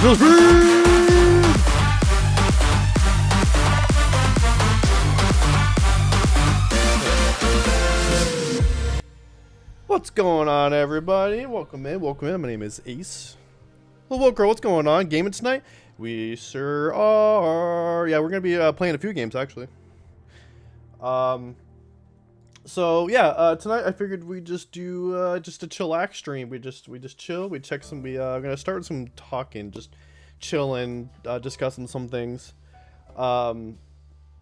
What's going on, everybody? Welcome in, welcome in. My name is Ace. Hello, girl. What's going on? Gaming tonight? We sure are. Yeah, we're gonna be playing a few games actually. So yeah, tonight I figured we just do just a chillax stream. We just chill. We check some. We're gonna start with some talking, just chilling, discussing some things.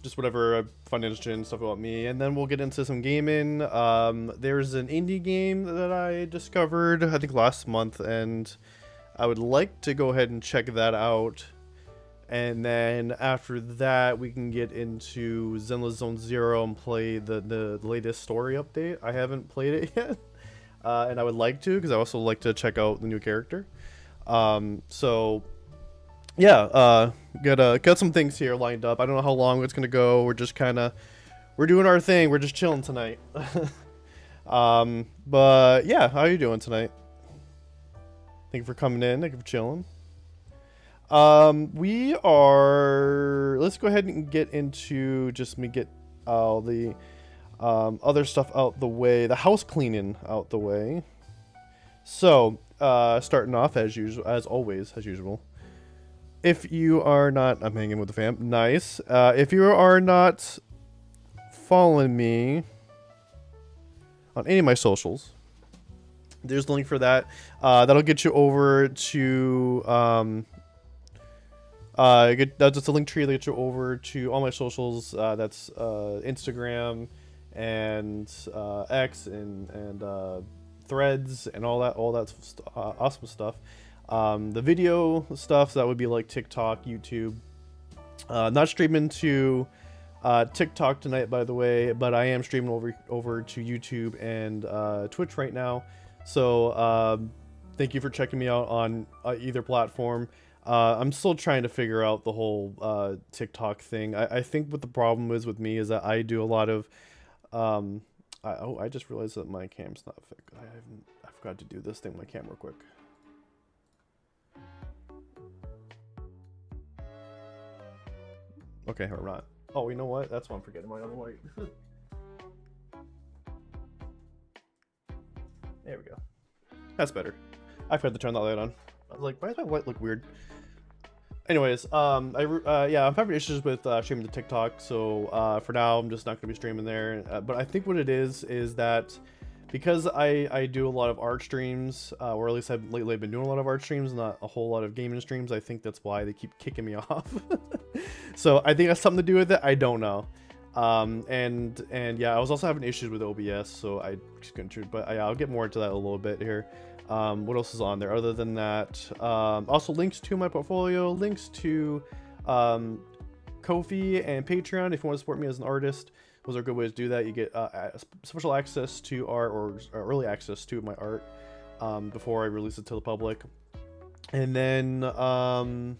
Just whatever I find interesting, stuff about me, and then we'll get into some gaming. There's an indie game that I discovered, I think last month, and I would like to go ahead and check that out. And then after that, we can get into Zenless Zone Zero and play the latest story update. I haven't played it yet, and I would like to, because I also like to check out the new character. So yeah, got some things here lined up. I don't know how long it's gonna go. We're just we're doing our thing. We're just chilling tonight. But yeah, how are you doing tonight? Thank you for coming in. Thank you for chilling. Let's go ahead and get into get all the other stuff out the way, the house cleaning out the way. So starting off as usual. If you are not, I'm hanging with the fam. Nice. If you are not following me on any of my socials, there's the link for that. That'll get you over to that's just a link tree that gets you over to all my socials. That's Instagram and X and Threads and all that awesome stuff. The video stuff, so that would be like TikTok, YouTube. Not streaming to TikTok tonight, by the way, but I am streaming over to YouTube and Twitch right now. So thank you for checking me out on either platform. I'm still trying to figure out the whole TikTok thing. I think what the problem is with me is that I do a lot of I just realized that my cam's not fixed. I forgot to do this thing with my cam real quick. Okay, or not. Oh, you know what? That's why I'm forgetting my other light. There we go. That's better. I forgot to turn that light on. I was like, why does my light look weird? Anyways, yeah, I'm having issues with streaming to TikTok, so for now I'm just not gonna be streaming there. But I think what it is that because I do a lot of art streams, or at least I've lately been doing a lot of art streams, not a whole lot of gaming streams. I think that's why they keep kicking me off. So I think that's something to do with it. I don't know. And yeah, I was also having issues with OBS, so I just couldn't. But I'll get more into that a little bit here. What else is on there other than that? Also links to my portfolio, links to Ko-fi and Patreon if you want to support me as an artist. Those are good ways to do that. You get special access to art, or early access to my art before I release it to the public. And then I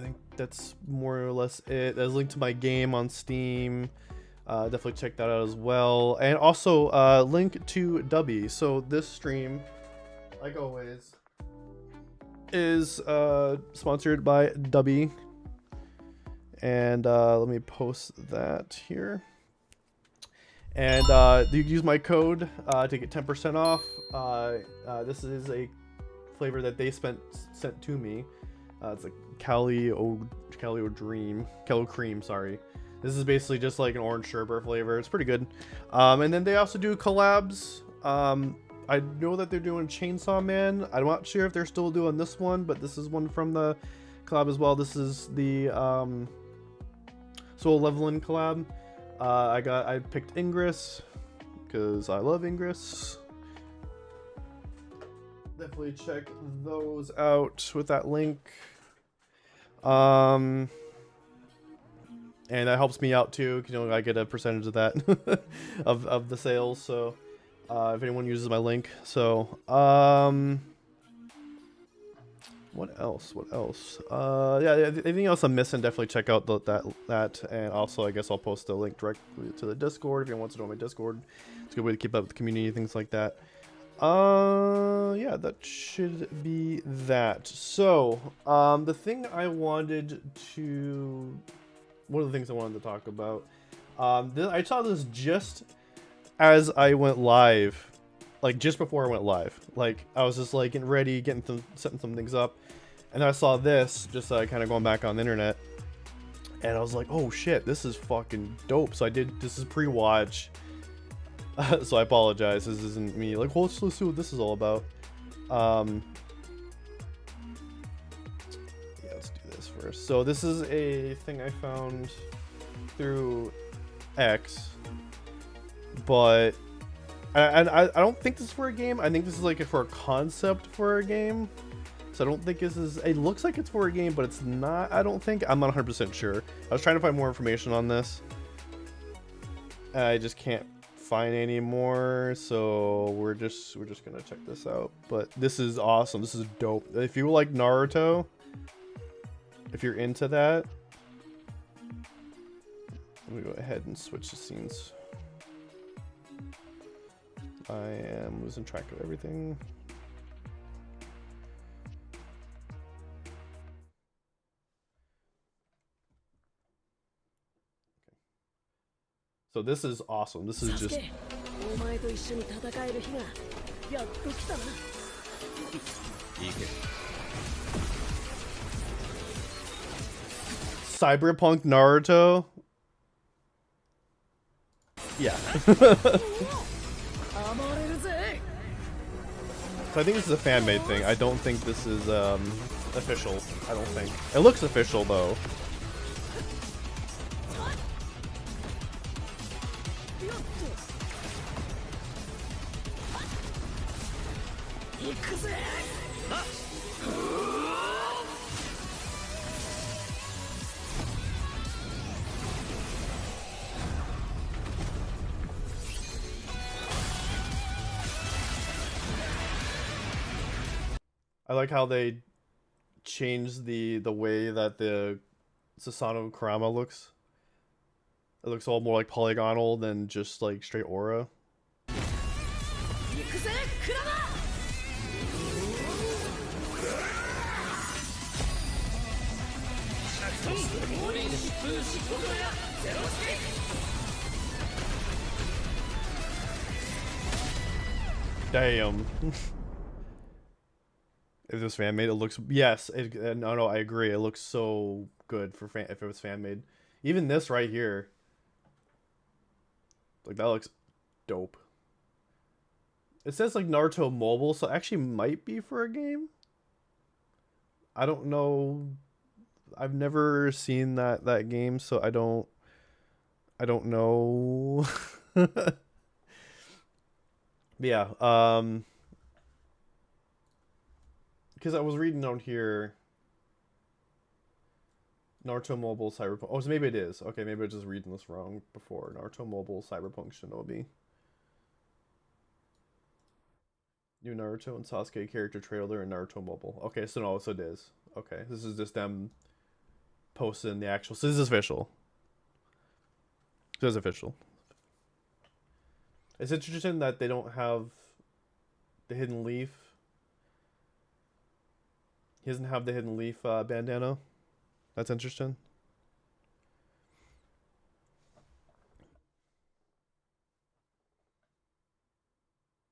think that's more or less it. There's a link to my game on Steam. Definitely check that out as well. And also link to Dubby. So this stream, like always, is sponsored by Dubby. And let me post that here. And you can use my code to get 10% off. This is a flavor that they sent to me. It's a Calio Cream, sorry. This is basically just like an orange sherbet flavor. It's pretty good. And then they also do collabs. I know that they're doing Chainsaw Man. I'm not sure if they're still doing this one, but this is one from the collab as well. This is the Soul Leveling collab. I picked Ingress because I love Ingress. Definitely check those out with that link. And that helps me out too, you know, I get a percentage of that of the sales. So if anyone uses my link. So what else? Yeah, anything else I'm missing, definitely check out that. And also, I guess I'll post the link directly to the Discord if anyone wants to join my Discord. It's a good way to keep up with the community, things like that. Yeah, that should be that. So, the thing I wanted to, one of the things I wanted to talk about, I saw this just as I went live, like just before I went live. Like I was just like getting ready, setting some things up, and I saw this just kind of going back on the internet, and I was like, oh shit, this is fucking dope. So this is pre-watch. So I apologize, this isn't me like, well, let's see what this is all about. Yeah, let's do this first. So this is a thing I found through X, but I don't think this is for a game. I think this is like for a concept for a game. So I don't think this is, it looks like it's for a game, but it's not, I don't think. I'm not 100% sure. I was trying to find more information on this. I just can't find any more, so we're just gonna check this out. But this is awesome. This is dope. If you like Naruto, if you're into that, let me go ahead and switch the scenes. I am losing track of everything. So this is awesome. This is just Cyberpunk Naruto. Yeah. So I think this is a fan-made thing. I don't think this is official. I don't think. It looks official though. I like how they changed the way that the Susanoo Kurama looks. It looks all more like polygonal than just like straight aura. Damn. If it was fan made, it looks, yes. No, I agree. It looks so good for if it was fan made. Even this right here, like that looks dope. It says like Naruto Mobile, so it actually might be for a game. I don't know. I've never seen that game, so I don't know. Yeah, because I was reading on here, Naruto Mobile Cyberpunk. Oh, so maybe it is. Okay, maybe I was just reading this wrong before. Naruto Mobile Cyberpunk Shinobi. New Naruto and Sasuke character trailer and Naruto Mobile. Okay, so no, so it is. Okay, this is just them posting the actual. So this is official. This is official. It's interesting that they don't have the hidden leaf. He doesn't have the hidden leaf bandana. That's interesting.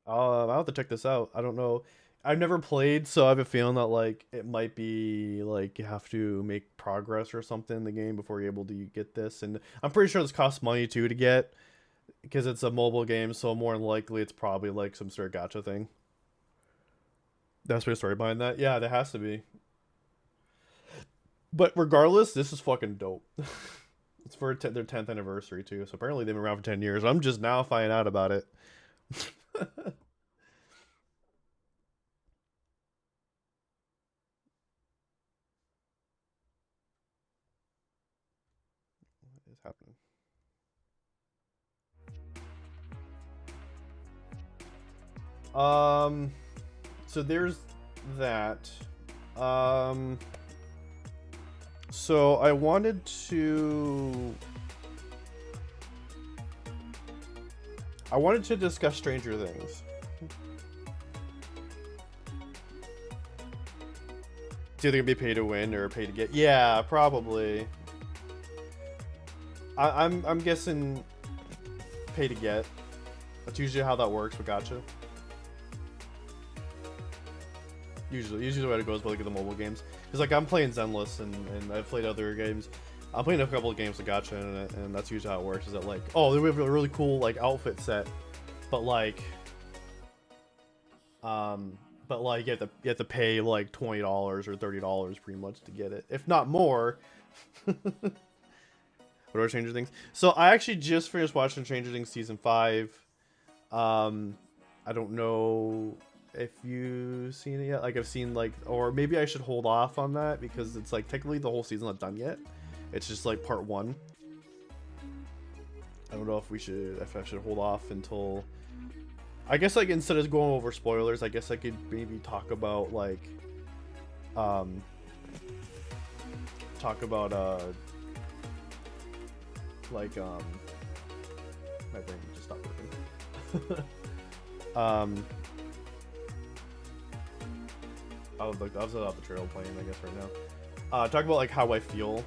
I'll have to check this out. I don't know. I've never played, so I have a feeling that like it might be like you have to make progress or something in the game before you're able to get this. And I'm pretty sure this costs money too to get, because it's a mobile game, so more than likely it's probably like some sort of gacha thing. That's the story behind that. Yeah, there has to be. But regardless, this is fucking dope. It's for their 10th anniversary too, so apparently they've been around for 10 years. I'm just now finding out about it. What is happening? So there's that. So I wanted to discuss Stranger Things. It's either gonna be pay to win or pay to get. Yeah, probably. I'm guessing pay to get. That's usually how that works with gacha. Usually the way it goes with like the mobile games. Because like I'm playing Zenless and I've played other games. I'm playing a couple of games with gacha and that's usually how it works. Is that like, oh, we have a really cool like outfit set, but like you have to pay like $20 or $30 pretty much to get it, if not more. What are Stranger Things? So I actually just finished watching Stranger Things season 5. I don't know if you've seen it yet. Like I've seen like, or maybe I should hold off on that because it's like technically the whole season's not done yet. It's just like part 1. I don't know if I should hold off until. I guess like instead of going over spoilers, I guess I could maybe talk about like, my brain just stopped working. I was out the trail playing, I guess, right now. Talk about like how I feel.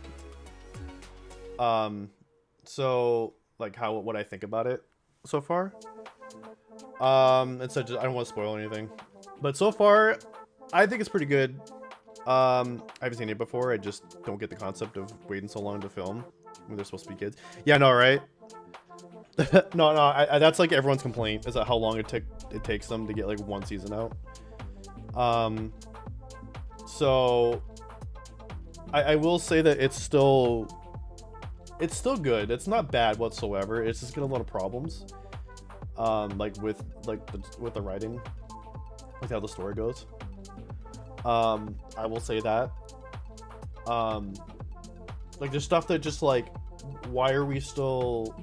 So like what I think about it so far. Instead, I don't want to spoil anything, but so far, I think it's pretty good. I haven't seen it before. I just don't get the concept of waiting so long to film when they're supposed to be kids. Yeah, no, right? No, that's like everyone's complaint is that how long it takes them to get like one season out. So I will say that it's still good. It's not bad whatsoever. It's just got a lot of problems. Like with the writing, with how the story goes. I will say that. Like there's stuff that just like, why are we still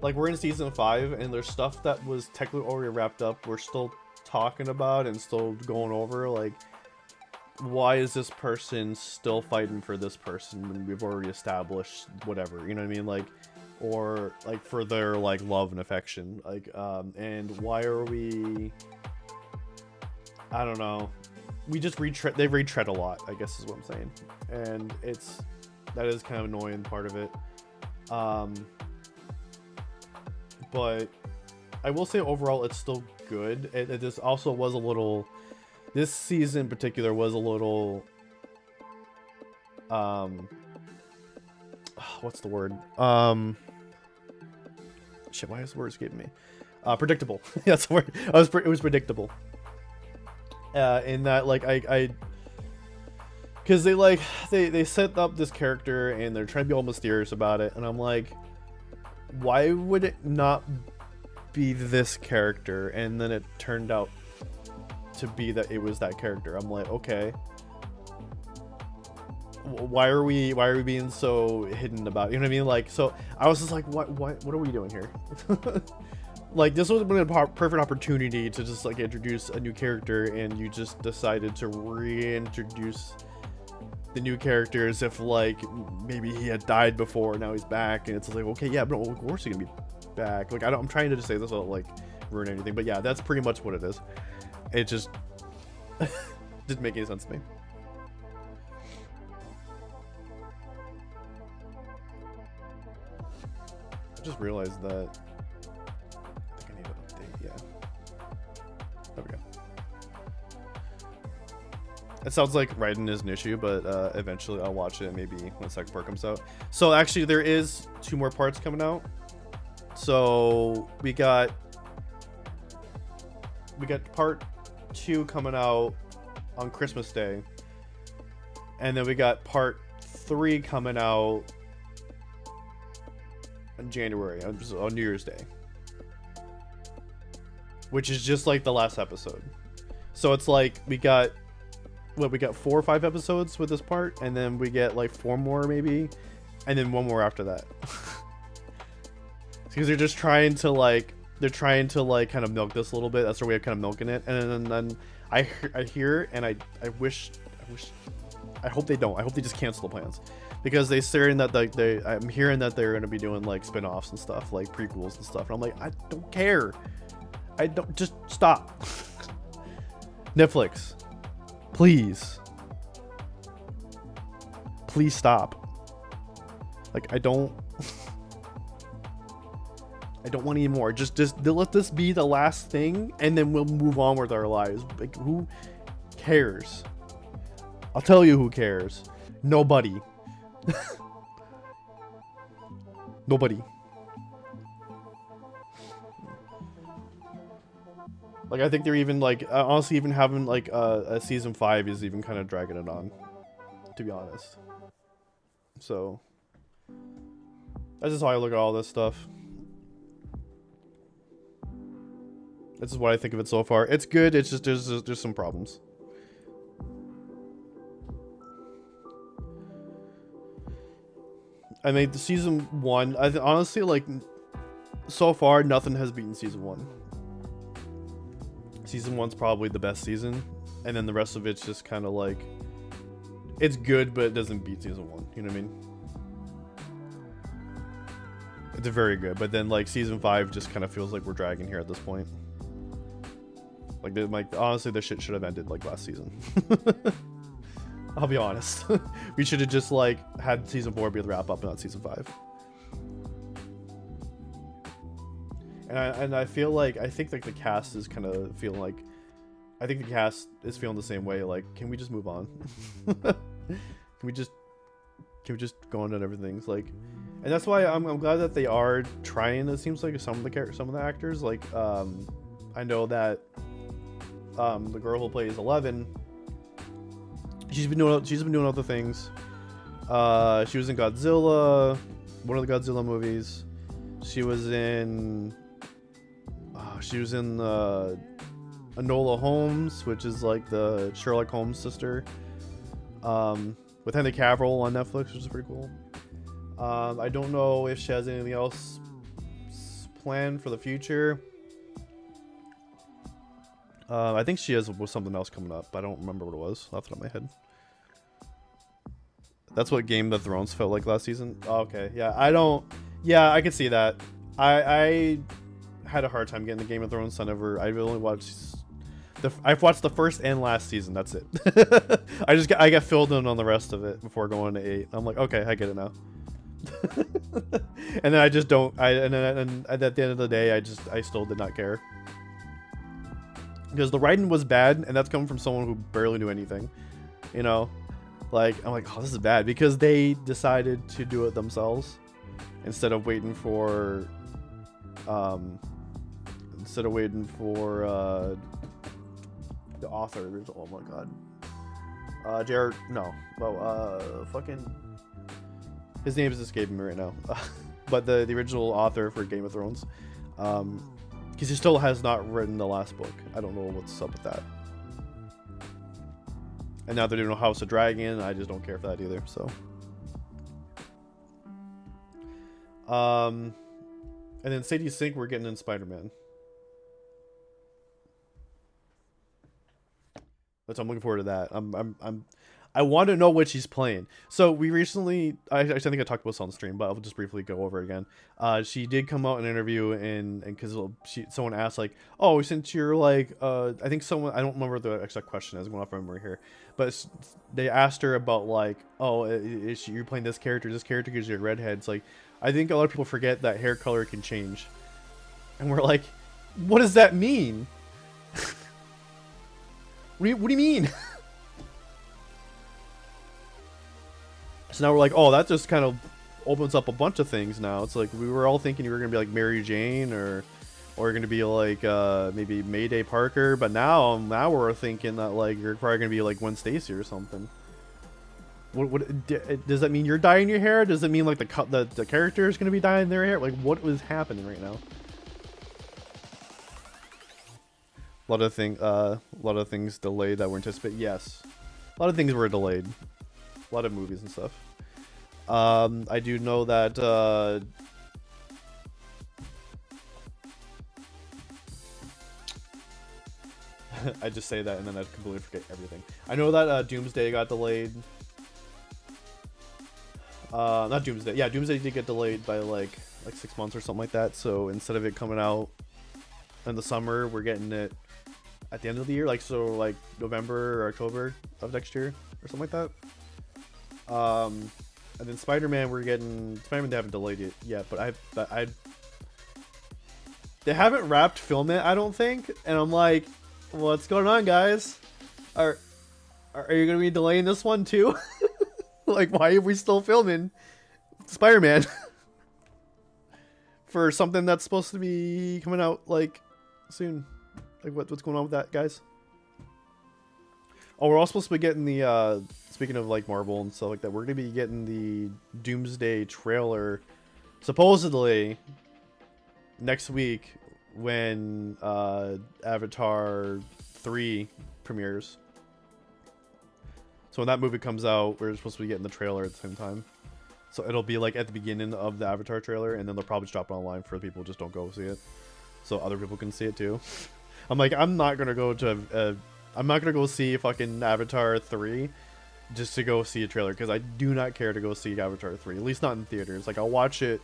like, we're in season 5 and there's stuff that was technically already wrapped up we're still talking about and still going over. Like, why is this person still fighting for this person when we've already established whatever, you know what I mean? Like, or like for their like love and affection, like and why are we, I don't know, we just they retread a lot, I guess is what I'm saying, and that is kind of annoying part of it. But I will say overall it's still good. It just also was a little, this season in particular was a little what's the word, shit, why is the word escaping me? Predictable. That's the word. It was predictable. In that, like, because they set up this character and they're trying to be all mysterious about it, and I'm like, why would it not be this character? And then it turned out to be that it was that character. I'm like, okay, why are we being so hidden about it? You know what I mean? Like, so I was just like, what are we doing here? Like, this would have been a perfect opportunity to just like introduce a new character, and you just decided to reintroduce the new character as if like maybe he had died before, now he's back, and it's like, okay, yeah, but of course he's gonna be back. Like, I'm trying to just say this without like ruin anything, but yeah, that's pretty much what it is. It just didn't make any sense to me. I just realized that I think I need to update. Yeah, there we go. It sounds like writing is an issue, but eventually I'll watch it maybe when the second part comes out. So actually there is 2 more parts coming out. So we got part 2 coming out on Christmas Day, and then we got part 3 coming out in January, on New Year's Day, which is just like the last episode. So it's like we got 4 or 5 episodes with this part, and then we get like 4 more maybe, and then 1 more after that. Because they're just trying to like kind of milk this a little bit. That's their way of kind of milking it. And then I hear, and I hope they don't. I hope they just cancel the plans, because they saying that like I'm hearing that they're going to be doing like spin-offs and stuff, like prequels and stuff. And I'm like, I don't care. I don't, just stop. Netflix, Please. Please stop. Like, I don't want any more. Just let this be the last thing, and then we'll move on with our lives. Like, who cares? I'll tell you who cares. Nobody. Nobody. Like, I think they're even, like, honestly, even having, like, a season 5 is even kind of dragging it on, to be honest. So, that's just how I look at all this stuff. This is what I think of it so far. It's good, it's just, there's some problems. I mean, the season 1, honestly, like, so far, nothing has beaten season 1. Season 1's probably the best season, and then the rest of it's just kind of like, it's good, but it doesn't beat season 1, you know what I mean? It's very good, but then, like, season 5 just kind of feels like we're dragging here at this point. Like, honestly, this shit should have ended, like, last season. I'll be honest. We should have just, like, had season 4 be the wrap up and not season 5. And I feel like, I think, like, the cast is kind of feeling like, I think the cast is feeling the same way. Like, can we just move on? Can we just go on and everything's like, and that's why I'm glad that they are trying. It seems like some of the actors, like, I know that the girl who plays 11, she's been doing other things. She was in Godzilla, one of the Godzilla movies. She was in Enola Holmes, which is like the Sherlock Holmes sister, with Henry Cavill on Netflix, which is pretty cool. I don't know if she has anything else planned for the future. I think she has something else coming up. I don't remember what it was off the top of my head. That's what Game of Thrones felt like last season. Oh, okay, yeah, I could see that. I had a hard time getting the Game of Thrones. I've only watched I've watched the first and last season. That's it. I got filled in on the rest of it before going to 8. I'm like, okay, I get it now. And then I just don't. And at the end of the day, I still did not care, because the writing was bad, and that's coming from someone who barely knew anything. You know, like, I'm like, oh, this is bad, because they decided to do it themselves instead of waiting for the author. Oh my god, fucking, his name is escaping me right now. But the original author for Game of Thrones, because he still has not written the last book. I don't know what's up with that. And now they're doing House of Dragon. I just don't care for that either. So, and then Sadie Sink, we're getting in Spider-Man. So I'm looking forward to that. I want to know what she's playing. So we recently, I think I talked about this on the stream, but I'll just briefly go over it again. She did come out in an interview, and because someone asked, like, oh, since you're like, I think someone, I don't remember the exact question, I'm going off my memory here, but they asked her about, like, oh, you're playing this character because you're a redhead. It's like, I think a lot of people forget that hair color can change, and we're like, what does that mean? What do you mean? So now we're like, oh, that just kind of opens up a bunch of things now. It's like, we were all thinking you were going to be like Mary Jane, or going to be like maybe Mayday Parker, but now we're thinking that, like, you're probably going to be like Gwen Stacy or something. What does that mean? You're dyeing your hair? Does it mean like the character is going to be dyeing their hair? Like, what is happening right now? A lot of things delayed that were anticipated. Yes, a lot of things were delayed. A lot of movies and stuff. I do know that I just say that and then I completely forget everything. I know that Doomsday got delayed. Not Doomsday. Yeah, Doomsday did get delayed by like 6 months or something like that. So instead of it coming out in the summer, we're getting it at the end of the year, like so like November or October of next year or something like that. And then Spider-Man, Spider-Man they haven't delayed it yet, but they haven't wrapped film it, I don't think, and I'm like, what's going on, guys? Are you gonna be delaying this one too? Like, why are we still filming Spider-Man for something that's supposed to be coming out like soon? Like, what's going on with that, guys? Oh, we're all supposed to be getting the speaking of like Marvel and stuff like that, we're gonna be getting the Doomsday trailer supposedly next week when Avatar 3 premieres. So when that movie comes out, we're supposed to be getting the trailer at the same time. So it'll be like at the beginning of the Avatar trailer, and then they'll probably just drop it online for people who just don't go see it, so other people can see it too. I'm like, I'm not gonna go see fucking Avatar 3 just to go see a trailer, because I do not care to go see Avatar 3, at least not in theaters. Like, I'll watch it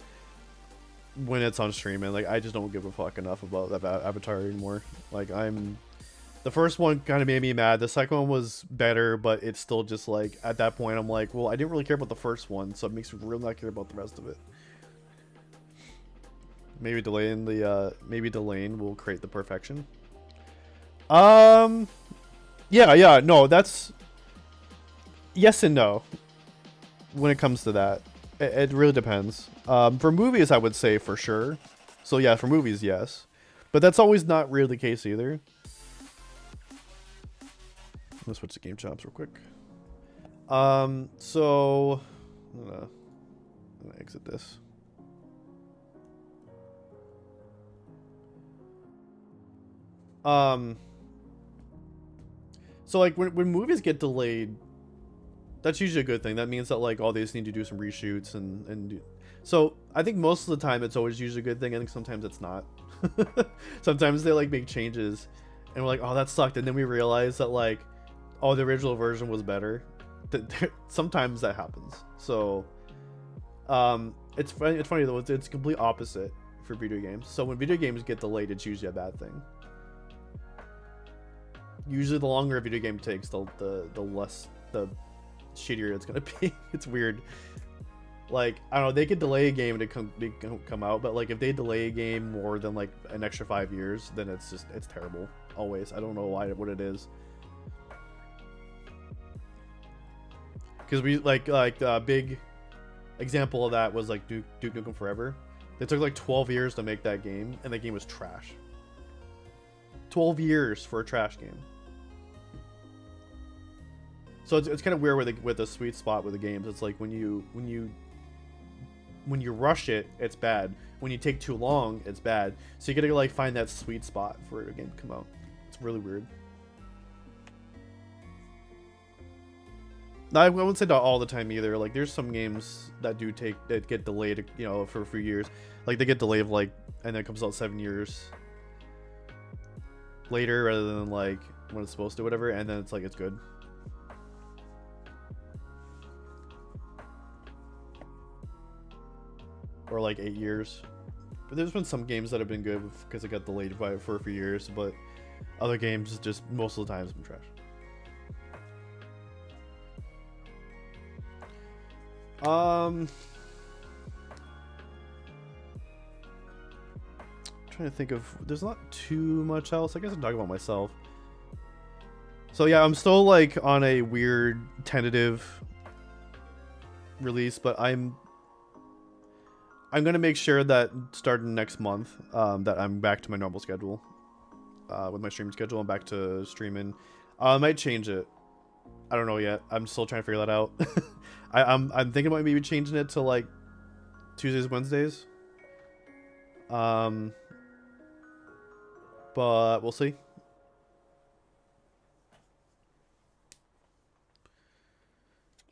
when it's on streaming. Like, I just don't give a fuck enough about that Avatar anymore. Like, the first one kind of made me mad. The second one was better, but it's still just like, at that point, I'm like, well, I didn't really care about the first one, so it makes me really not care about the rest of it. Maybe delaying will create the perfection. Yeah, no, that's yes and no when it comes to that. It really depends. For movies, I would say for sure. So yeah, for movies, yes, but that's always not really the case either. Let's switch to game chops real quick. So I'm gonna exit this. So like when movies get delayed, that's usually a good thing. That means that like, oh, they just need to do some reshoots so I think most of the time it's always usually a good thing. I think sometimes it's not. Sometimes they like make changes and we're like, oh, that sucked, and then we realize that like, oh, the original version was better. Sometimes that happens. So it's funny though, it's complete opposite for video games. So when video games get delayed, it's usually a bad thing. Usually the longer a video game takes, the shittier it's gonna be. It's weird. Like, I don't know, they could delay a game to come out, but like if they delay a game more than like an extra 5 years, then it's terrible. Always. I don't know what it is. Because we like a big example of that was like Duke Nukem Forever. They took like 12 years to make that game, and the game was trash. 12 years for a trash game. So it's kind of weird with the sweet spot with the games. It's like when you rush it, it's bad. When you take too long, it's bad. So you gotta like find that sweet spot for a game to come out. It's really weird. I wouldn't say that all the time either. Like, there's some games that get delayed, you know, for a few years. Like, they get delayed like, and then it comes out 7 years later rather than like when it's supposed to, whatever. And then it's like, it's good. Or like 8 years. But there's been some games that have been good because it got delayed for a few years, but other games just most of the time has been trash. I'm trying to think of, there's not too much else. I guess I'm talking about myself. So yeah, I'm still like on a weird tentative release, but I'm gonna make sure that starting next month, that I'm back to my normal schedule, with my streaming schedule. I'm back to streaming. I might change it. I don't know yet. I'm still trying to figure that out. I'm thinking about maybe changing it to like Tuesdays, Wednesdays. But we'll see.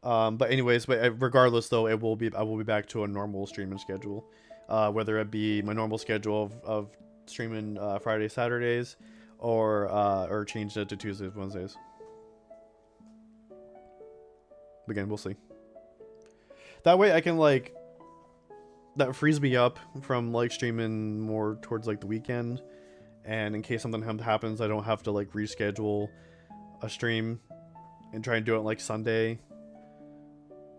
But anyways, regardless though, I will be back to a normal streaming schedule, whether it be my normal schedule of streaming Fridays, Saturdays, or change it to Tuesdays, Wednesdays. Again, we'll see. That way I can like, that frees me up from like streaming more towards like the weekend, and in case something happens, I don't have to like reschedule a stream and try and do it like Sunday.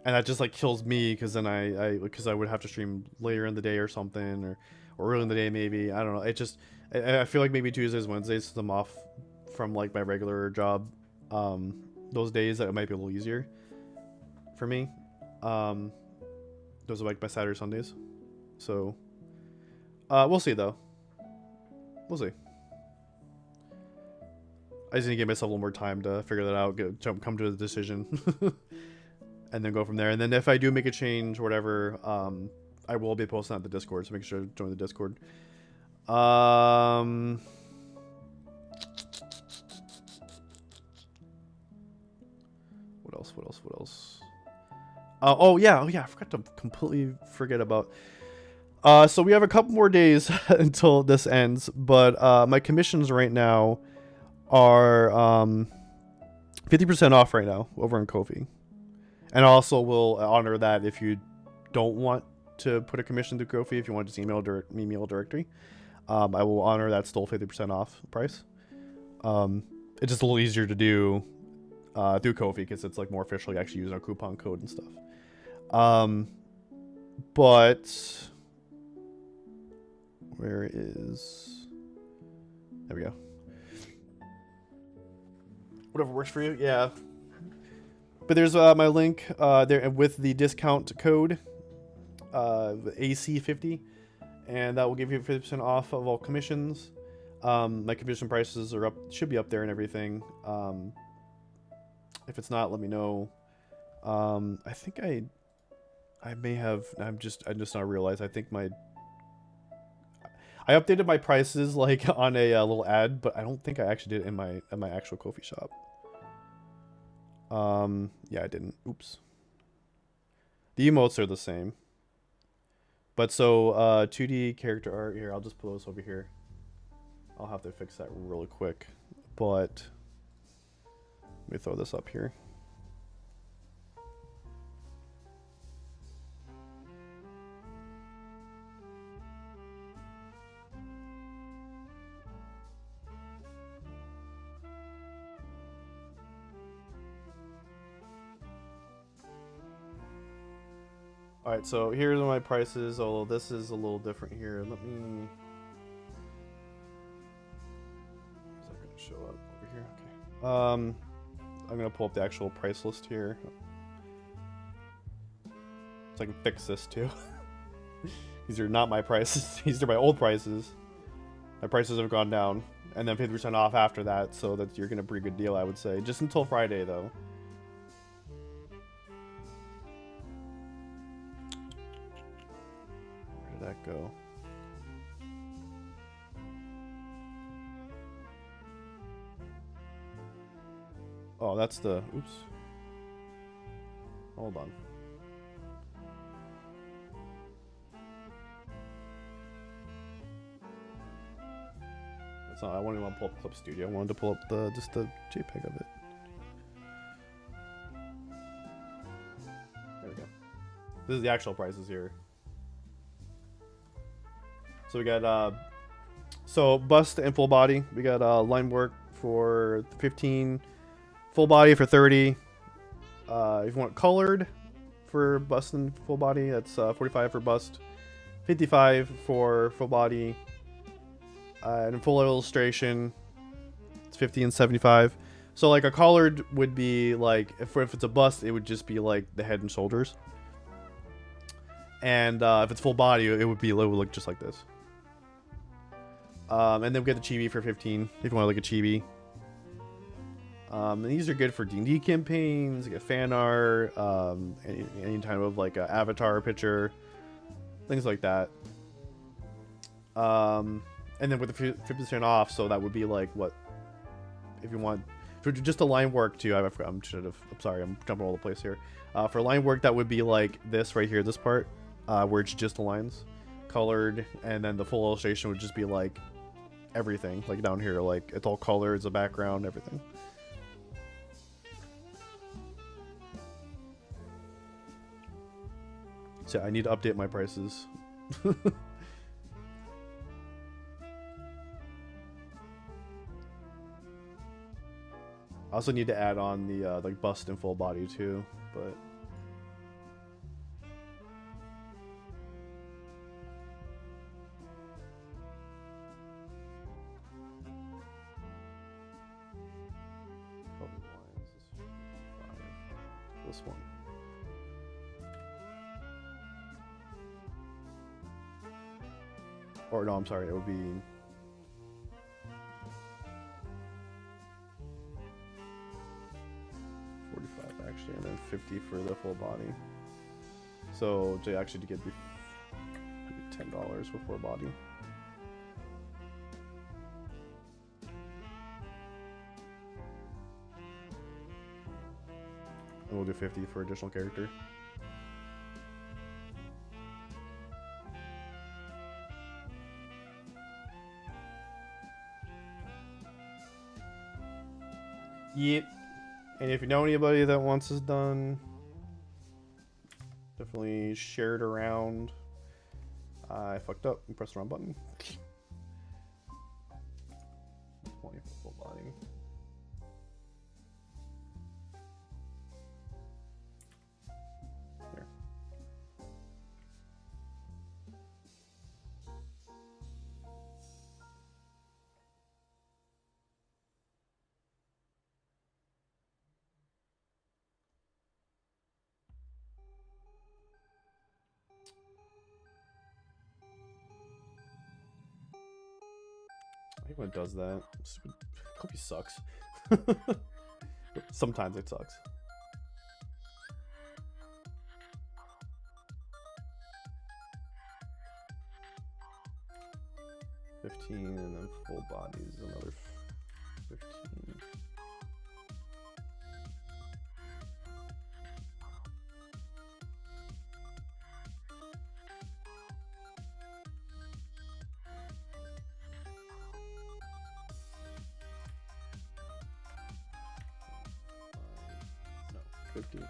And that just like kills me, because then I would have to stream later in the day or something, or early in the day maybe. I don't know. It just I feel like maybe Tuesdays, Wednesdays, since I'm off from like my regular job, those days that it might be a little easier for me. Those are like my Saturday, Sundays. So we'll see though. We'll see. I just need to give myself a little more time to figure that out, come to a decision. And then go from there. And then if I do make a change or whatever, I will be posting on the Discord, so make sure to join the Discord. What else? Oh yeah, I forgot to completely forget about. So we have a couple more days until this ends, but my commissions right now are 50% off right now over on Ko-fi. And also will honor that if you don't want to put a commission through Ko-fi, if you want to just email directory, I will honor that still 50% off price. It's just a little easier to do through Ko-fi because it's like more officially actually using our coupon code and stuff. But where is... There we go. Whatever works for you, yeah. But there's my link there with the discount code AC50, and that will give you 50% off of all commissions. My commission prices are up, should be up there and everything. If it's not, let me know. I think I may have. I just not realized. I think I updated my prices like on a little ad, but I don't think I actually did it in my actual Ko-fi shop. Yeah, I didn't. Oops. The emotes are the same. But so, 2D character art here. I'll just put those over here. I'll have to fix that really quick. But let me throw this up here. Alright, so here's my prices, although this is a little different here. Let me... Is that going to show up over here? Okay. I'm going to pull up the actual price list here. So I can fix this too. These are not my prices. These are my old prices. My prices have gone down. And then 50% off after that, so that you're getting a pretty good deal, I would say. Just until Friday, though. That go? Oh, that's the... Oops. Hold on. That's not... I wanted to pull up Clip Studio. I wanted to pull up just the JPEG of it. There we go. This is the actual prices here. So we got so bust and full body. We got line work for 15, full body for 30. If you want colored for bust and full body, that's 45 for bust, 55 for full body, and full illustration, it's 50 and 75. So like a colored would be like if it's a bust, it would just be like the head and shoulders. And if it's full body, it would look just like this. And then we get the chibi for 15 if you want to look at chibi. And these are good for D&D campaigns, get fan art, any type of like a avatar picture, things like that. And then with the 50% off, so that would be like what if you want for just a line work too. I'm sorry, I'm jumping all the place here. For line work, that would be like this right here, this part, where it's just the lines colored, and then the full illustration would just be like everything, like down here, like it's all colored, it's a background, everything. So I need to update my prices. I also need to add on the like bust and full body too, but. This one. Or no, I'm sorry, it would be 45 actually, and then 50 for the full body. So to actually get $10 before body. And we'll do 50 for additional character. Yep. And if you know anybody that wants this done, definitely share it around. I fucked up and pressed the wrong button. 20 for full body. Here. I hate when it does that. Stupid cookie sucks. Sometimes it sucks. $15 and then full body is another 15. No, 50. 20.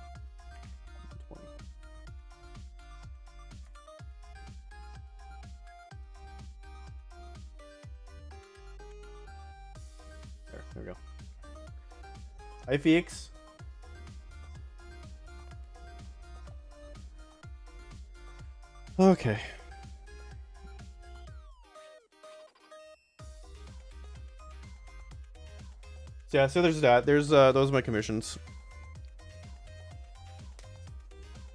There we go. Hi, Feeks. Okay. So yeah, so there's that. There's those are my commissions.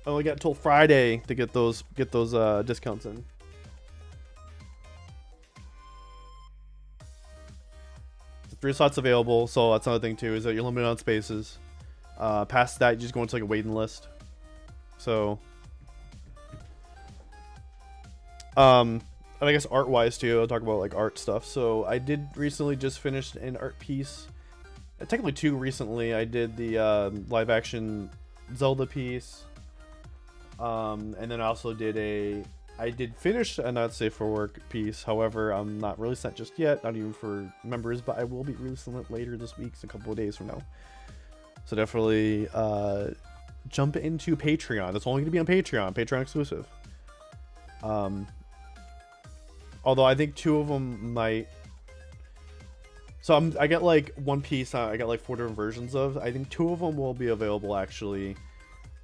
I only got until Friday to get those discounts in. The 3 slots available, so that's another thing too, is that you're limited on spaces. Past that, you just go into like a waiting list. So, and I guess art-wise too, I'll talk about like art stuff. So I did recently just finished an art piece. Technically 2 recently. I did the live-action Zelda piece. And then I also did I did finish a not safe for work piece. However, I'm not releasing that just yet, not even for members, but I will be releasing it later this week, so a couple of days from now. So definitely jump into Patreon. It's only going to be on Patreon, Patreon exclusive. Although I think 2 of them might. So I get like one piece. I got like 4 different versions of. I think 2 of them will be available actually.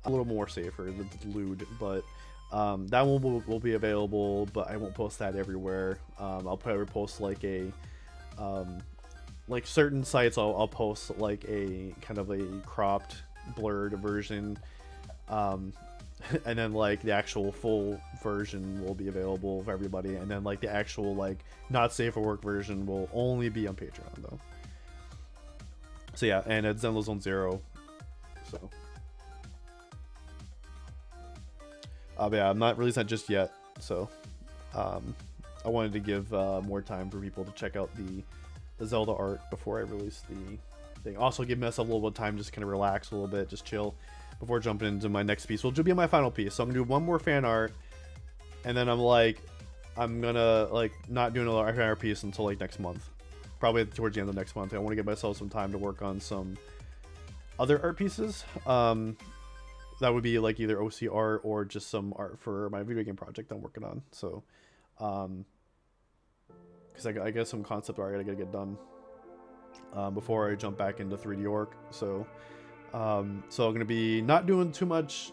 A little more safer, the lewd, but that one will be available, but I won't post that everywhere. I'll probably post like a like certain sites I'll post like a kind of a cropped, blurred version, and then like the actual full version will be available for everybody, and then like the actual like not safe for work version will only be on Patreon though. So yeah, and it's Zenless Zone 0, so. But yeah, I'm not releasing that just yet, so I wanted to give more time for people to check out the Zelda art before I release the thing. Also give myself a little bit of time just kind of relax a little bit, just chill before jumping into my next piece, which will be my final piece. So I'm gonna do one more fan art, and then I'm gonna like not do another fan art piece until like next month, probably towards the end of next month. I want to give myself some time to work on some other art pieces. That would be like either OC art or just some art for my video game project I'm working on. So, because I got some concept art I gotta get done. before I jump back into 3D Orc. So I'm gonna be not doing too much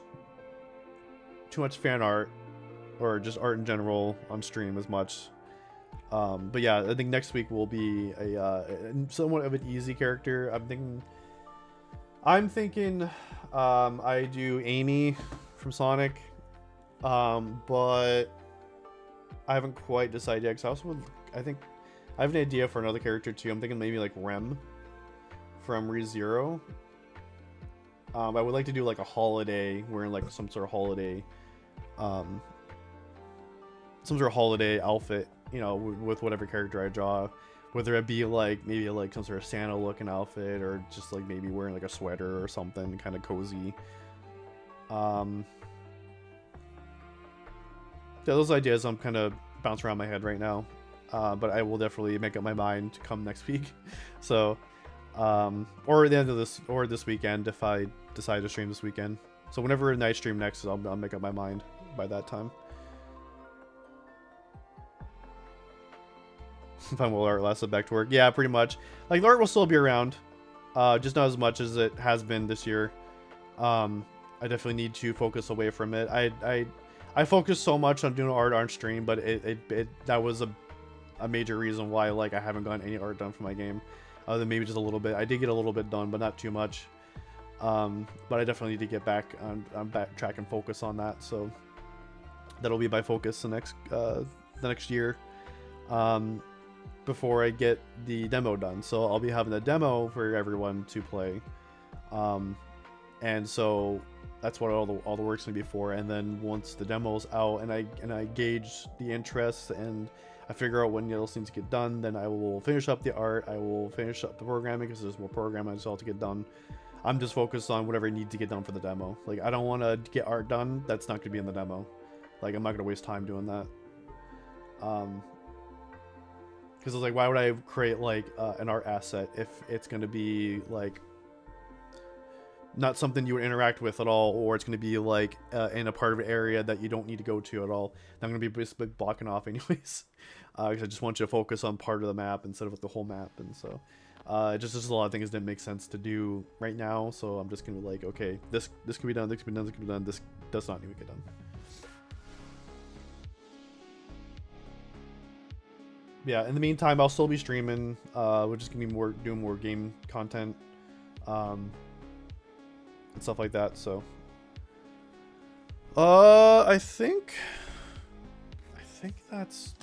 fan art or just art in general on stream as much. But yeah, I think next week will be a somewhat of an easy character. I'm thinking I do Amy from Sonic, but I haven't quite decided yet. 'Cause I think I have an idea for another character too. I'm thinking maybe like Rem from ReZero. I would like to do like a holiday, wearing like some sort of holiday outfit, you know, with whatever character I draw, whether it be like maybe like some sort of Santa looking outfit, or just like maybe wearing like a sweater or something kind of cozy. Yeah, those ideas I'm kind of bouncing around my head right now, but I will definitely make up my mind to come next week. So or at the end of this, or this weekend if I decide to stream this weekend. So whenever night stream next, I'll make up my mind by that time. Fun will art lasted back to work. Yeah, pretty much. Like the art will still be around, just not as much as it has been this year. I definitely need to focus away from it. I focused so much on doing art on stream, but that was a major reason why like I haven't gotten any art done for my game, other than maybe just a little bit. I did get a little bit done, but not too much. But I definitely need to get back on backtrack and focus on that. So that'll be my focus the next year. Before I get the demo done. So I'll be having a demo for everyone to play. And so that's what all the work's gonna be for. And then once the demo's out and I gauge the interest and I figure out when those things get done, then I will finish up the art. I will finish up the programming, because there's more programming I still have to get done. I'm just focused on whatever I need to get done for the demo. Like, I don't want to get art done that's not gonna be in the demo. Like, I'm not gonna waste time doing that. Because I was like, why would I create like an art asset if it's going to be like not something you would interact with at all, or it's going to be like in a part of an area that you don't need to go to at all. I'm going to be basically blocking off anyways, because I just want you to focus on part of the map instead of the whole map. And so just a lot of things didn't make sense to do right now. So I'm just going to be like, okay, this can be done, this can be done, this can be done, this does not need to get done. Yeah, in the meantime, I'll still be streaming. We're just gonna be doing more game content, and stuff like that. So, I think that's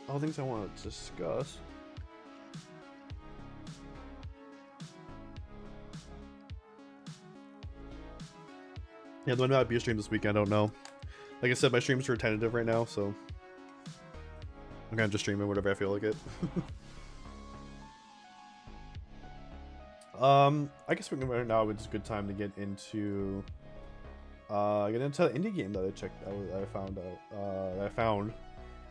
all things I want to discuss. Yeah, there might not be a stream this weekend. I don't know. Like I said, my streams are tentative right now, so I'm gonna just stream it whatever I feel like it. I guess right now it's a good time to get into the indie game that I checked out. I found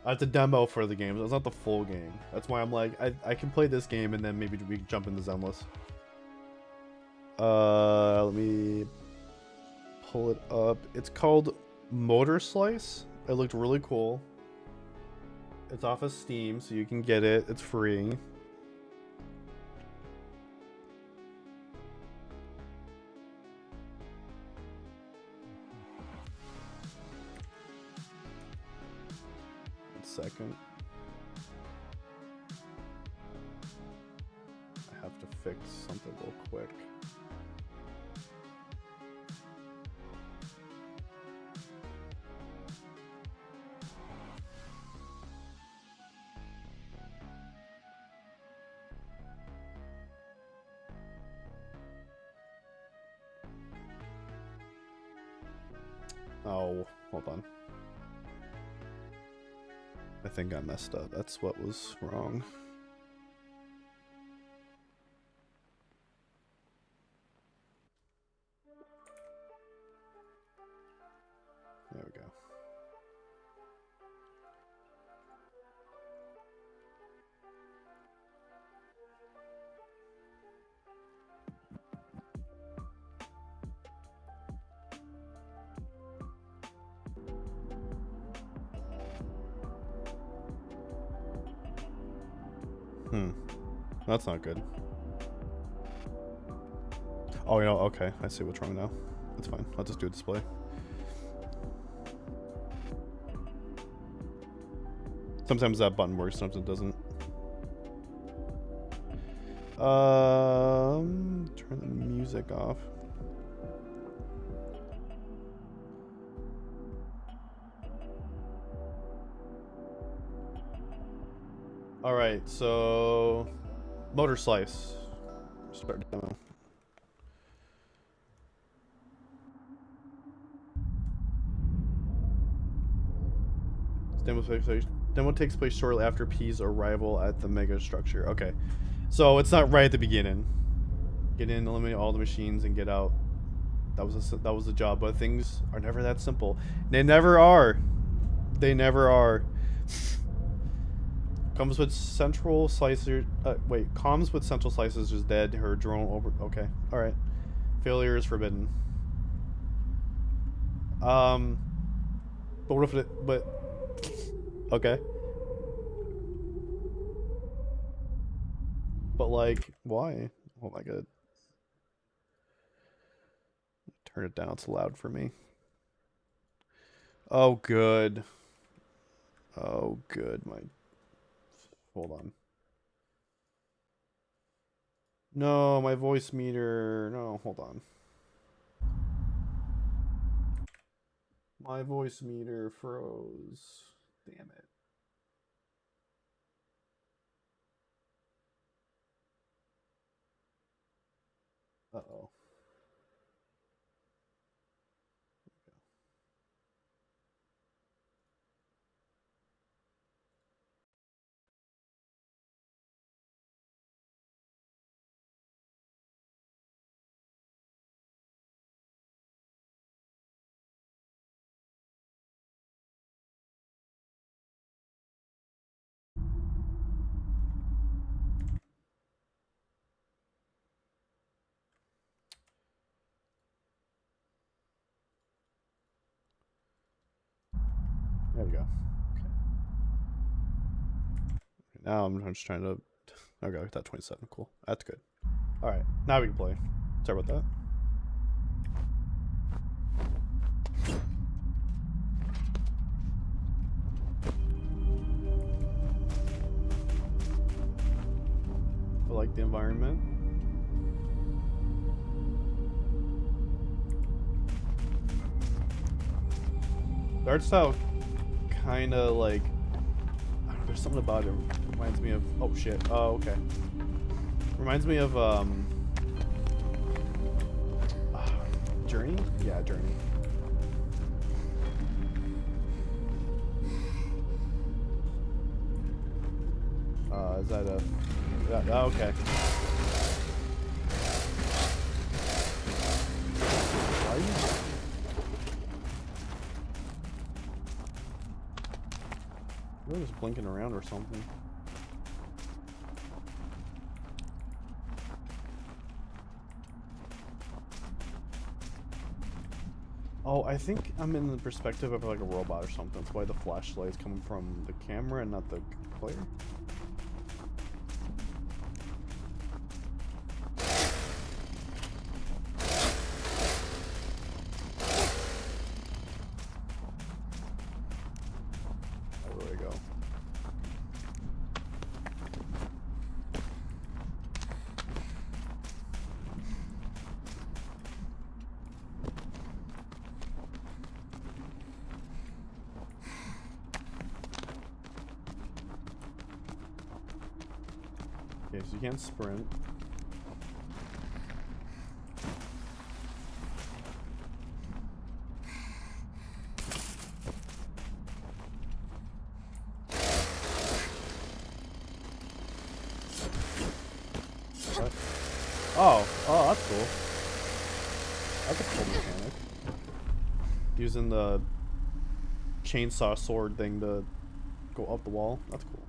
it's a demo for the game. It's not the full game. That's why I'm like, I can play this game and then maybe we can jump into Zenless. Let me pull it up. It's called Motor Slice. It looked really cool. It's off of Steam, so you can get it. It's free. One second. I have to fix something real quick. Oh, hold on. I think I messed up. That's what was wrong. There we go. That's not good. Oh, you know, okay. I see what's wrong now. That's fine. I'll just do a display. Sometimes that button works, sometimes it doesn't. Turn the music off. All right, so motor slice. Start demo. Demo takes place shortly after P's arrival at the mega structure. Okay, so it's not right at the beginning. Get in, eliminate all the machines, and get out. That was the job. But things are never that simple. They never are. They never are. Comes with central slicer. Wait, comms with central slicers is dead. Her drone over. Okay, all right. Failure is forbidden. But what if it? But okay. But like, why? Oh my god. Turn it down. It's loud for me. Oh good. Oh good. My. Hold on. No, my voice meter. No, hold on. My voice meter froze. Damn it. Uh-oh. There we go. Okay. Now I'm just trying to. Okay, that 27. Cool. That's good. All right, now we can play. Sorry about that. I like the environment. The art style kind of like, I don't know, there's something about it. Reminds me of, oh shit, oh okay. Reminds me of Journey? Yeah, Journey. Is that a, yeah, okay. Why are you... You're just blinking around or something. Oh, I think I'm in the perspective of like a robot or something. That's why the flashlight is coming from the camera and not the player. Okay, so you can't sprint. What? Oh, that's cool. That's a cool mechanic. Using the chainsaw sword thing to go up the wall. That's cool.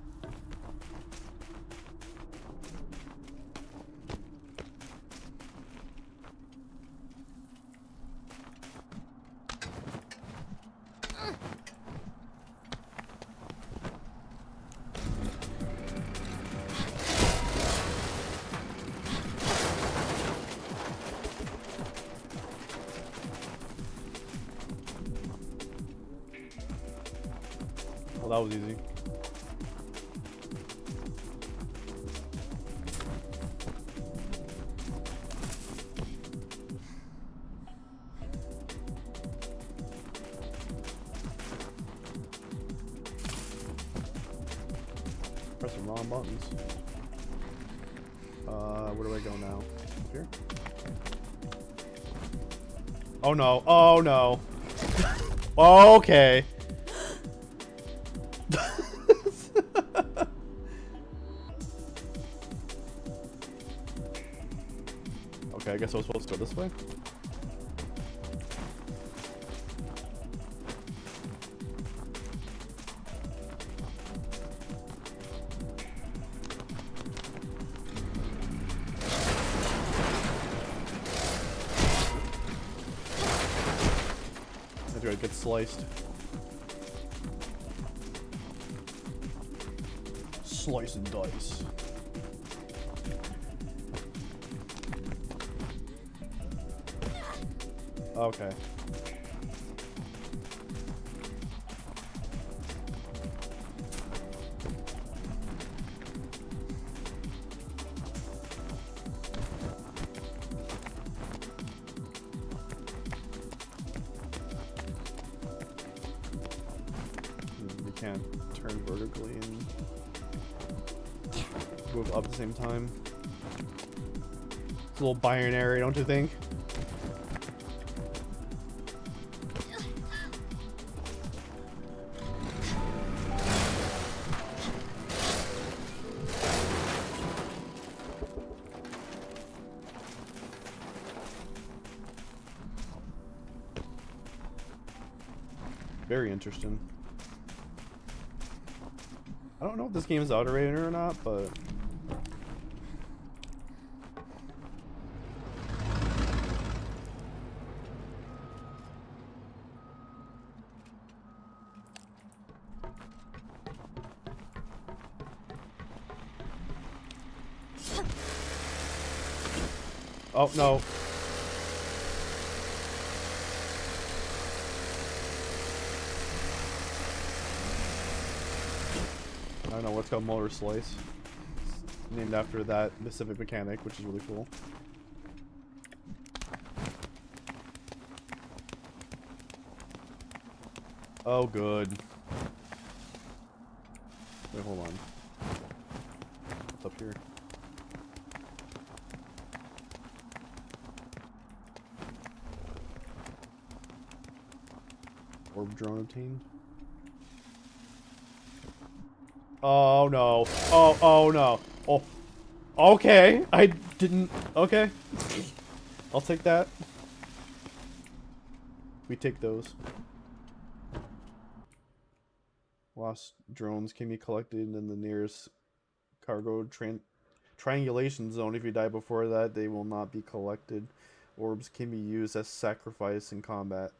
Oh, that was easy. Press the wrong buttons. Where do I go now? Up here? Oh no, oh no. Okay. Okay, I guess I was supposed to go this way. That's right, get sliced. Slice and dice. Okay. You can't turn vertically and move up at the same time. It's a little binary, don't you think? Very interesting. I don't know if this game is autorated or not, but oh no. I don't know what's called motor slice. It's named after that specific mechanic, which is really cool. Oh, good. Wait, hold on. What's up here? Orb drone obtained. Oh no. Oh no. Oh. Okay. I didn't. Okay. I'll take that. We take those. Lost drones can be collected in the nearest cargo triangulation zone. If you die before that, they will not be collected. Orbs can be used as sacrifice in combat.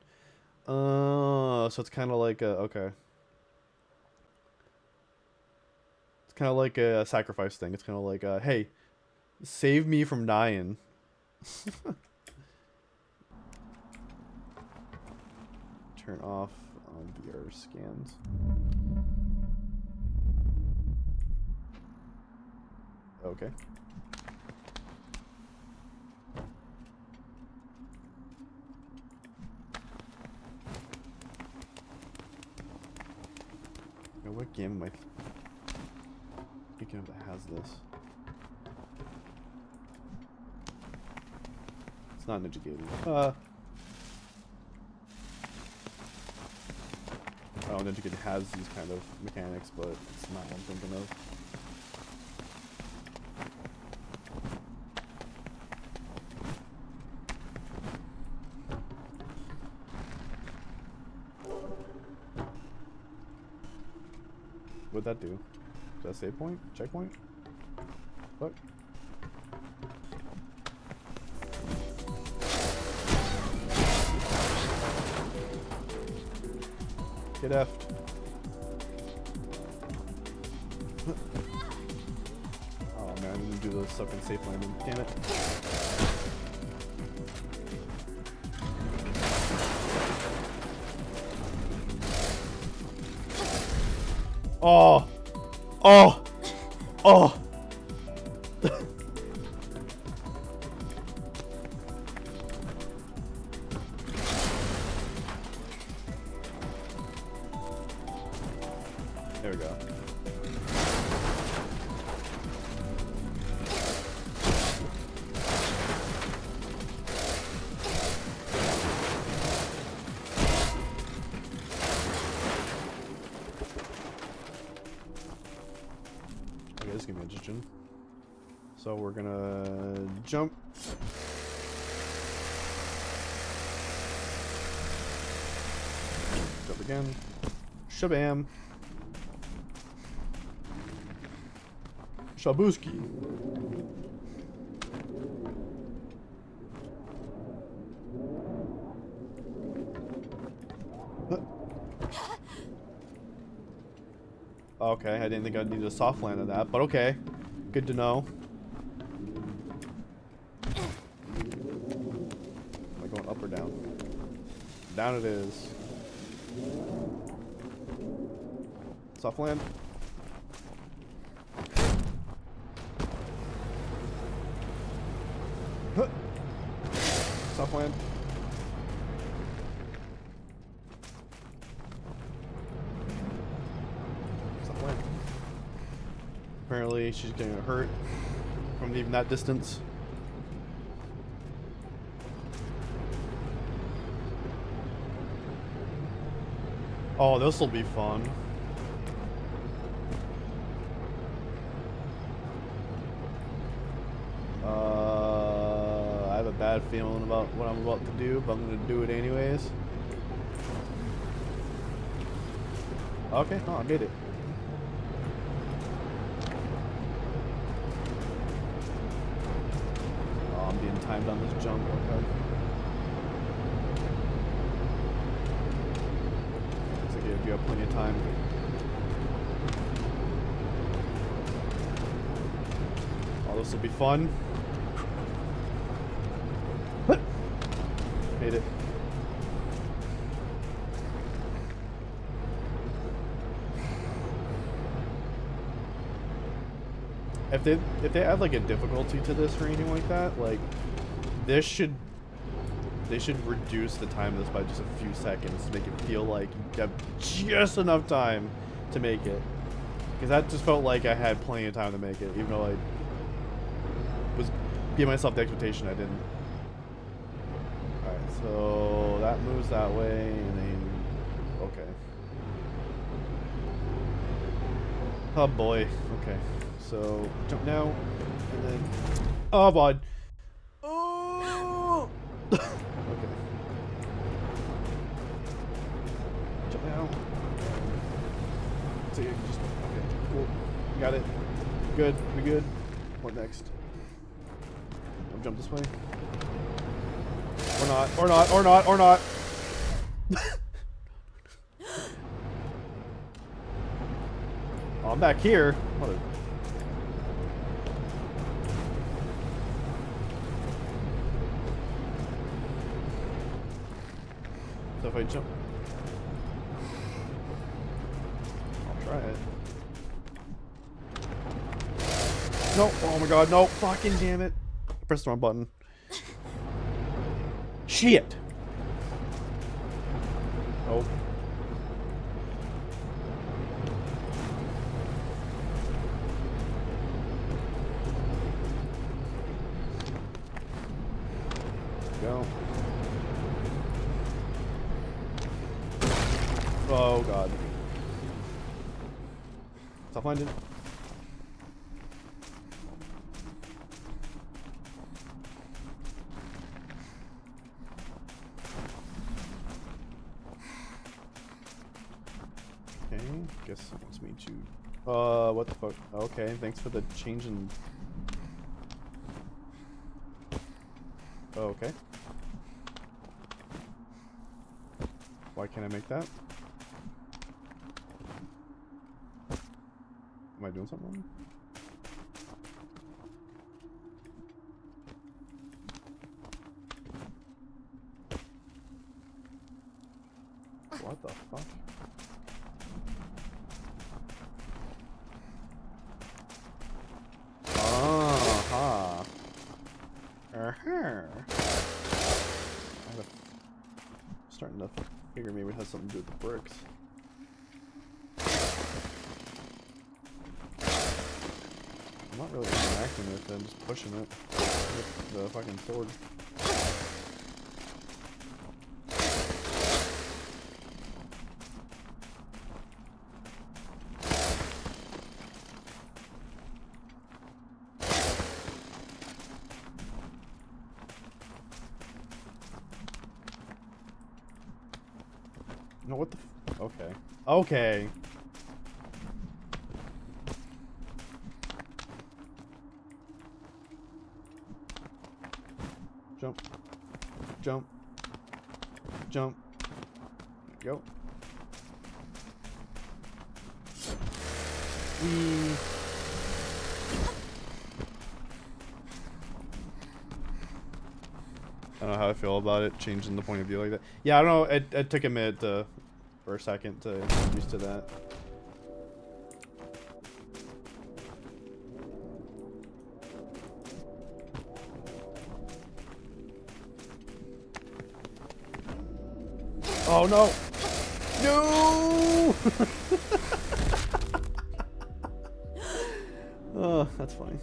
So it's kind of like a, okay. It's kind of like a sacrifice thing. It's kind of like, hey, save me from dying. Turn off VR scans. Okay. Now, what game am I thinking of that has this? It's not Ninja Gaiden. Oh, Ninja Gaiden has these kind of mechanics, but it's not what I'm thinking of. What'd that do? Is that a save point? Checkpoint? What? Get effed. Oh man, I didn't do the sucking safe landing. Damn it. Oh! Oh! Oh! There we go. Okay, this is gonna be interesting. So we're gonna jump. Jump again. Shabam. Shabuski. Okay, I didn't think I'd need a soft land on that, but okay. Good to know. Am I going up or down? Down it is. Soft land. Soft land. Soft land. Apparently she's getting hurt from even that distance. Oh, this will be fun. I have a bad feeling about what I'm about to do, but I'm gonna do it anyways. Okay, oh, I made it. Oh, I'm being timed on this jump. Okay. Looks like you have plenty of time. Oh, this will be fun. Made it. If they add like a difficulty to this or anything like that, like they should reduce the time of this by just a few seconds to make it feel like you have just enough time to make it. Because that just felt like I had plenty of time to make it, even though I was giving myself the expectation I didn't. Alright, so that moves that way, and then okay. Oh boy. Okay. So jump now, and then oh god. Oh. Okay. Jump now. So you just okay. Cool. Got it. Good. We good. What next? I'll jump this way. Or not. Or not. Or not. Or not. Oh, I'm back here. What a So if I jump, I'll try it. No! Oh my god, no! Fucking damn it! I pressed the wrong button. Shit! Oh. Go. Oh god. Stop landing. Okay, guess it wants me to what the fuck? Okay, thanks for the change in. Oh, okay. Why can't I make that? Am I doing something wrong? What the fuck? Starting to figure maybe it has something to do with the bricks. I'm not really interacting with them, just pushing it with the fucking sword. No, what the f- okay. Okay. Jump. Jump. Jump. Go. Whee. I don't know how I feel about it, changing the point of view like that. Yeah, I don't know, it took a minute to, or a second to get used to that. Oh no! No! Oh, that's fine.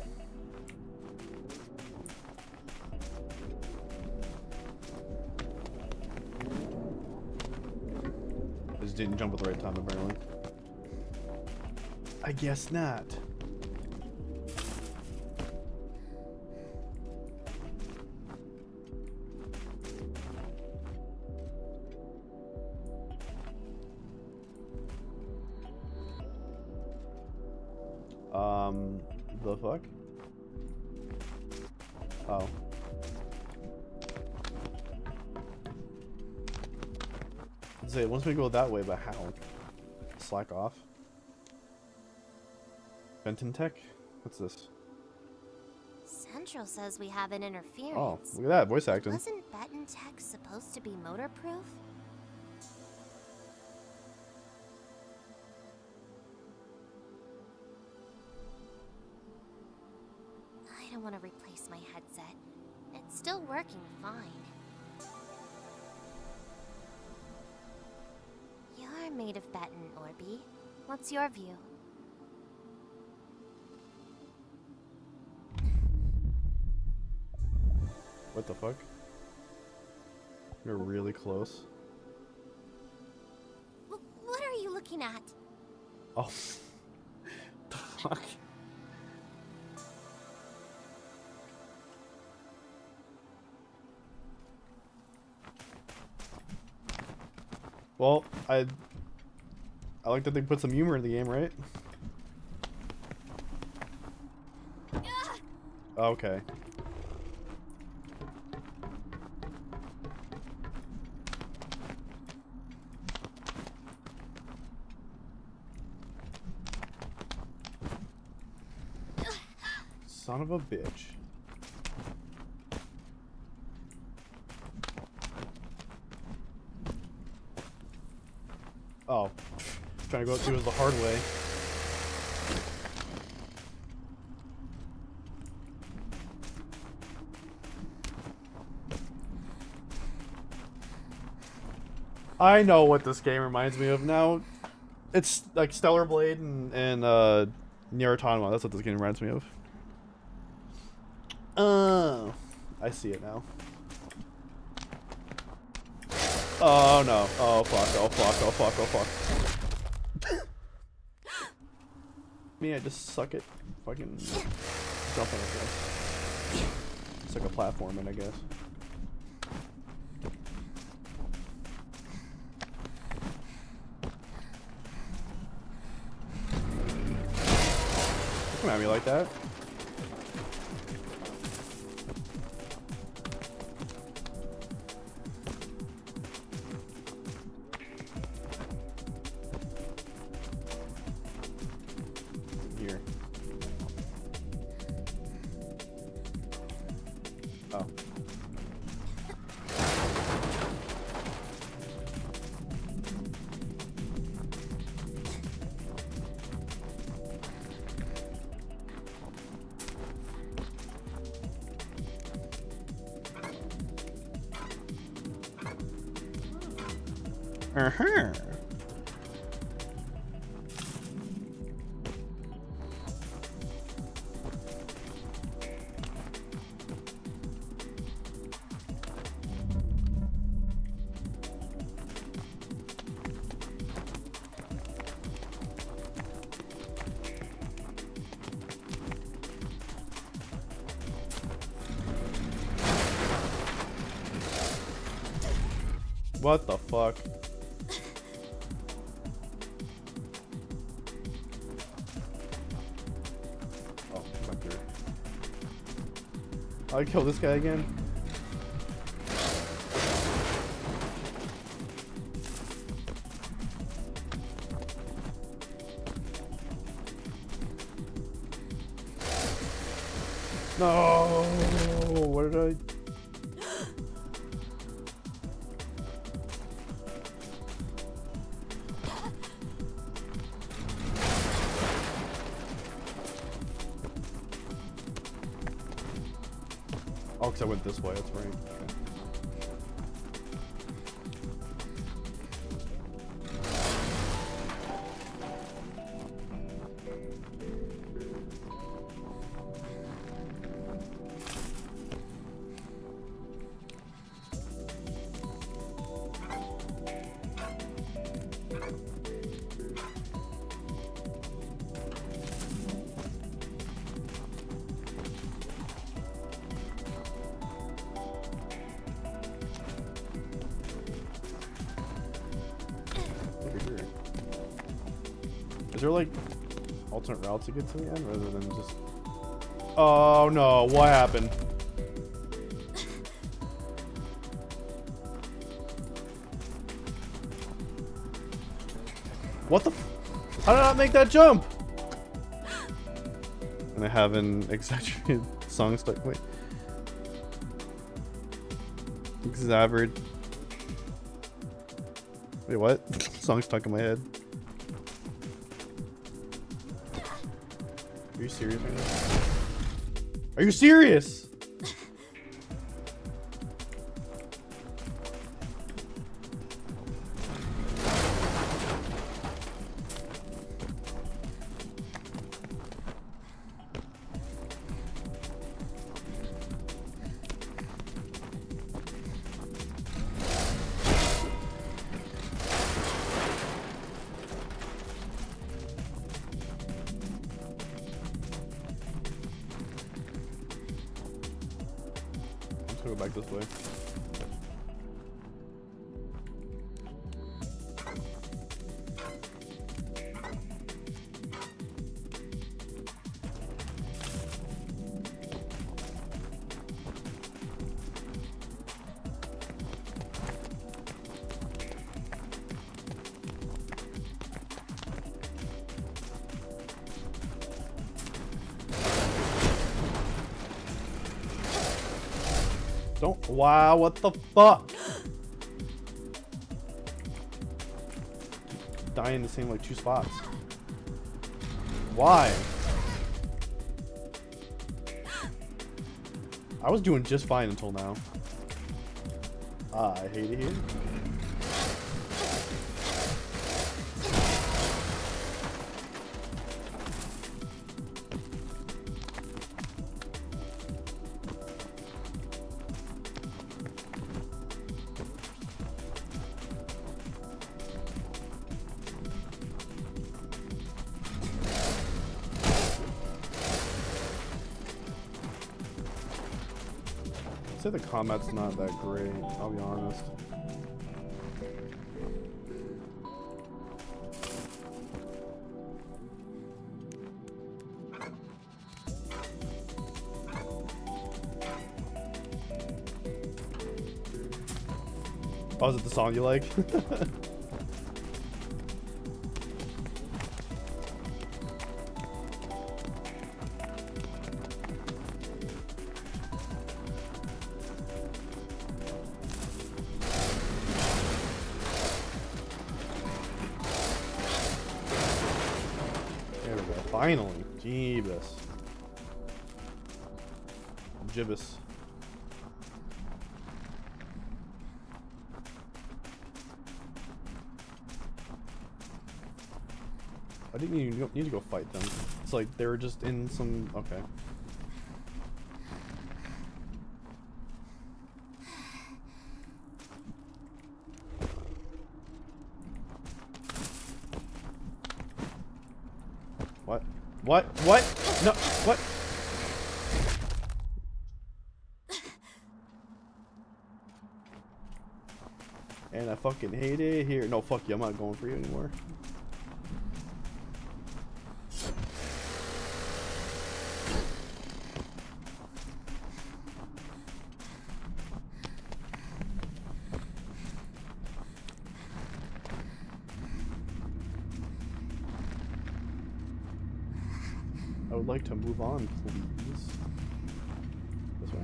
I just didn't jump at the right time, apparently. I guess not. The fuck? Oh. Let's say, once we go that way, but how? Slack off. Benton Tech? What's this? Central says we have an interference. Oh, look at that, voice acting. Wasn't Benton Tech supposed to be motor-proof? I don't want to replace my headset. It's still working fine. You're made of Benton, Orby. What's your view? What the fuck? You're really close. What are you looking at? Oh. The fuck? Well, I like that they put some humor in the game, right? Okay. Son of a bitch. Oh, trying to go through it the hard way. I know what this game reminds me of now. It's like Stellar Blade and Nier Automata. That's what this game reminds me of. Oh, I see it now. Oh no. Oh fuck, oh fuck, oh fuck, oh fuck. Me, I just suck at fucking jumping, I guess. It's like a platforming, I guess. Don't come at me like that. Here. Oh. Uh-huh. What the fuck? Oh, back here. I kill this guy again. No, what did I? Oh, because I went this way, that's right. Okay. Is there like alternate routes to get to the end rather than just... Oh no, what happened? What the How did I not make that jump? And I have an exaggerated song stuck. Wait. Exaggerated. Wait, what? Song stuck in my head. Are you serious right now? Are you serious? Go back this way. Don't. Wow, what the fuck? Dying in the same like 2 spots. Why? I was doing just fine until now. I hate it here. I'd say the combat's not that great, I'll be honest. Oh, is it the song you like? Finally, Jeebus. Jibbus. I didn't even need to go fight them. It's like they were just in some... Okay. What? What? What? No, what? And I fucking hate it here. No, fuck you, I'm not going for you anymore. I would like to move on, please. This way.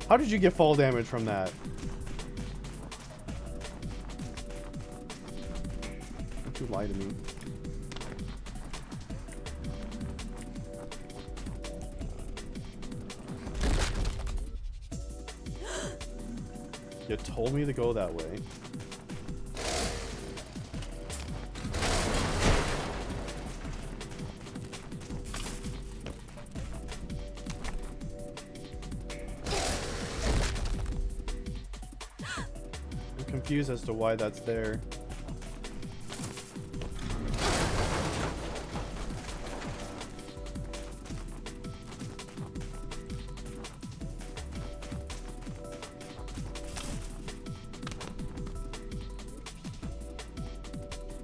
How did you get fall damage from that? Don't you lie to me. You told me to go that way. I'm confused as to why that's there.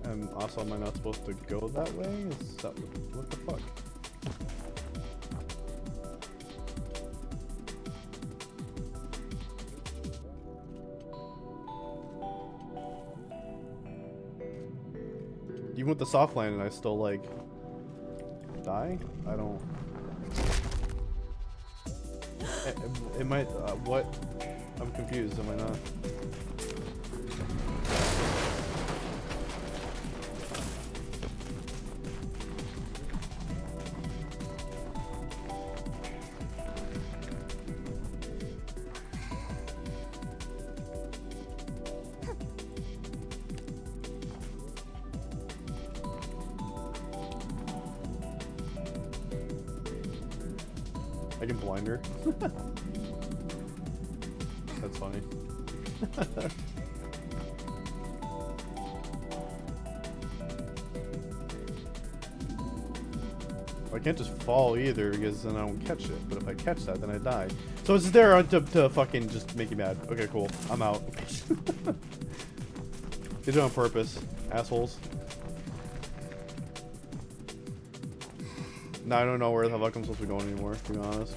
And also, am I not supposed to go that way? Is that what the fuck? Even with the soft landing, I still like die. I don't. It might. What? I'm confused. Am I not? I can blind her. That's funny. I can't just fall either because then I don't catch it. But if I catch that, then I die. So it's there to fucking just make you mad. Okay, cool. I'm out. They do it on purpose, assholes. Now I don't know where the fuck I'm supposed to be going anymore, to be honest.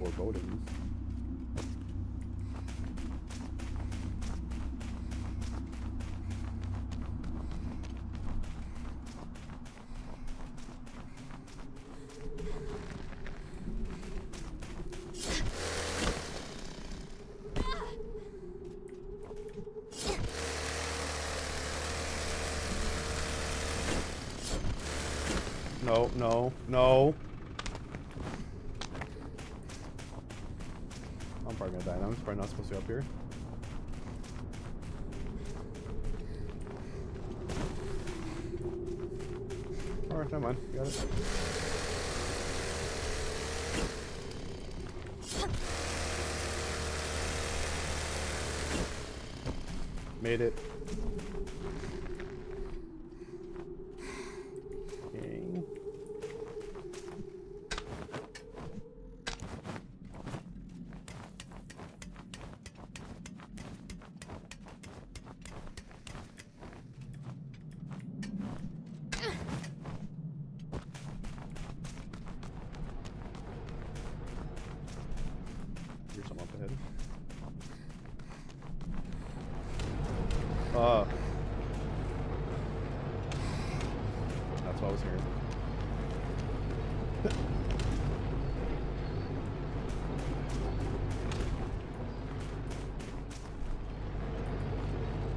Forebodings. No, no, no. I'm probably gonna die now. I'm probably not supposed to be up here. Alright, never mind. Got it. Made it. Okay. That's what I was hearing.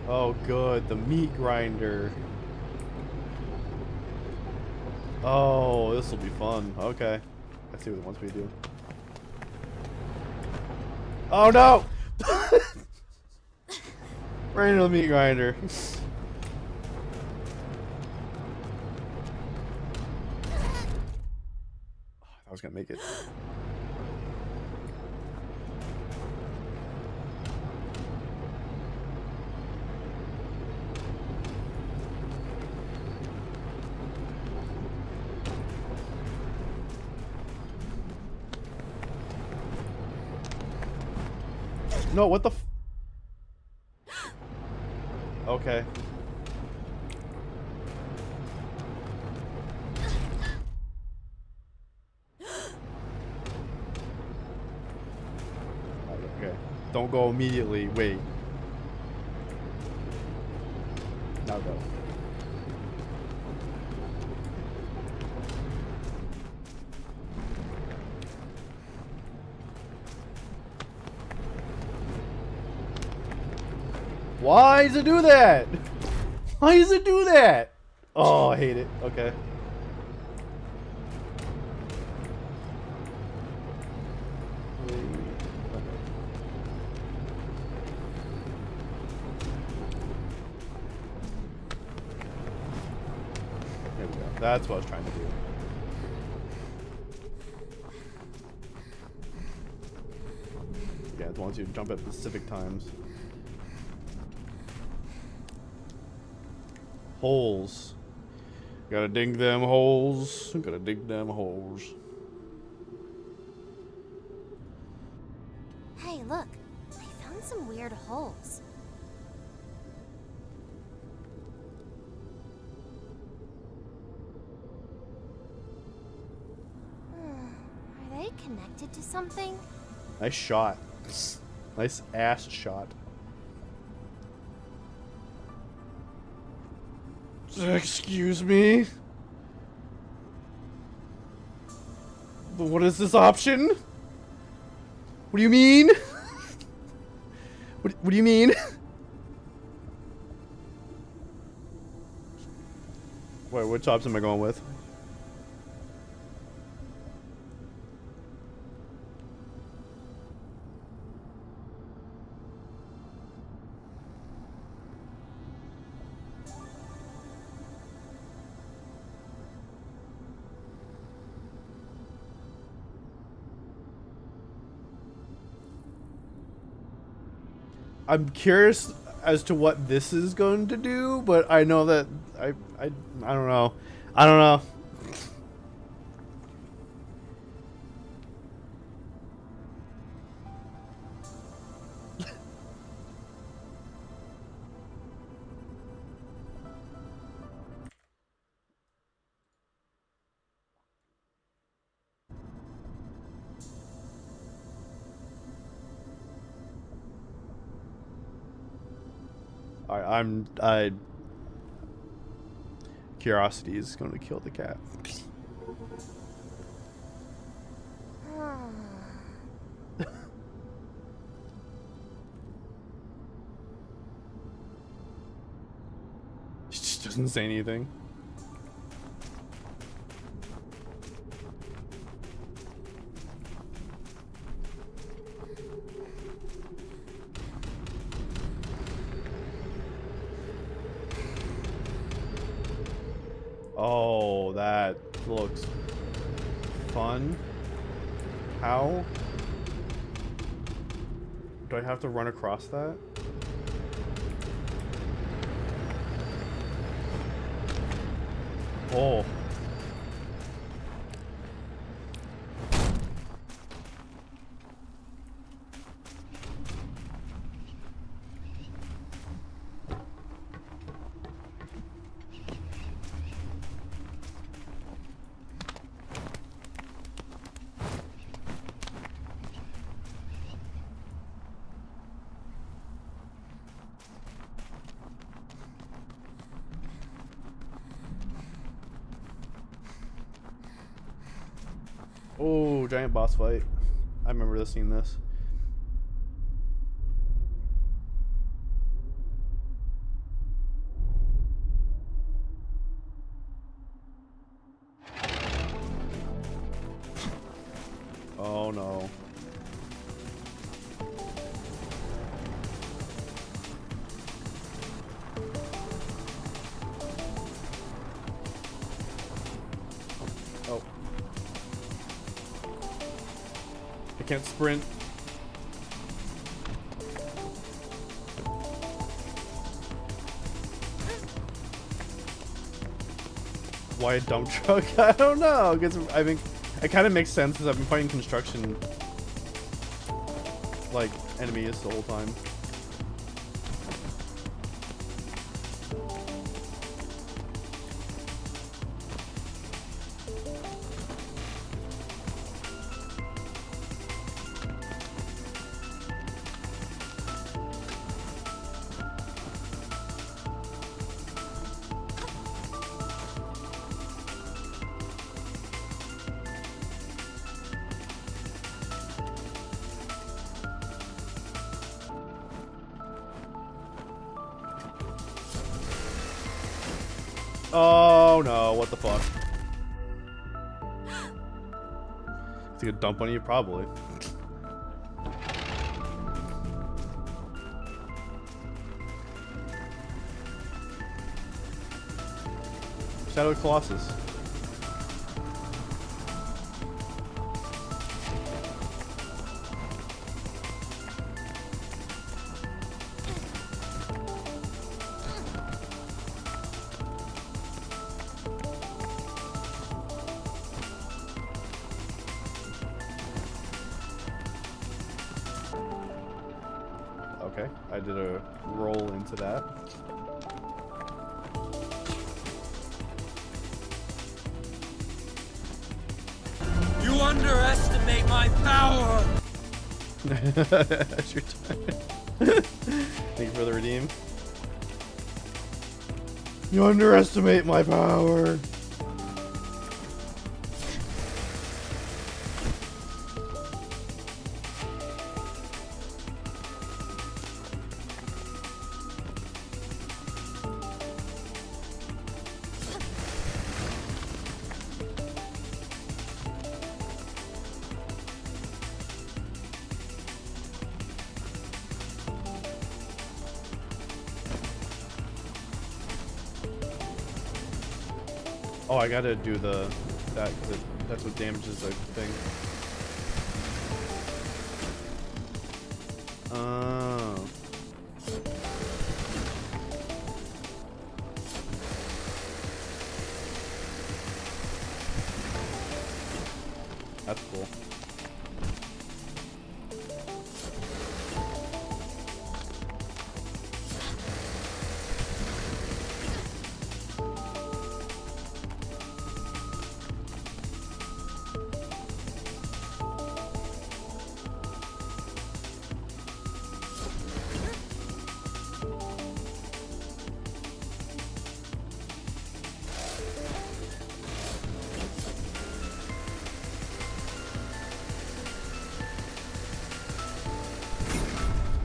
Oh, good. The meat grinder. Oh, this will be fun. Okay. Let's see what it wants me to do. Oh, no! Right into the meat grinder. I was gonna make it. No, what the f- Okay. Okay. Don't go immediately. Wait. Now go. Why does it do that? Why does it do that? Oh, I hate it. Okay. There we go. That's what I was trying to do. Yeah, it wants you to jump at specific times. Holes. Gotta dig them holes. Gotta dig them holes. Hey, look. I found some weird holes. Are they connected to something? Nice shot. Nice ass shot. Excuse me? What is this option? What do you mean? What do you mean? Wait, which option am I going with? I'm curious as to what this is going to do, but I know that I don't know. I don't know. I curiosity is going to kill the cat. She just doesn't say anything. Oh, that looks fun. How? Do I have to run across that? Oh. Oh, giant boss fight. I remember seeing this. Oh no. Oh. I can't sprint. Why a dump truck? I don't know. Because I think it kind of makes sense because I've been fighting construction like enemies the whole time. Oh no, what the fuck? Is he gonna dump on you? Probably. Shadow Colossus. Okay, I did a roll into that. You underestimate my power! That's your time. Thank you for the redeem. You underestimate my power. Oh, I gotta do that because that's what damages the thing. Oh. That's cool.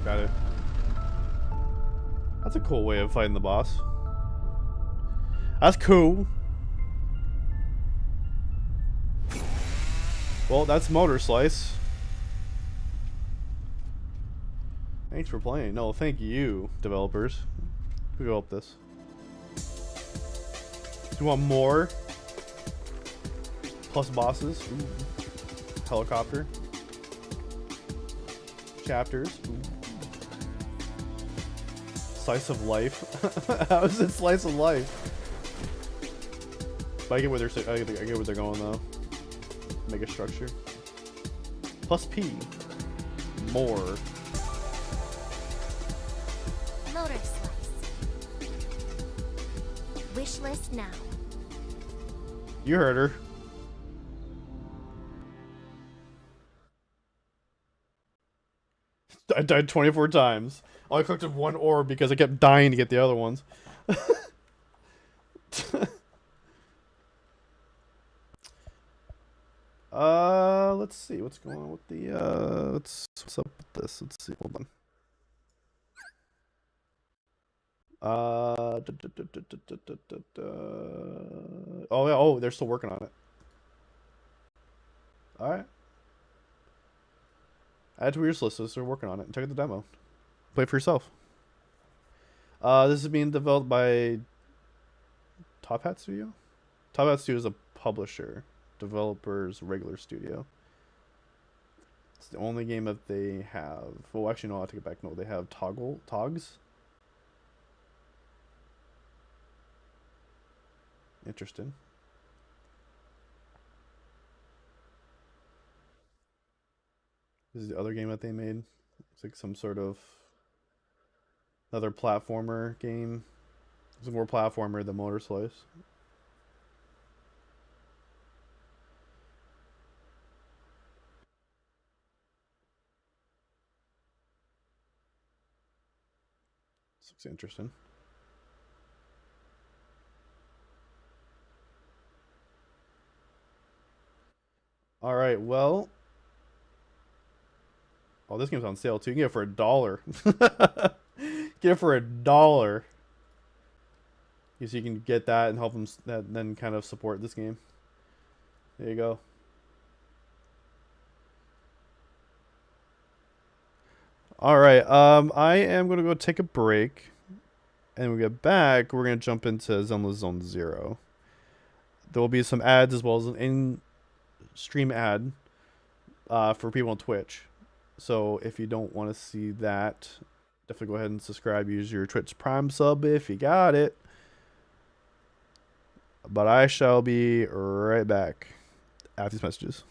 Got it. That's a cool way of fighting the boss. That's cool. Well, that's Motor Slice. Thanks for playing. No, thank you, developers. We go up this. Do you want more? Plus bosses. Ooh. Helicopter. Chapters. Ooh. Slice of life. How is it slice of life? But I get where they're going though. Mega structure. Plus P. More. Motor slice. Wish list now. You heard her. I died 24 times. I collected one orb because I kept dying to get the other ones. let's see what's going on with the what's up with this. Let's see. Hold on. Oh yeah. Oh, they're still working on it. All right. Add to your list. So they're working on it. Check out the demo. Play it for yourself. This is being developed by Top Hat Studio. Top Hat Studio is a publisher, developers, regular studio. It's the only game that they have. Well, actually, no, I'll take it back. No, they have Togs. Interesting. This is the other game that they made. It's like some sort of another platformer game. It's more platformer than Motor Slice. This looks interesting. All right, well. Oh, this game's on sale too. You can get it for $1. Get it for $1. So you can get that and help them then kind of support this game. There you go. All right. I am gonna go take a break, and when we get back, we're gonna jump into Zenless Zone Zero. There will be some ads as well as an in-stream ad for people on Twitch. So if you don't want to see that, definitely go ahead and subscribe. Use your Twitch Prime sub if you got it. But I shall be right back after these messages.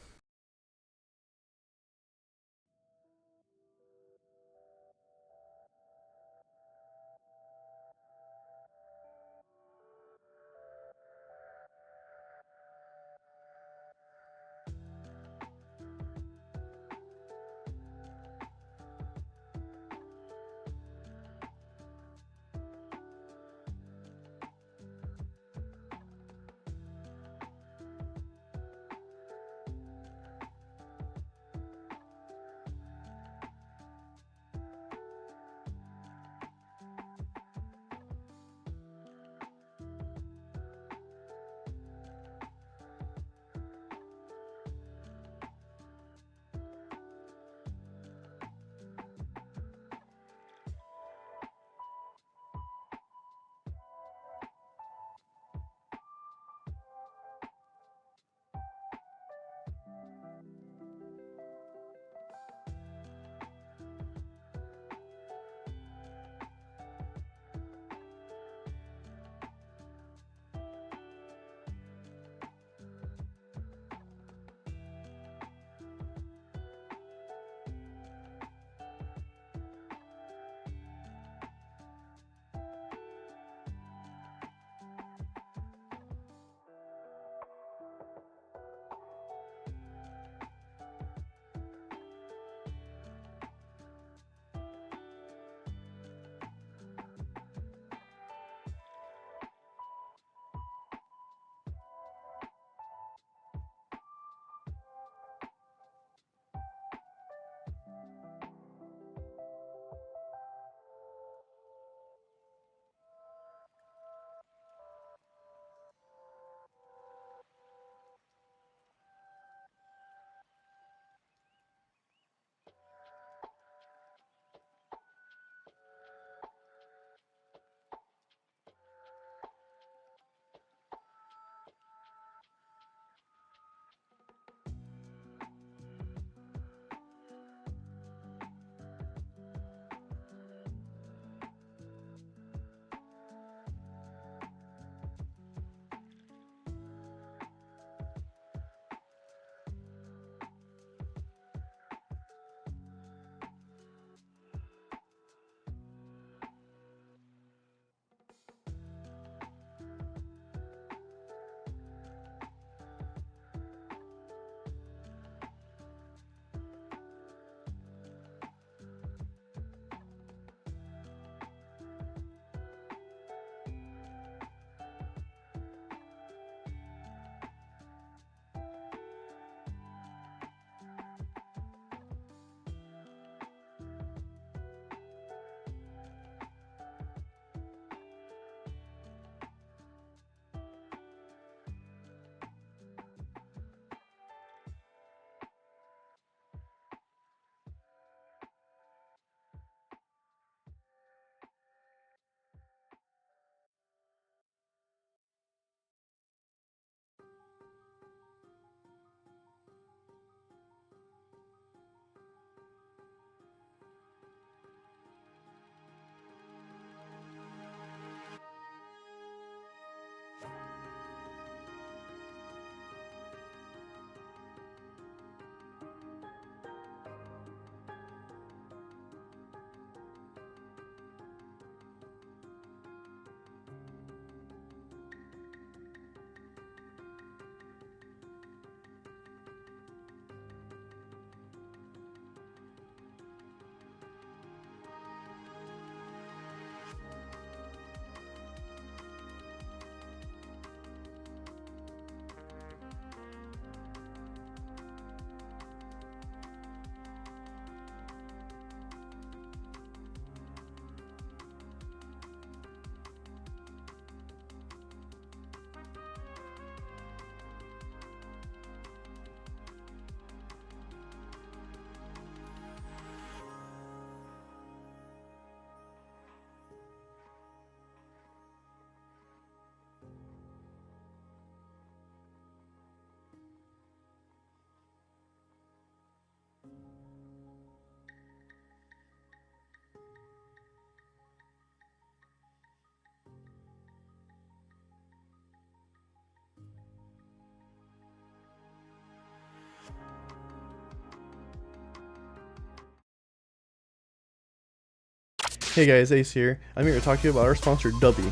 Hey guys, Ace here. I'm here to talk to you about our sponsor, Dubby.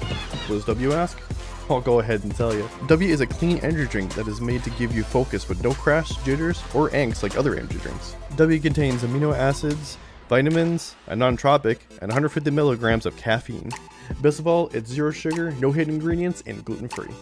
What does W ask? I'll go ahead and tell you. Dubby is a clean energy drink that is made to give you focus with no crash, jitters, or angst like other energy drinks. Dubby contains amino acids, vitamins, a non-tropic, and 150 milligrams of caffeine. Best of all, it's zero sugar, no hidden ingredients, and gluten-free.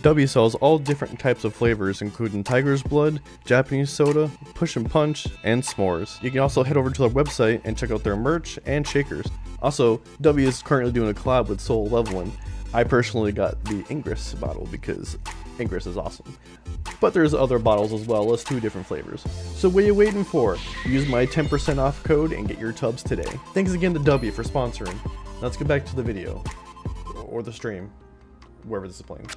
Dubby sells all different types of flavors, including Tiger's Blood, Japanese Soda, Push and Punch, and S'mores. You can also head over to their website and check out their merch and shakers. Also, Dubby is currently doing a collab with Soul Leveling. I personally got the Ingress bottle because Ingress is awesome. But there's other bottles as well, as 2 different flavors. So what are you waiting for? Use my 10% off code and get your tubs today. Thanks again to Dubby for sponsoring. Now let's get back to the video. Or the stream. Wherever this is playing.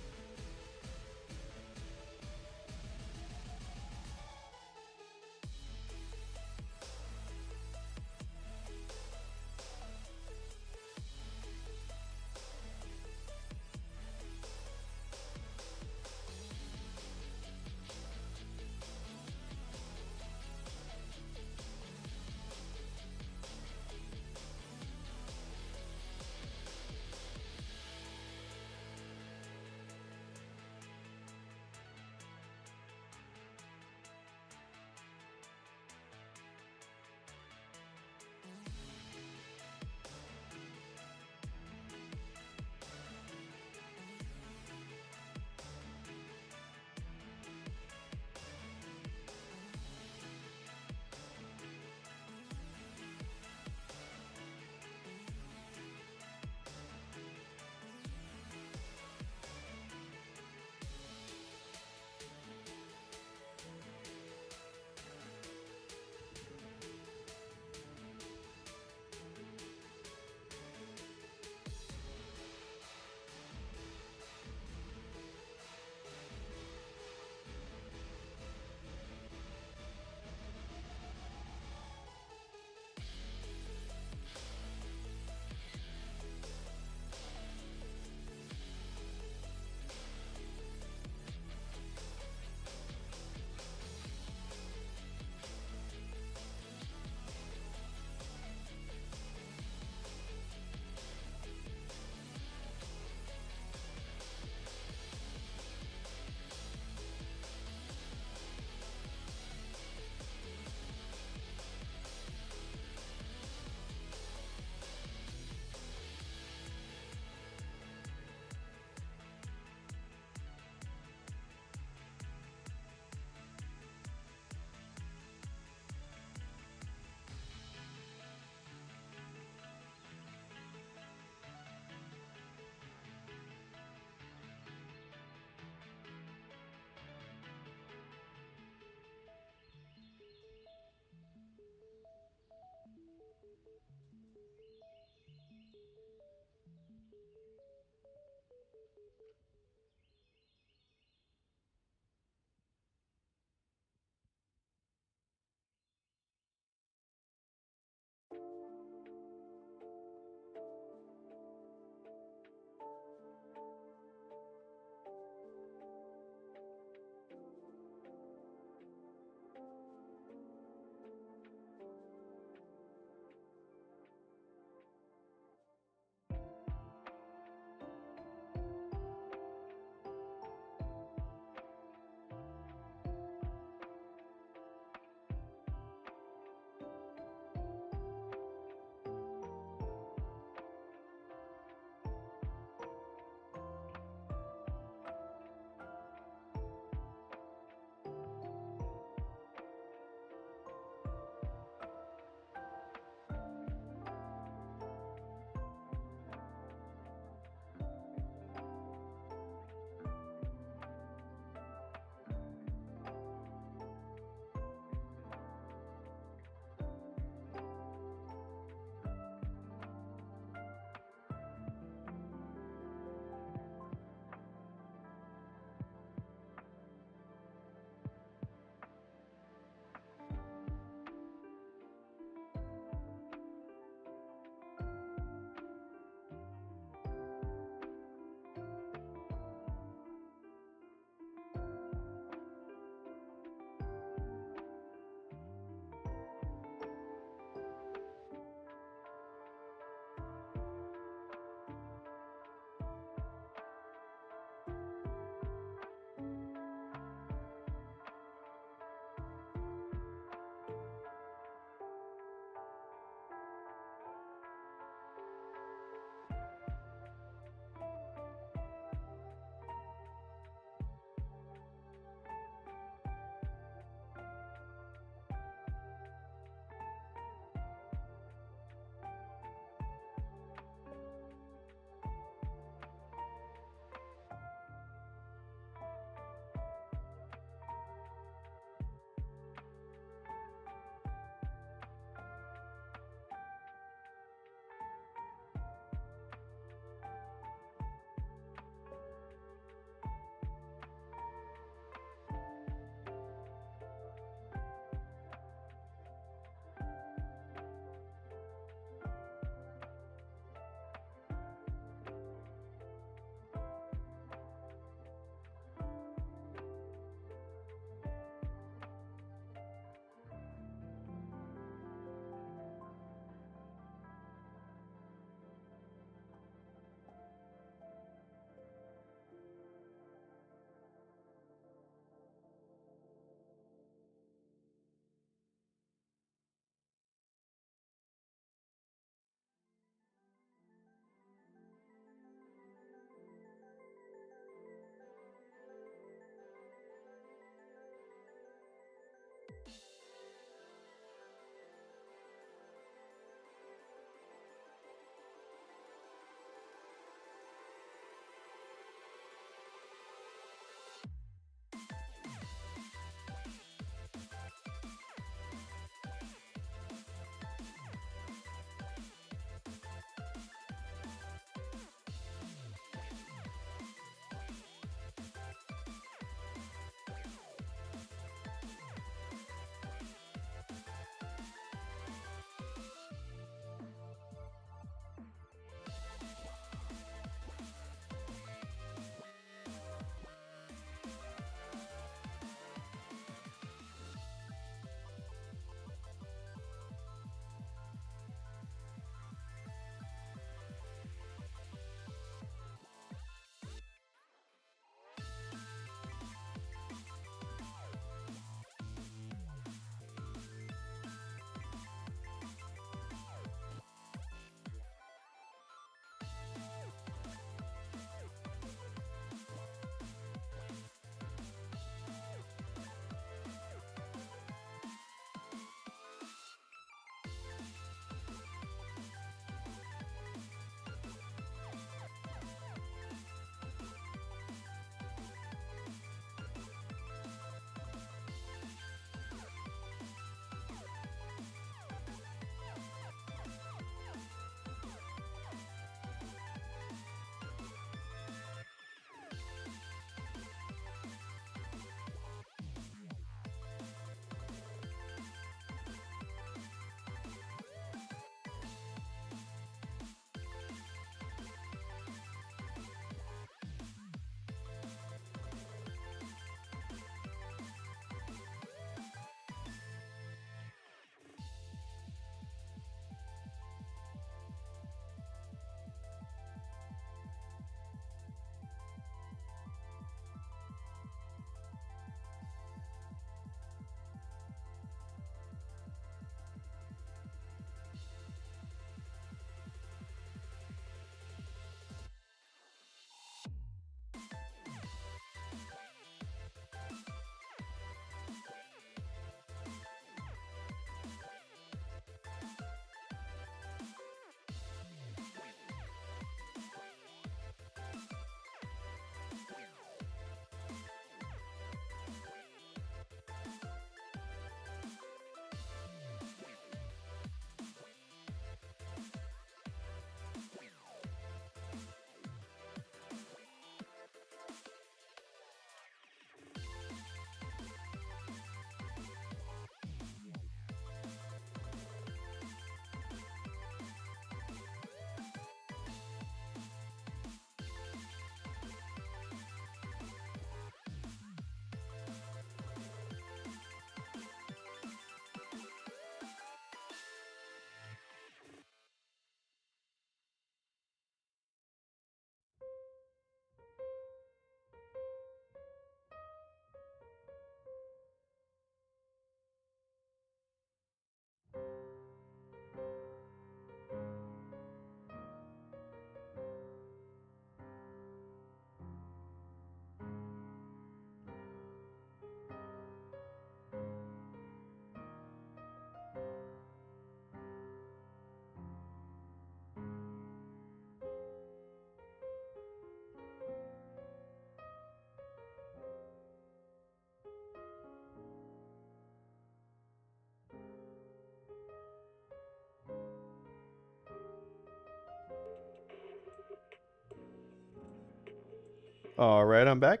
All right, I'm back.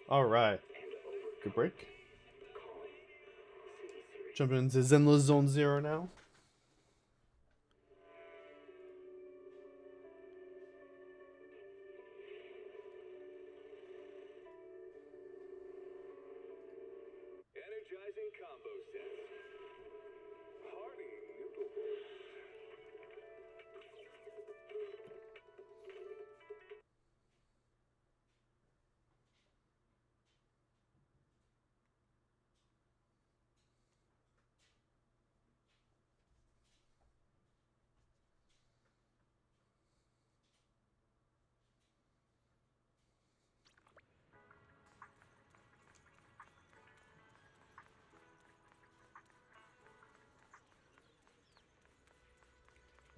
All right. Good break. Jumping into Zenless Zone Zero now. Energizing combo sets. Hearty noodle bowls.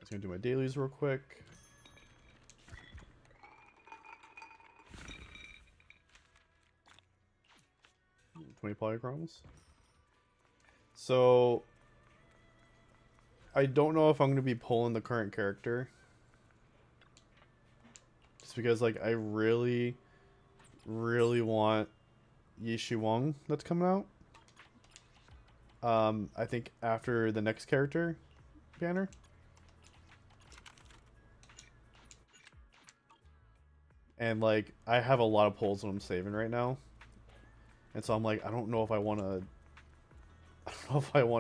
just gonna do my dailies real quick. 20 polychromes. So I don't know if I'm gonna be pulling the current character, just because like I really want Yishi Wong that's coming out. I think after the next character banner. And like I have a lot of pulls that I'm saving right now. And so I'm like, I don't know if I want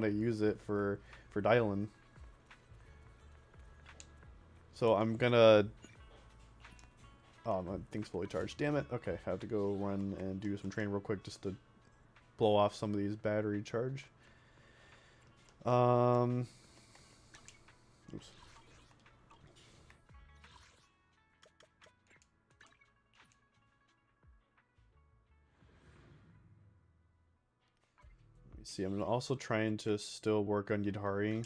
to use it for Dylan. So I'm gonna oh, my thing's fully charged. Damn it. Okay, I have to go run and do some training real quick just to blow off some of these battery charge. Oops. Let me see. I'm also trying to still work on Yidhari.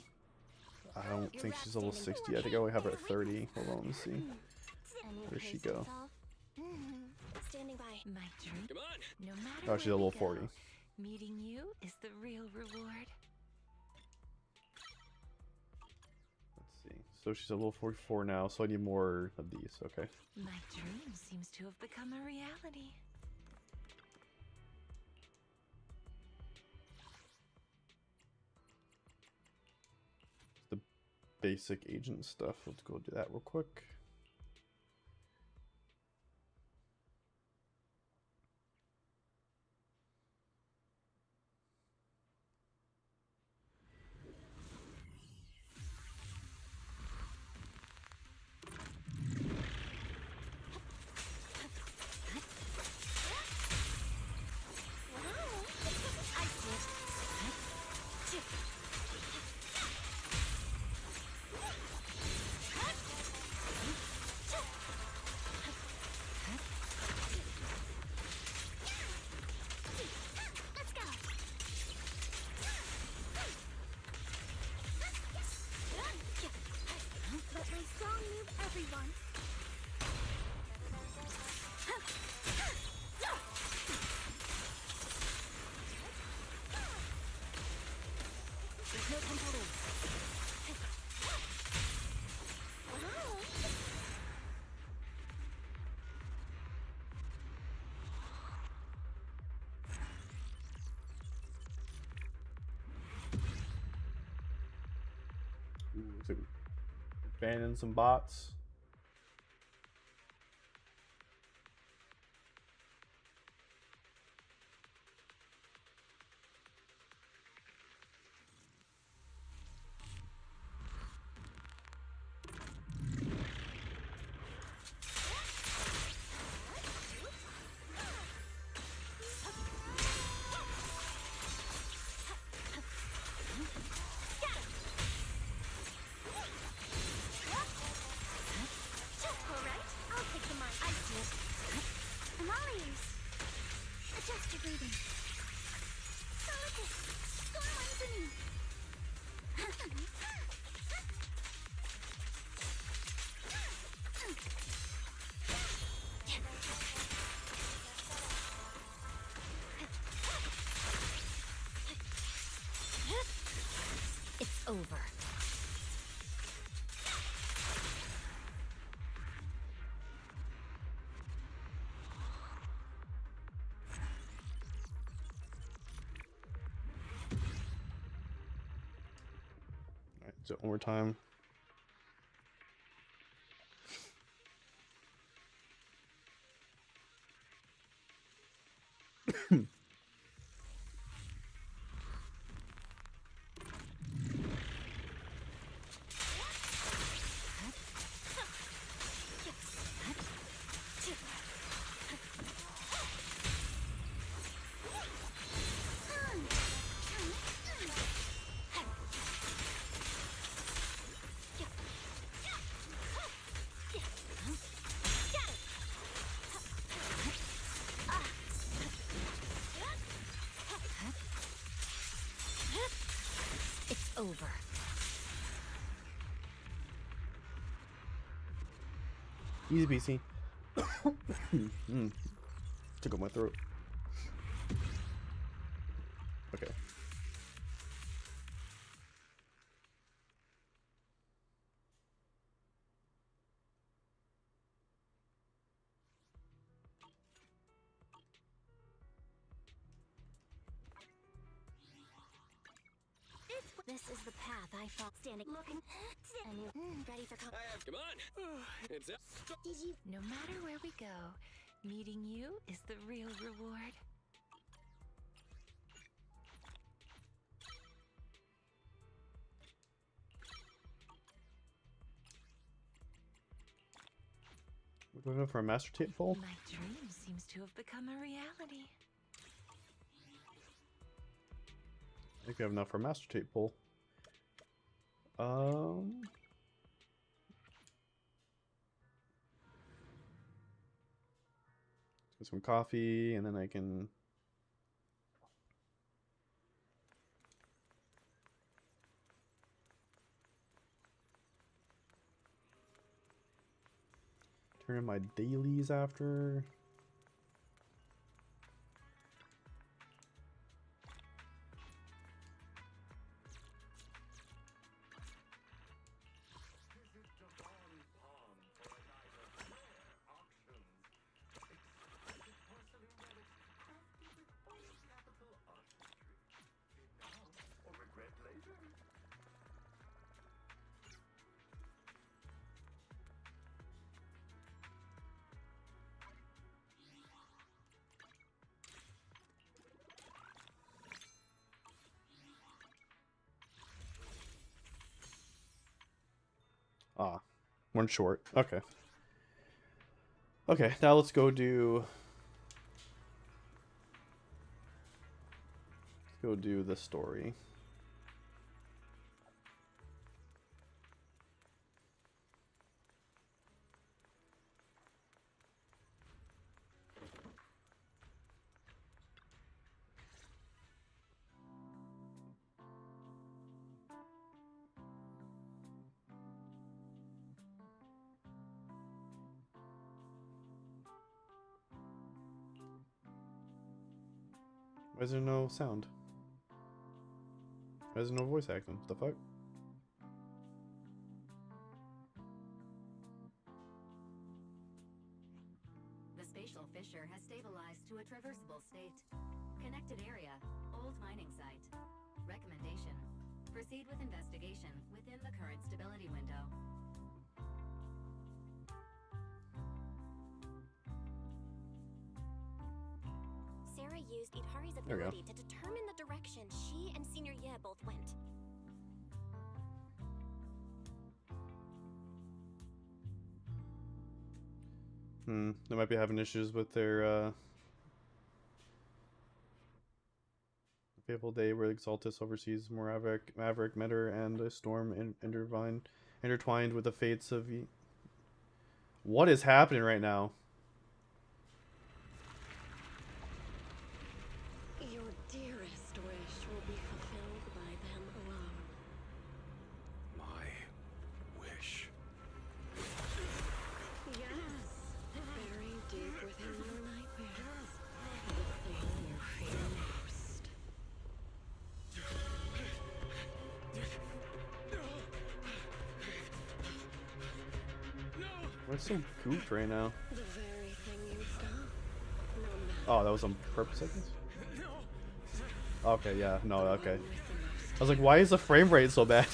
I don't think she's level 60. I think I only have her at 30. Hold on, let me see. Where'd she go? Standing by. My dream. Come on. No matter Oh, she's where we level go, 40. meeting you is the real reward. Let's see. So she's at level 44 now, so I need more of these. Okay. My dream seems to have become a reality. The basic agent stuff. Let's go do that real quick. Let's go. Let my song move everyone. There's no time to lose. Ooh, looks like banning some bots. Alright, I'll take the mic. I see it. I'm all ears. Adjust your breathing. Delicate. Storm under me. It's over. Alright, so one more time. It's over. Easy peasy. Took up my throat. Okay. This is the path I fought standing, looking, and you ready for Come on! It's up. Did you? No matter where we go, meeting you is the real reward. We're going for a master tape pull. My dream seems to have become a reality. I think we have enough for a master tape pull. Get some coffee, and then I can turn in my dailies after. Ah, one short. Okay. Okay, now let's go do the story. Why is there no sound? Why is there no voice acting? What the fuck? The spatial fissure has stabilized to a traversable state. Connected area, old mining site. Recommendation: proceed with investigation within the current stability window. Sarah used Idhari's There we go. ability to determine the direction she and Senior Ye both went. They might be having issues with their fateful day where Exaltus oversees Maverick, Metter, and a Storm intertwined with the fates of What is happening right now? Your dearest wish will be fulfilled by them alone. My wish. Yes, buried deep within your nightmares, the thing you fear most. We're so goofed right now. The very thing you stop, no matter Oh, that was on purpose, I guess? Okay, yeah, no, okay. with the most. I was like, why is the frame rate so bad?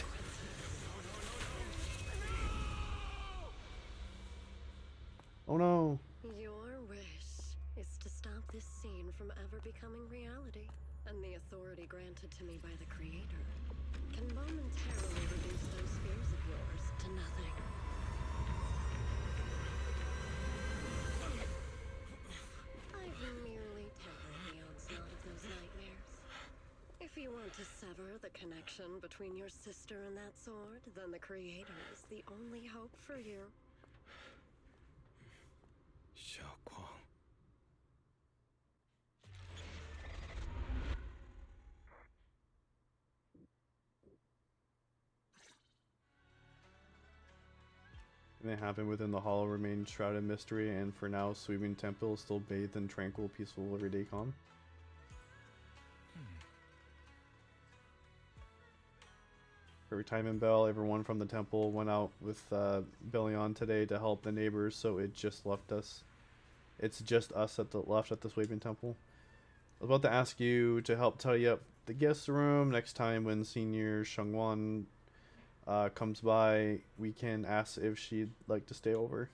Oh no. Your wish is to stop this scene from ever becoming reality, and the authority granted to me by the Creator can momentarily reduce those fears of yours to nothing. I've merely tempered the onslaught of those nightmares. If you want to sever the connection between your sister and that sword, then the Creator is the only hope for you. Xiaoguang. They happen within the hollow remain shrouded in mystery, and for now, Sweeping Temple is still bathed in tranquil, peaceful, everyday calm. Every time in Bell, everyone from the temple went out with Bellion today to help the neighbors, so it just left us. It's just us left at the Sweeping Temple. I was about to ask you to help tidy up the guest room next time when Senior Shangwan comes by. We can ask if she'd like to stay over.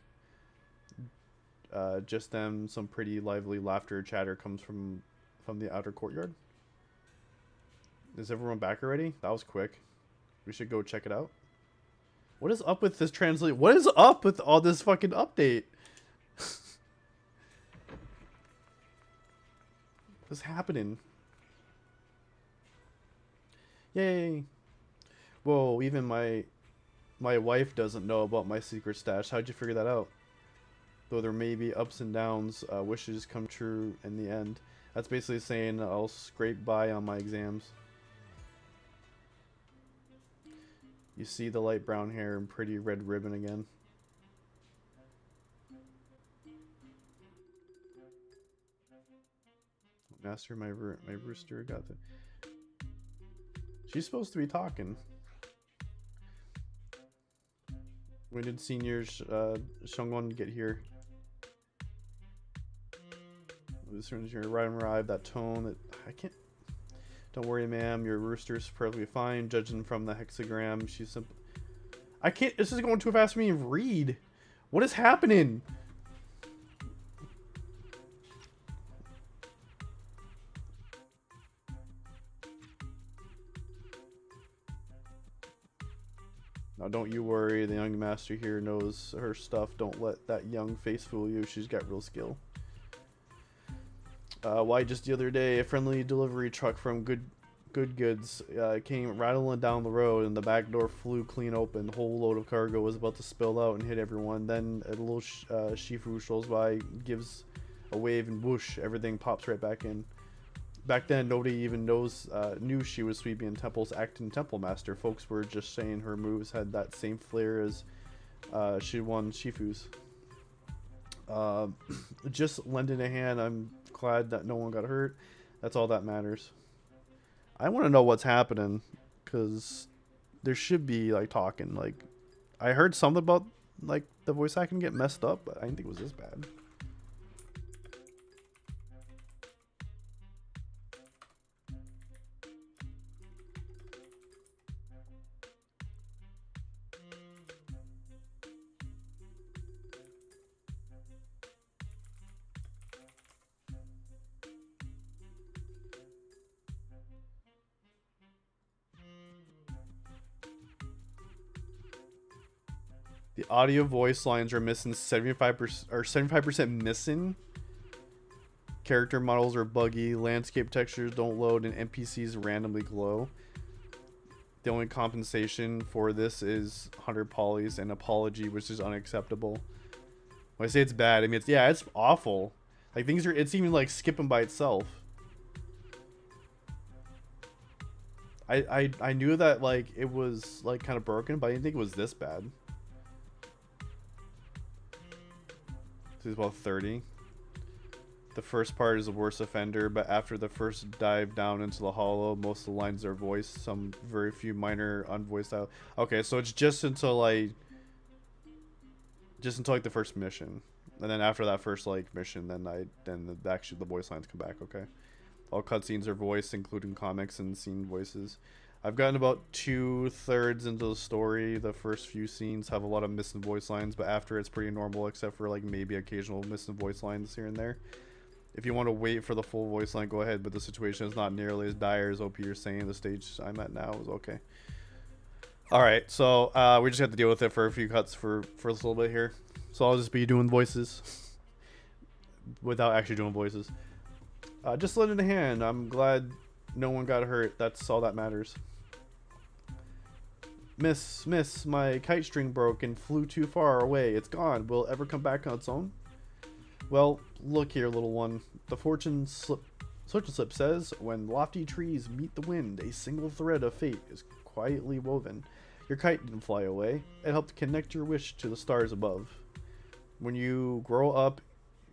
Just then, some pretty lively laughter chatter comes from the outer courtyard. Is everyone back already? That was quick. We should go check it out. What is up with this translate? What is up with all this fucking update? What's happening? Yay! Whoa! Even my wife doesn't know about my secret stash. How'd you figure that out? Though there may be ups and downs, wishes come true in the end. That's basically saying I'll scrape by on my exams. You see the light brown hair and pretty red ribbon again. Master, my rooster got the... She's supposed to be talking. When did Senior Shangwon get here? As soon as you're arrived, that tone that I can't... Don't worry, ma'am. Your rooster's perfectly fine. Judging from the hexagram, she's simple. I can't... This is going too fast for me to read. What is happening? Now, don't you worry. The young master here knows her stuff. Don't let that young face fool you. She's got real skill. Why, just the other day, a friendly delivery truck from Good Goods came rattling down the road, and the back door flew clean open. The whole load of cargo was about to spill out and hit everyone. Then a little Shifu strolls by, gives a wave, and whoosh, everything pops right back in. Back then, nobody even knew she was Sweeping Temple's acting temple master. Folks were just saying her moves had that same flair as Shifu's. Just lending a hand. I'm glad that no one got hurt. That's all that matters. I want to know what's happening, because there should be like talking. Like, I heard something about like the voice acting get messed up, but I didn't think it was this bad. The audio voice lines are missing 75%, or 75% missing. Character models are buggy. Landscape textures don't load, and NPCs randomly glow. The only compensation for this is 100 polys and apology, which is unacceptable. When I say it's bad, I mean it's awful. Like it's even like skipping by itself. I knew that like it was like kind of broken, but I didn't think it was this bad. This is about 30. The first part is the worst offender, but after the first dive down into the hollow, most of the lines are voiced. Some very few minor unvoiced out. Okay, so it's just until like the first mission, and then after that first like mission, then actually the voice lines come back. Okay, all cutscenes are voiced, including comics and scene voices. I've gotten about 2/3 into the story. The first few scenes have a lot of missing voice lines, but after it's pretty normal, except for like maybe occasional missing voice lines here and there. If you want to wait for the full voice line, go ahead, but the situation is not nearly as dire as OP you're saying. The stage I'm at now is okay. Alright, so we just have to deal with it for a few cuts for a little bit here. So I'll just be doing voices without actually doing voices. Just lending a hand. I'm glad no one got hurt. That's all that matters. Miss, my kite string broke and flew too far away. It's gone. Will it ever come back on its own? Well, look here, little one. The fortune slip says, when lofty trees meet the wind, a single thread of fate is quietly woven. Your kite didn't fly away. It helped connect your wish to the stars above. When you grow up,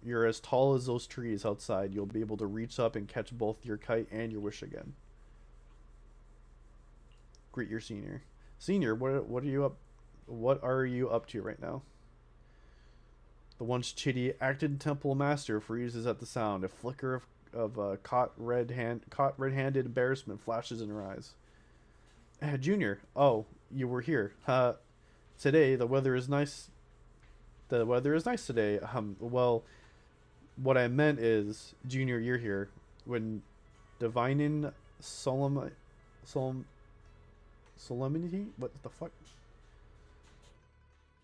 you're as tall as those trees outside. You'll be able to reach up and catch both your kite and your wish again. Greet your senior. Senior, what are you up to right now? The once chitty acted temple master freezes at the sound. A flicker of caught red-handed embarrassment flashes in her eyes. Junior, oh, you were here. Today the weather is nice. The weather is nice today. Well, what I meant is, Junior, you're here. When divine solemnity, what the fuck?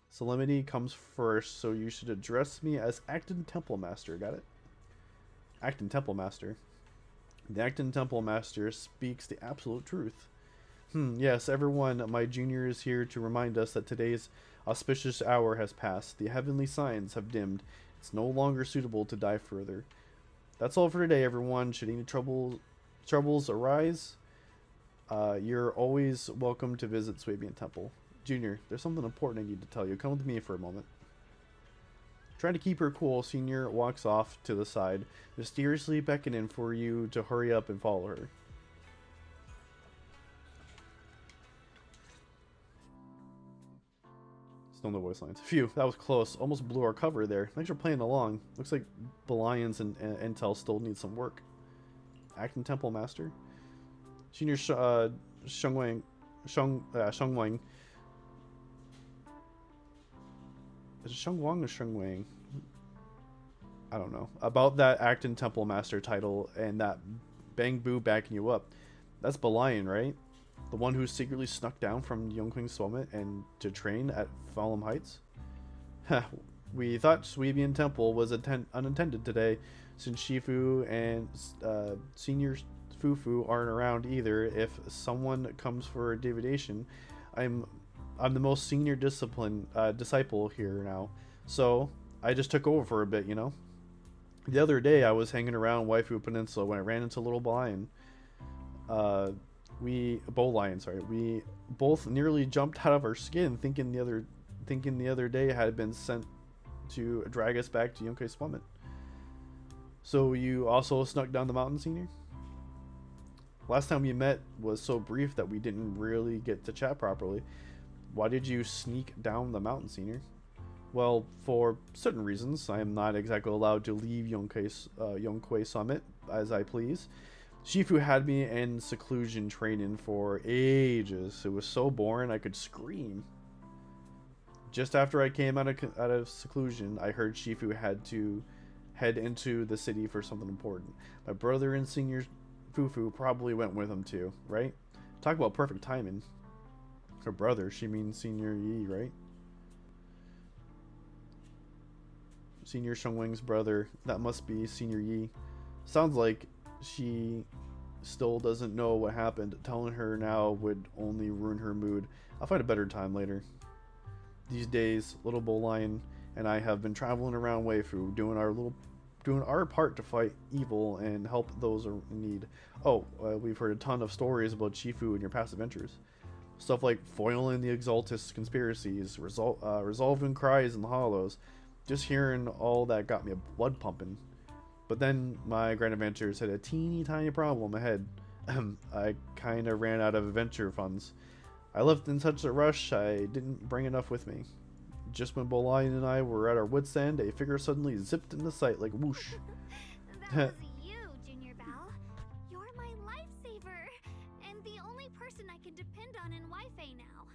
Solemnity comes first, so you should address me as Acton Temple Master. Got it? Acton Temple Master. The Acton Temple Master speaks the absolute truth. Yes, everyone, my junior is here to remind us that today's auspicious hour has passed. The heavenly signs have dimmed. It's no longer suitable to die further. That's all for today, everyone. Should any troubles arise, you're always welcome to visit Swabian Temple. Junior, there's something important I need to tell you. Come with me for a moment. Trying to keep her cool, Senior walks off to the side, mysteriously beckoning for you to hurry up and follow her. Still no voice lines. Phew, that was close. Almost blew our cover there. Thanks for playing along. Looks like Belians and Intel still need some work. Acton Temple Master. Senior Shungwang. Is it Shungwang or Shungwang? I don't know. About that Acton Temple Master title and that Bang Boo backing you up. That's Belian, right? The one who secretly snuck down from Yongqing Summit and to train at Fallen Heights? We thought Swabian Temple was unattended today, since Shifu and Senior Fufu aren't around either. If someone comes for divination, I'm the most senior disciple here now, so I just took over for a bit, you know. The other day I was hanging around Waifu Peninsula when I ran into little Bolian. We both nearly jumped out of our skin, thinking the other day had been sent to drag us back to Yonkai Summit. So you also snuck down the mountain, Senior? Last time we met was so brief that we didn't really get to chat properly. Why did you sneak down the mountain, Senior? Well, for certain reasons. I am not exactly allowed to leave Yonkai Summit as I please. Shifu had me in seclusion training for ages. It was so boring I could scream. Just after I came out of seclusion, I heard Shifu had to head into the city for something important. My brother and Senior Fufu probably went with him too, right? Talk about perfect timing. Her brother, she means Senior Yi, right? Senior Shengwang's brother, that must be Senior Yi. Sounds like she still doesn't know what happened. Telling her now would only ruin her mood. I'll find a better time later. These days, little Bolian and I have been traveling around Waifu, doing our part to fight evil and help those in need. Oh, we've heard a ton of stories about Shifu and your past adventures. Stuff like foiling the Exaltus conspiracies, resolving cries in the hollows. Just hearing all that got me a blood pumping. But then my grand adventures had a teeny tiny problem ahead. I kind of ran out of adventure funds. I left in such a rush I didn't bring enough with me. Just when Bolian and I were at our wits' end, a figure suddenly zipped into sight like whoosh. That was you, Junior Bell. You're my lifesaver, and the only person I can depend on in Wi-Fi now.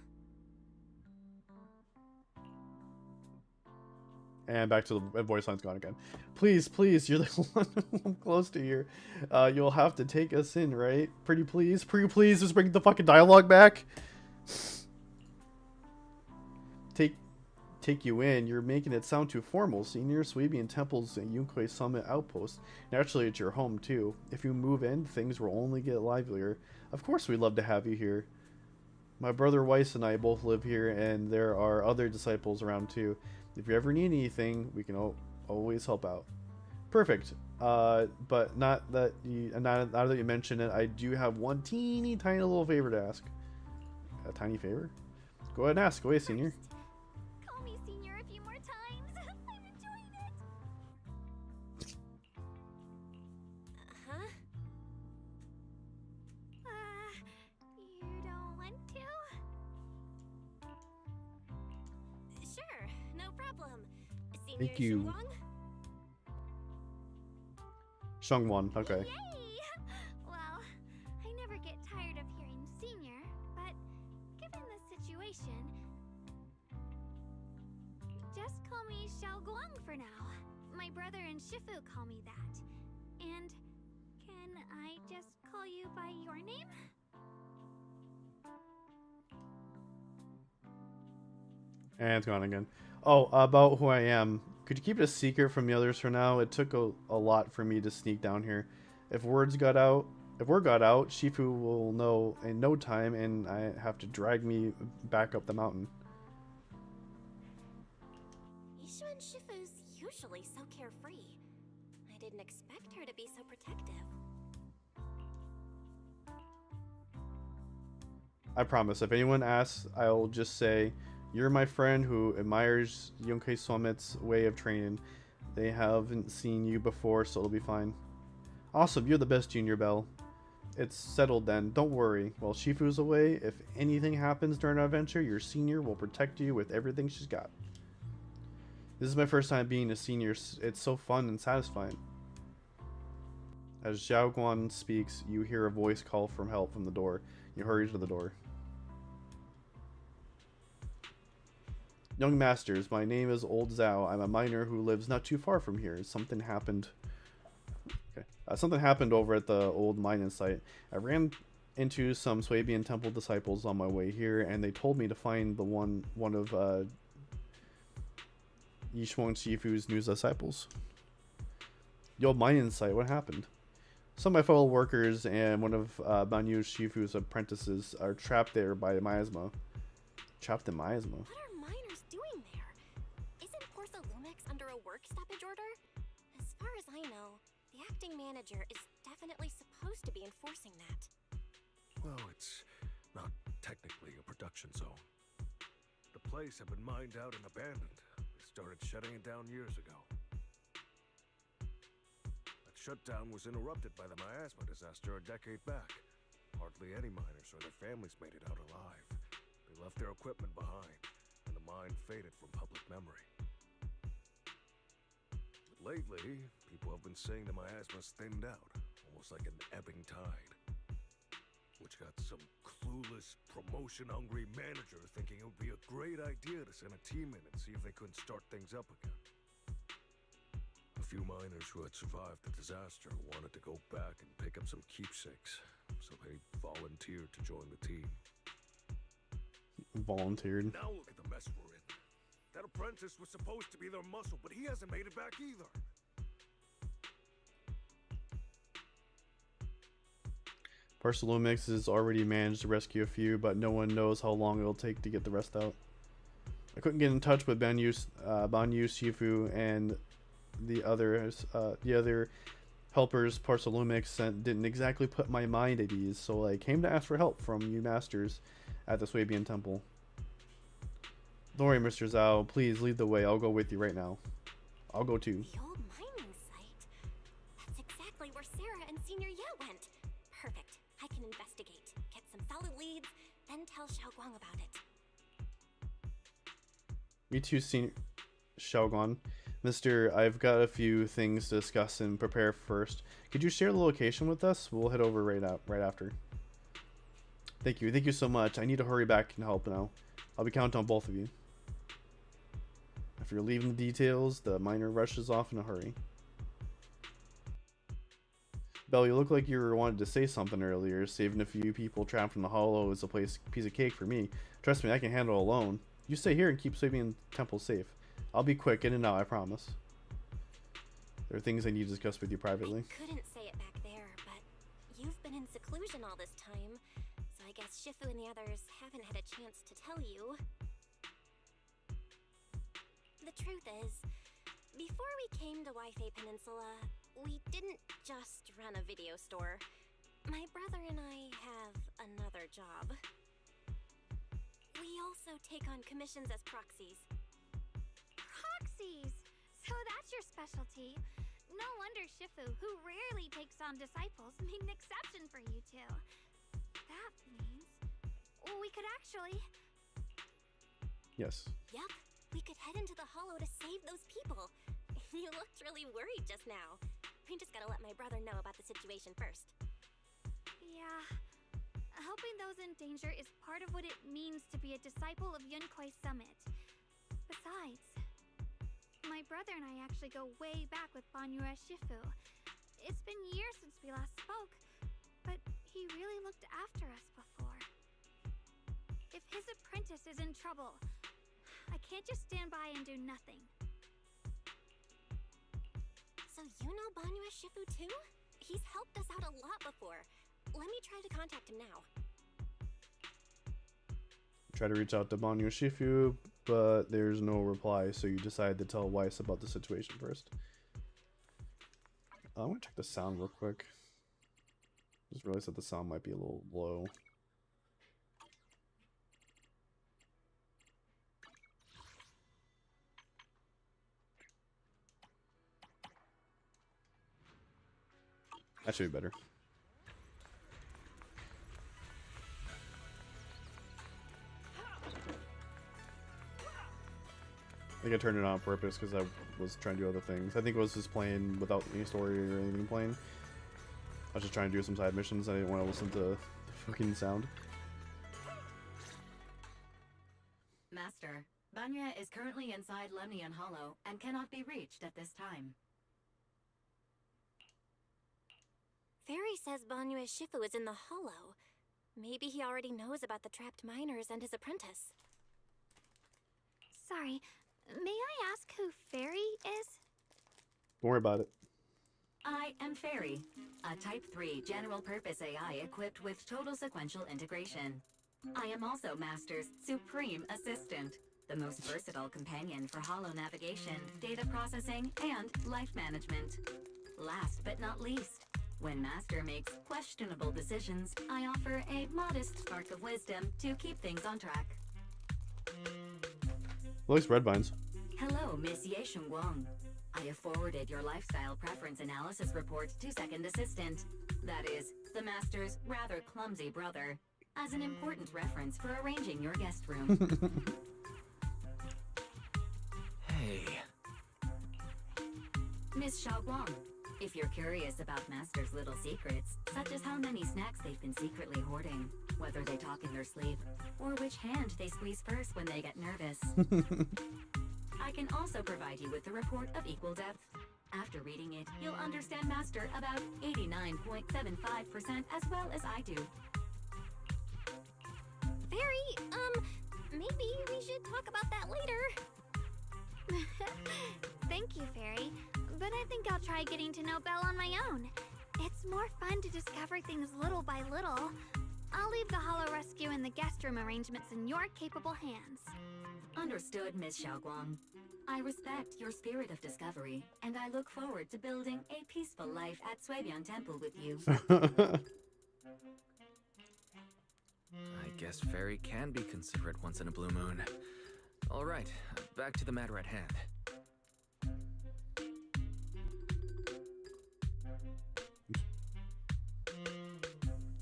And back to the voice line's gone again. Please, you're the one I'm close to here. You'll have to take us in, right? Pretty please, just bring the fucking dialogue back. Take you in. You're making it sound too formal. Senior Swabian Temple's Yunkai Summit outpost. Naturally, it's your home too. If you move in, things will only get livelier. Of course, we'd love to have you here. My brother Weiss and I both live here, and there are other disciples around too. If you ever need anything, we can always help out. Perfect. But now that you mention it, I do have one teeny tiny little favor to ask. A tiny favor? Go ahead and ask away, senior. First, call me senior a few more times. I'm enjoying it. Huh? You don't want to? Sure, no problem. Senior Thank you. Shunguang? Shungwon, okay. Yay! Well, I never get tired of hearing senior, but given the situation, just call me Xiaoguang for now. My brother and Shifu call me that. And can I just call you by your name? And it's gone again. Oh, about who I am. Could you keep it a secret from the others for now? It took a lot for me to sneak down here. If word got out, Shifu will know in no time, and I have to drag me back up the mountain. Ishu and Shifu's usually so carefree. I didn't expect her to be so protective. I promise, if anyone asks, I'll just say, you're my friend who admires Yonkei Summit's way of training. They haven't seen you before, so it'll be fine. Awesome, you're the best, Junior Bell. It's settled then, don't worry. While Shifu's away, if anything happens during our adventure, your senior will protect you with everything she's got. This is my first time being a senior. It's so fun and satisfying. As Xiao Guan speaks, you hear a voice call for help from the door. You hurry to the door. Young masters, my name is Old Zhao. I'm a miner who lives not too far from here. Something happened. Okay. Something happened over at the old mining site. I ran into some Swabian temple disciples on my way here, and they told me to find the one of Yishuang Shifu's new disciples. The old mining site, what happened? Some of my fellow workers and one of Banyu Shifu's apprentices are trapped there by miasma. Trapped in miasma? What are miners doing there? Isn't Porcelumix under a work stoppage order? As far as I know, the acting manager is definitely supposed to be enforcing that. Well, it's not technically a production zone. The place had been mined out and abandoned. They started shutting it down years ago. That shutdown was interrupted by the miasma disaster a decade back. Hardly any miners or their families made it out alive. They left their equipment behind, and the mine faded from public memory. But lately, people have been saying the miasma's thinned out, almost like an ebbing tide. Which got some clueless, promotion-hungry manager thinking it would be a great idea to send a team in and see if they couldn't start things up again. A few miners who had survived the disaster wanted to go back and pick up some keepsakes, so they volunteered to join the team. Volunteered. Now look at the mess we're in. That apprentice was supposed to be their muscle, but he hasn't made it back either. Porcelumix has already managed to rescue a few, but no one knows how long it'll take to get the rest out. I couldn't get in touch with Banyu Shifu and the other helpers Porcelumix sent didn't exactly put my mind at ease, so I came to ask for help from you masters at the Swabian Temple. Don't worry, Mr. Zhao. Please lead the way. I'll go with you right now. I'll go too. The old mining site? That's exactly where Sarah and Senior Ye went. Perfect. I can investigate, get some solid leads, then tell Xiaoguang about it. Me too, Senior Xiaoguan. Mister, I've got a few things to discuss and prepare first. Could you share the location with us? We'll head over right after. Thank you. Thank you so much. I need to hurry back and help now. I'll be counting on both of you. If you're leaving the details, the miner rushes off in a hurry. Belle, you look like you wanted to say something earlier. Saving a few people trapped in the hollow is a piece of cake for me. Trust me, I can handle it alone. You stay here and keep Swabian Temple safe. I'll be quick, in and out, I promise. There are things I need to discuss with you privately. I couldn't say it back there, but you've been in seclusion all this time, so I guess Shifu and the others haven't had a chance to tell you. The truth is, before we came to Waifei Peninsula, we didn't just run a video store. My brother and I have another job. We also take on commissions as proxies. Proxies! So that's your specialty. No wonder Shifu, who rarely takes on disciples, made an exception for you two. That means we could actually... Yes. Yep, we could head into the hollow to save those people. You looked really worried just now. We just gotta let my brother know about the situation first. Yeah. Helping those in danger is part of what it means to be a disciple of Yunkai Summit. Besides, my brother and I actually go way back with Banyue Shifu. It's been years since we last spoke, but he really looked after us before. If his apprentice is in trouble, I can't just stand by and do nothing. So you know Banyue Shifu too? He's helped us out a lot before. Let me try to contact him now. Try to reach out to Banyu Shifu, but there's no reply, so you decide to tell Weiss about the situation first. I'm gonna check the sound real quick. Just realized that the sound might be a little low. That should be better. I think I turned it on purpose because I was trying to do other things. I think it was just playing without any story or anything playing. I was just trying to do some side missions. I didn't want to listen to the fucking sound. Master, Banya is currently inside Lemnian Hollow and cannot be reached at this time. Fairy says Banyue Shifu is in the hollow. Maybe he already knows about the trapped miners and his apprentice. Sorry, may I ask who Fairy is? Don't worry about it. I am Fairy, a Type 3 general-purpose AI equipped with total sequential integration. I am also Master's supreme assistant, the most versatile companion for holo navigation, data processing, and life management. Last but not least, when Master makes questionable decisions, I offer a modest spark of wisdom to keep things on track. Looks red vines. Hello, Miss Ye Shengguang. I have forwarded your lifestyle preference analysis report to Second Assistant, that is, the Master's rather clumsy brother, as an important reference for arranging your guest room. Hey. Miss Xiaoguang, if you're curious about Master's little secrets, such as how many snacks they've been secretly hoarding, whether they talk in their sleep, or which hand they squeeze first when they get nervous, I can also provide you with a report of equal depth. After reading it, you'll understand Master about 89.75% as well as I do. Fairy, maybe we should talk about that later. Thank you, Fairy, but I think I'll try getting to know Belle on my own. It's more fun to discover things little by little. I'll leave the Hollow Rescue and the guest room arrangements in your capable hands. Understood, Miss Xiaoguang. I respect your spirit of discovery, and I look forward to building a peaceful life at Suebian Temple with you. I guess Fairy can be considerate once in a blue moon. Alright, back to the matter at hand.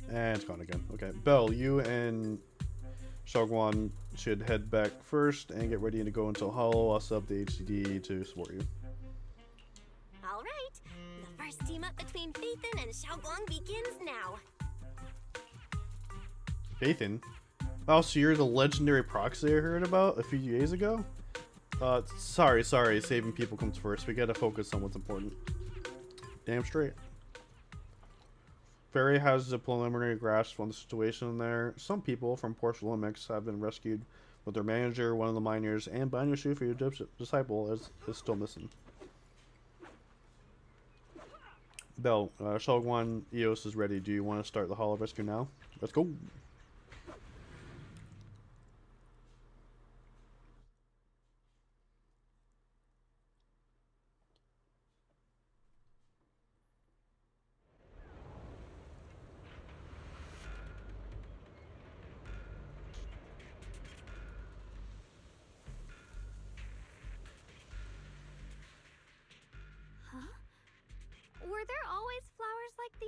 And it's gone again. Okay, Belle, you and Xiaoguan should head back first and get ready to go into Hollow. I'll set up the HCD to support you. All right, the first team up between Phaethon and Xiaoguang begins now. Phaethon? Oh, so you're the legendary proxy I heard about a few days ago? Sorry, saving people comes first. We gotta focus on what's important. Damn straight. Fairy has a preliminary grasp on the situation there. Some people from Portia Lumix have been rescued, but their manager, one of the miners, and Banyu Shifu, your disciple, is still missing. Belle, Xiaoguan Eos is ready. Do you want to start the Hollow Rescue now? Let's go.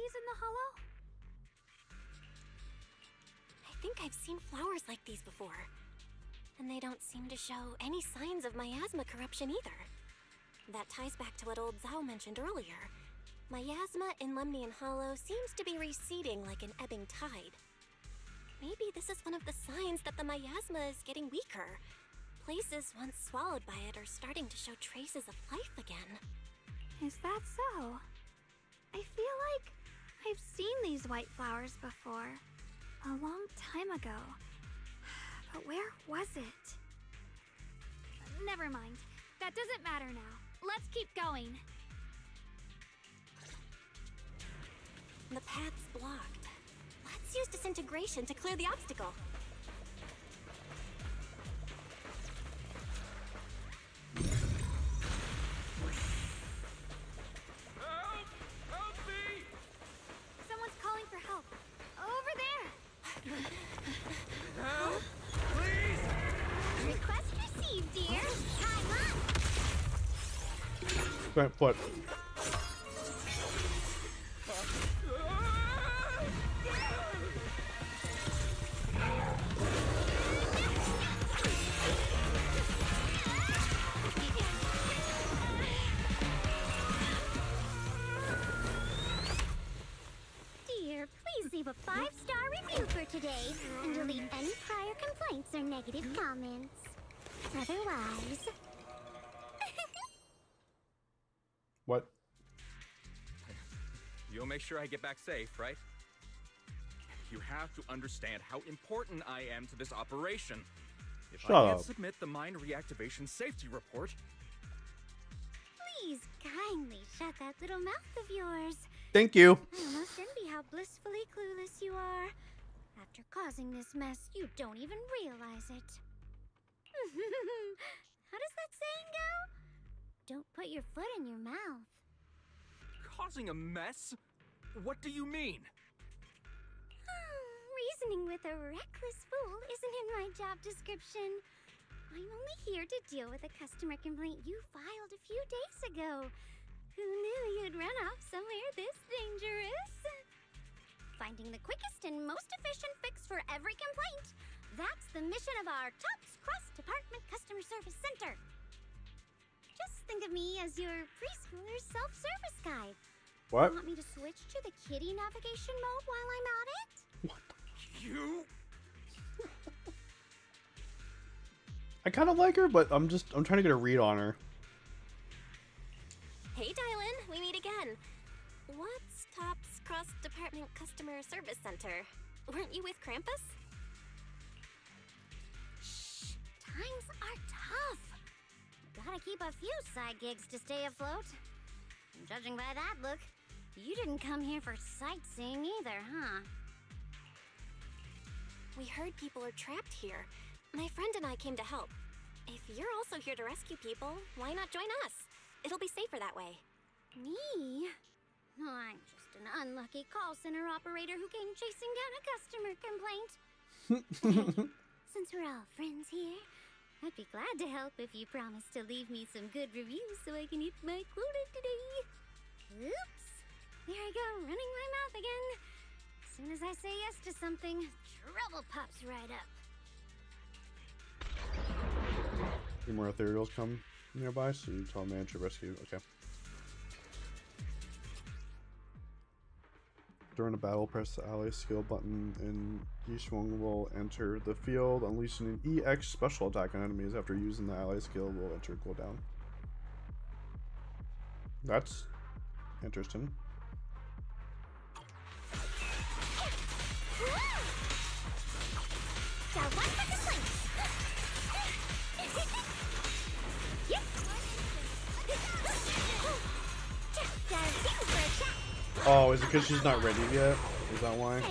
these in the hollow? I think I've seen flowers like these before. And they don't seem to show any signs of miasma corruption either. That ties back to what old Zhao mentioned earlier. Miasma in Lemnian Hollow seems to be receding like an ebbing tide. Maybe this is one of the signs that the miasma is getting weaker. Places once swallowed by it are starting to show traces of life again. Is that so? I feel like I've seen these white flowers before. A long time ago. But where was it? Never mind. That doesn't matter now. Let's keep going. The path's blocked. Let's use disintegration to clear the obstacle. Help! Help me! Someone's calling for help. Over there! Help! Please! Request received, dear. Time up! Right, what? Dear, please leave a 5-star review for today and delete any prior complaints or negative comments. Otherwise... What? You'll make sure I get back safe, right? You have to understand how important I am to this operation. If Shut I can't up. submit the mine reactivation safety report, Please kindly shut that little mouth of yours. Thank you. I almost envy how blissfully clueless you are. After causing this mess, you don't even realize it. How does that saying go? Don't put your foot in your mouth. causing a mess? What do you mean? Reasoning with a reckless fool isn't in my job description. I'm only here to deal with a customer complaint you filed a few days ago. Who knew you'd run off somewhere this dangerous? Finding the quickest and most efficient fix for every complaint. That's the mission of our TOPS Cross-Department Customer Service Center. Just think of me as your preschooler self-service guide. What? Want me to switch to the kitty navigation mode while I'm at it? You? I kind of like her, but I'm trying to get a read on her. Hey, Dylan, we meet again. What's TOPS Cross-Department Customer Service Center? Weren't you with Krampus? Shh, times are tough. Gotta keep a few side gigs to stay afloat. And judging by that look, you didn't come here for sightseeing either, huh? We heard people are trapped here. My friend and I came to help. If you're also here to rescue people, why not join us? It'll be safer that way. Me? Oh, I'm just an unlucky call center operator who came chasing down a customer complaint. Hey, since we're all friends here, I'd be glad to help if you promise to leave me some good reviews so I can hit my quota today. Oops. There I go, running my mouth again. As soon as I say yes to something, trouble pops right up. Three more ethereals come nearby, so you tell manager rescue. Okay. During a battle, press the ally skill button and Yishwang will enter the field, unleashing an EX special attack on enemies. After using the ally skill, will enter cooldown. That's interesting. Oh, is it because she's not ready yet? Is that why?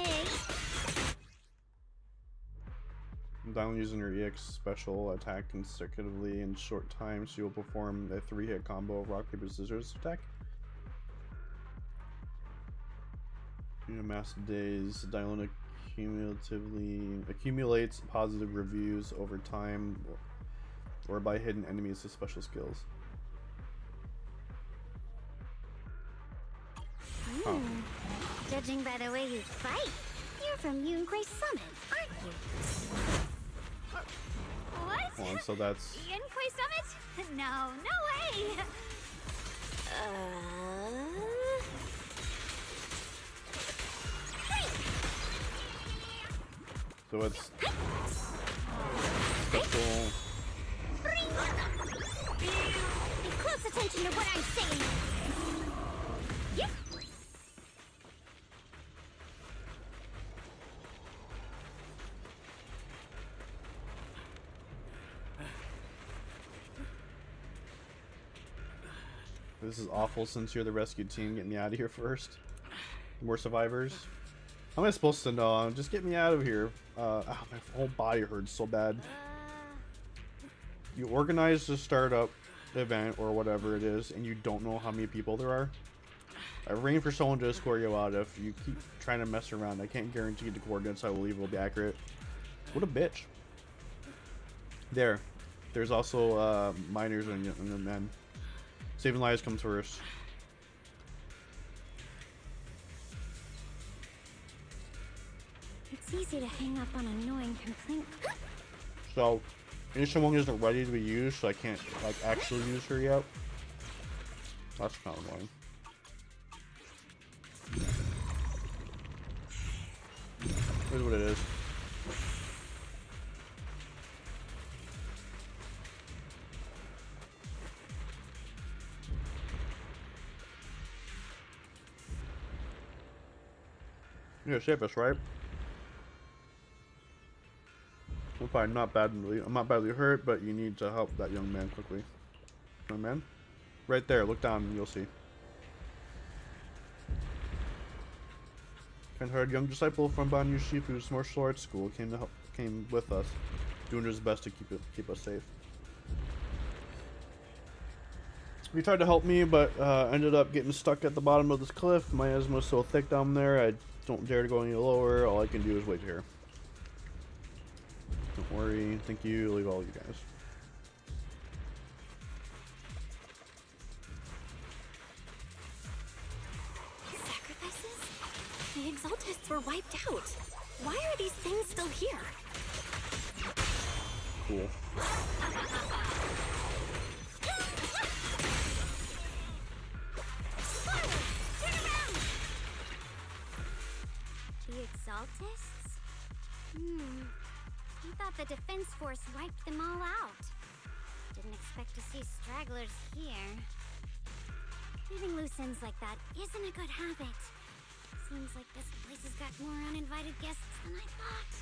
Down using her EX special attack consecutively in short time, she will perform a 3-hit combo of rock, paper, scissors attack. In a mass days, Dylan accumulates positive reviews over time or by hidden enemies with special skills. Huh. Judging by the way you fight, you're from Yunquay Summit, aren't you? What? Oh, so that's... Yunquay Summit? No, no way! So it's... special... Pay close attention to what I'm saying. Yep. This is awful since you're the rescue team. Get me out of here first. More survivors. How am I supposed to know? Just get me out of here. My whole body hurts so bad. You organize the startup event or whatever it is, and you don't know how many people there are. I arrange for someone to escort you out. If you keep trying to mess around, I can't guarantee the coordinates I will leave will be accurate. What a bitch. There's also minors and men. Saving lives comes first. It's easy to hang up on annoying complaint. So, someone isn't ready to be used, so I can't like actually use her yet. That's kind of annoying. Here's what it is. You're save us, right? I'm fine, I'm not badly hurt, but you need to help that young man quickly. Young man? Right there, look down and you'll see. Kind-hearted young disciple from Ban Yushifu's martial arts school came with us, doing his best to keep us safe. He tried to help me, but ended up getting stuck at the bottom of this cliff. My asthma is so thick down there, I don't dare to go any lower. All I can do is wait here. Don't worry. Thank you. Leave all you guys. Sacrifices? The Exaltists were wiped out. Why are these things still here? Cool. The Exaltists? I thought the defense force wiped them all out. Didn't expect to see stragglers here. Leaving loose ends like that isn't a good habit. Seems like this place has got more uninvited guests than I thought.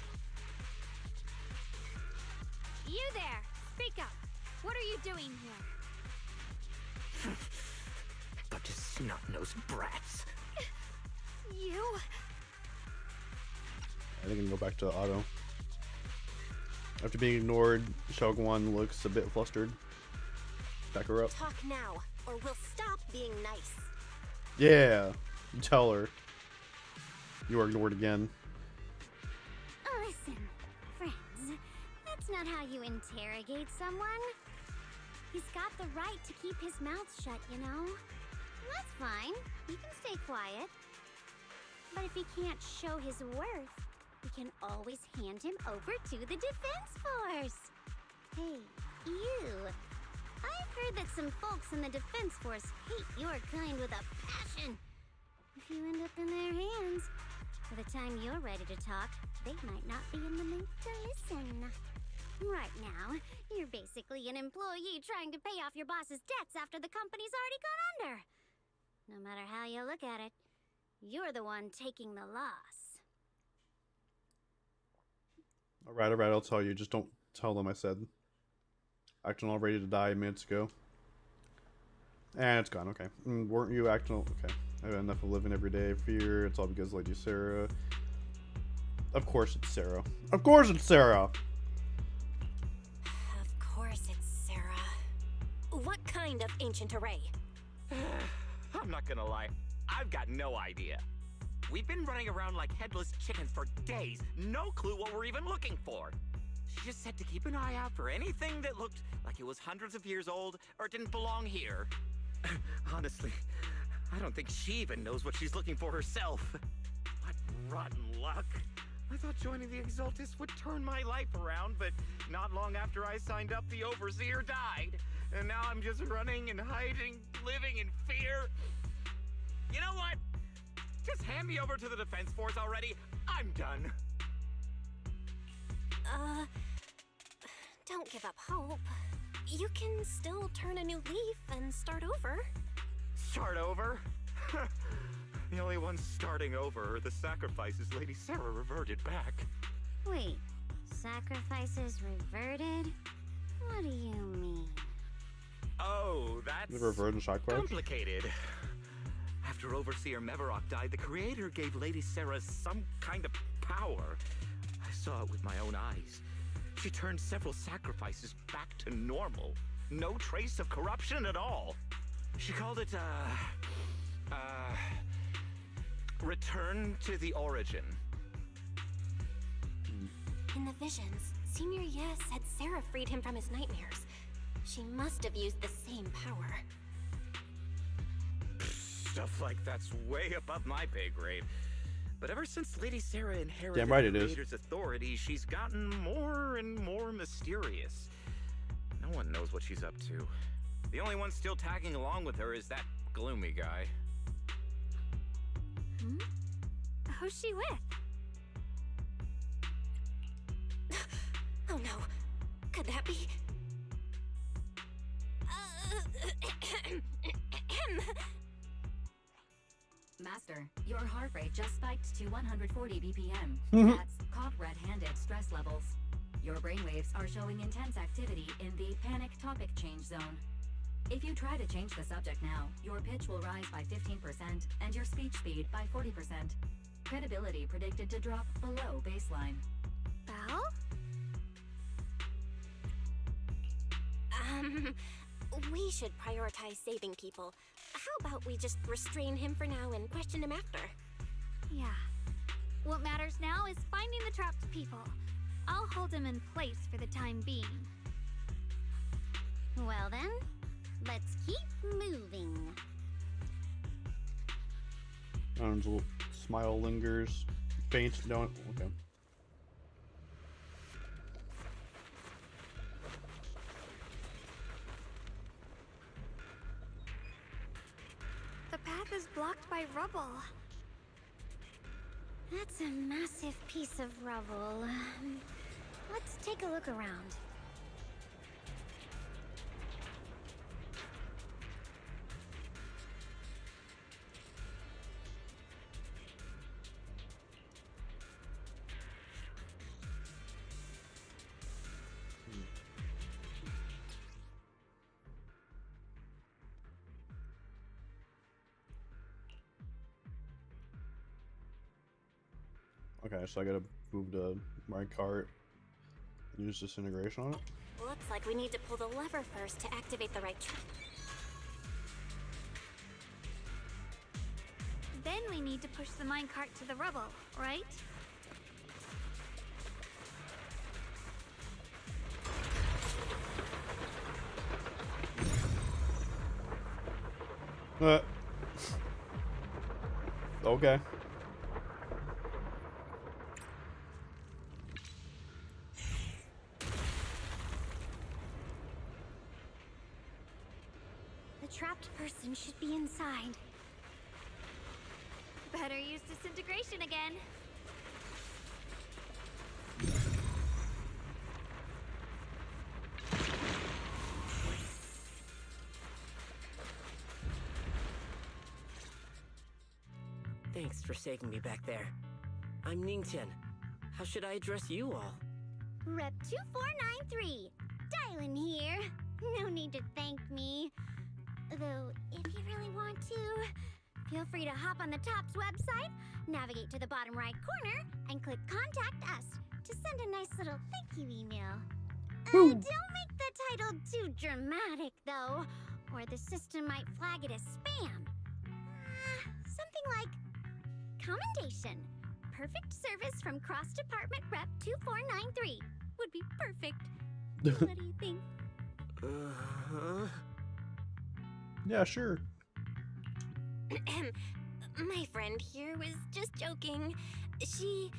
You there! Speak up! What are you doing here? Bunch of snot-nosed brats. You? I think I can go back to auto. After being ignored, Shogun looks a bit flustered. Back her up. Talk now, or we'll stop being nice. Yeah, you tell her. You are ignored again. Listen, friends, that's not how you interrogate someone. He's got the right to keep his mouth shut, you know? That's fine. He can stay quiet. But if he can't show his worth, we can always hand him over to the defense force. Hey, you. I've heard that some folks in the defense force hate your kind with a passion. If you end up in their hands, by the time you're ready to talk, they might not be in the mood to listen. Right now, you're basically an employee trying to pay off your boss's debts after the company's already gone under. No matter how you look at it, you're the one taking the loss. Alright, I'll tell you. Just don't tell them I said. Acting all ready to die minutes ago. And it's gone, okay. Weren't you acting okay. I have enough of living every day of fear. It's all because Lady Sarah. Of course it's Sarah. Of course it's Sarah! Of course it's Sarah. What kind of ancient array? I'm not gonna lie, I've got no idea. We've been running around like headless chickens for days, no clue what we're even looking for. She just said to keep an eye out for anything that looked like it was hundreds of years old or didn't belong here. Honestly, I don't think she even knows what she's looking for herself. What rotten luck. I thought joining the Exaltis would turn my life around, but not long after I signed up, the Overseer died. And now I'm just running and hiding, living in fear. You know what? Just hand me over to the Defense Force already. I'm done. Don't give up hope. You can still turn a new leaf and start over. Start over? The only ones starting over are the sacrifices Lady Sarah reverted back. Wait, sacrifices reverted? What do you mean? Oh, that's The reverted sacrifice? complicated. After Overseer Mevarok died, the Creator gave Lady Sarah some kind of power. I saw it with my own eyes. She turned several sacrifices back to normal. No trace of corruption at all. She called it, return to the origin. In the visions, Senior Ye said Sarah freed him from his nightmares. She must have used the same power. Stuff like that's way above my pay grade. But ever since Lady Sarah inherited Damn right the it is. Creator's authority, she's gotten more and more mysterious. No one knows what she's up to. The only one still tagging along with her is that gloomy guy. Hmm? Who's she with? Oh no. Could that be? Master, your heart rate just spiked to 140 BPM. That's caught red-handed stress levels. Your brainwaves are showing intense activity in the panic topic change zone. If you try to change the subject now, your pitch will rise by 15% and your speech speed by 40%. Credibility predicted to drop below baseline. Belle? We should prioritize saving people. How about we just restrain him for now and question him after? Yeah. What matters now is finding the trapped people. I'll hold him in place for the time being. Well then, let's keep moving. Aaron's little smile lingers. Faint, don't. Okay. The path is blocked by rubble. That's a massive piece of rubble. Let's take a look around. Okay, so I gotta move to my cart and use disintegration on it. Looks like we need to pull the lever first to activate the right trap. Then we need to push the minecart to the rubble, right? Okay. The trapped person should be inside. Better use disintegration again. Thanks for saving me back there. I'm Ningtian. How should I address you all? Rep 2493. Dylan here. No need to thank me. Though, if you really want to, feel free to hop on the TOPS website, navigate to the bottom right corner, and click Contact Us to send a nice little thank you email. Don't make the title too dramatic, though, or the system might flag it as spam. Something like Commendation. Perfect service from Cross Department Rep 2493 would be perfect. What do you think? Yeah, sure. My friend here was just joking. She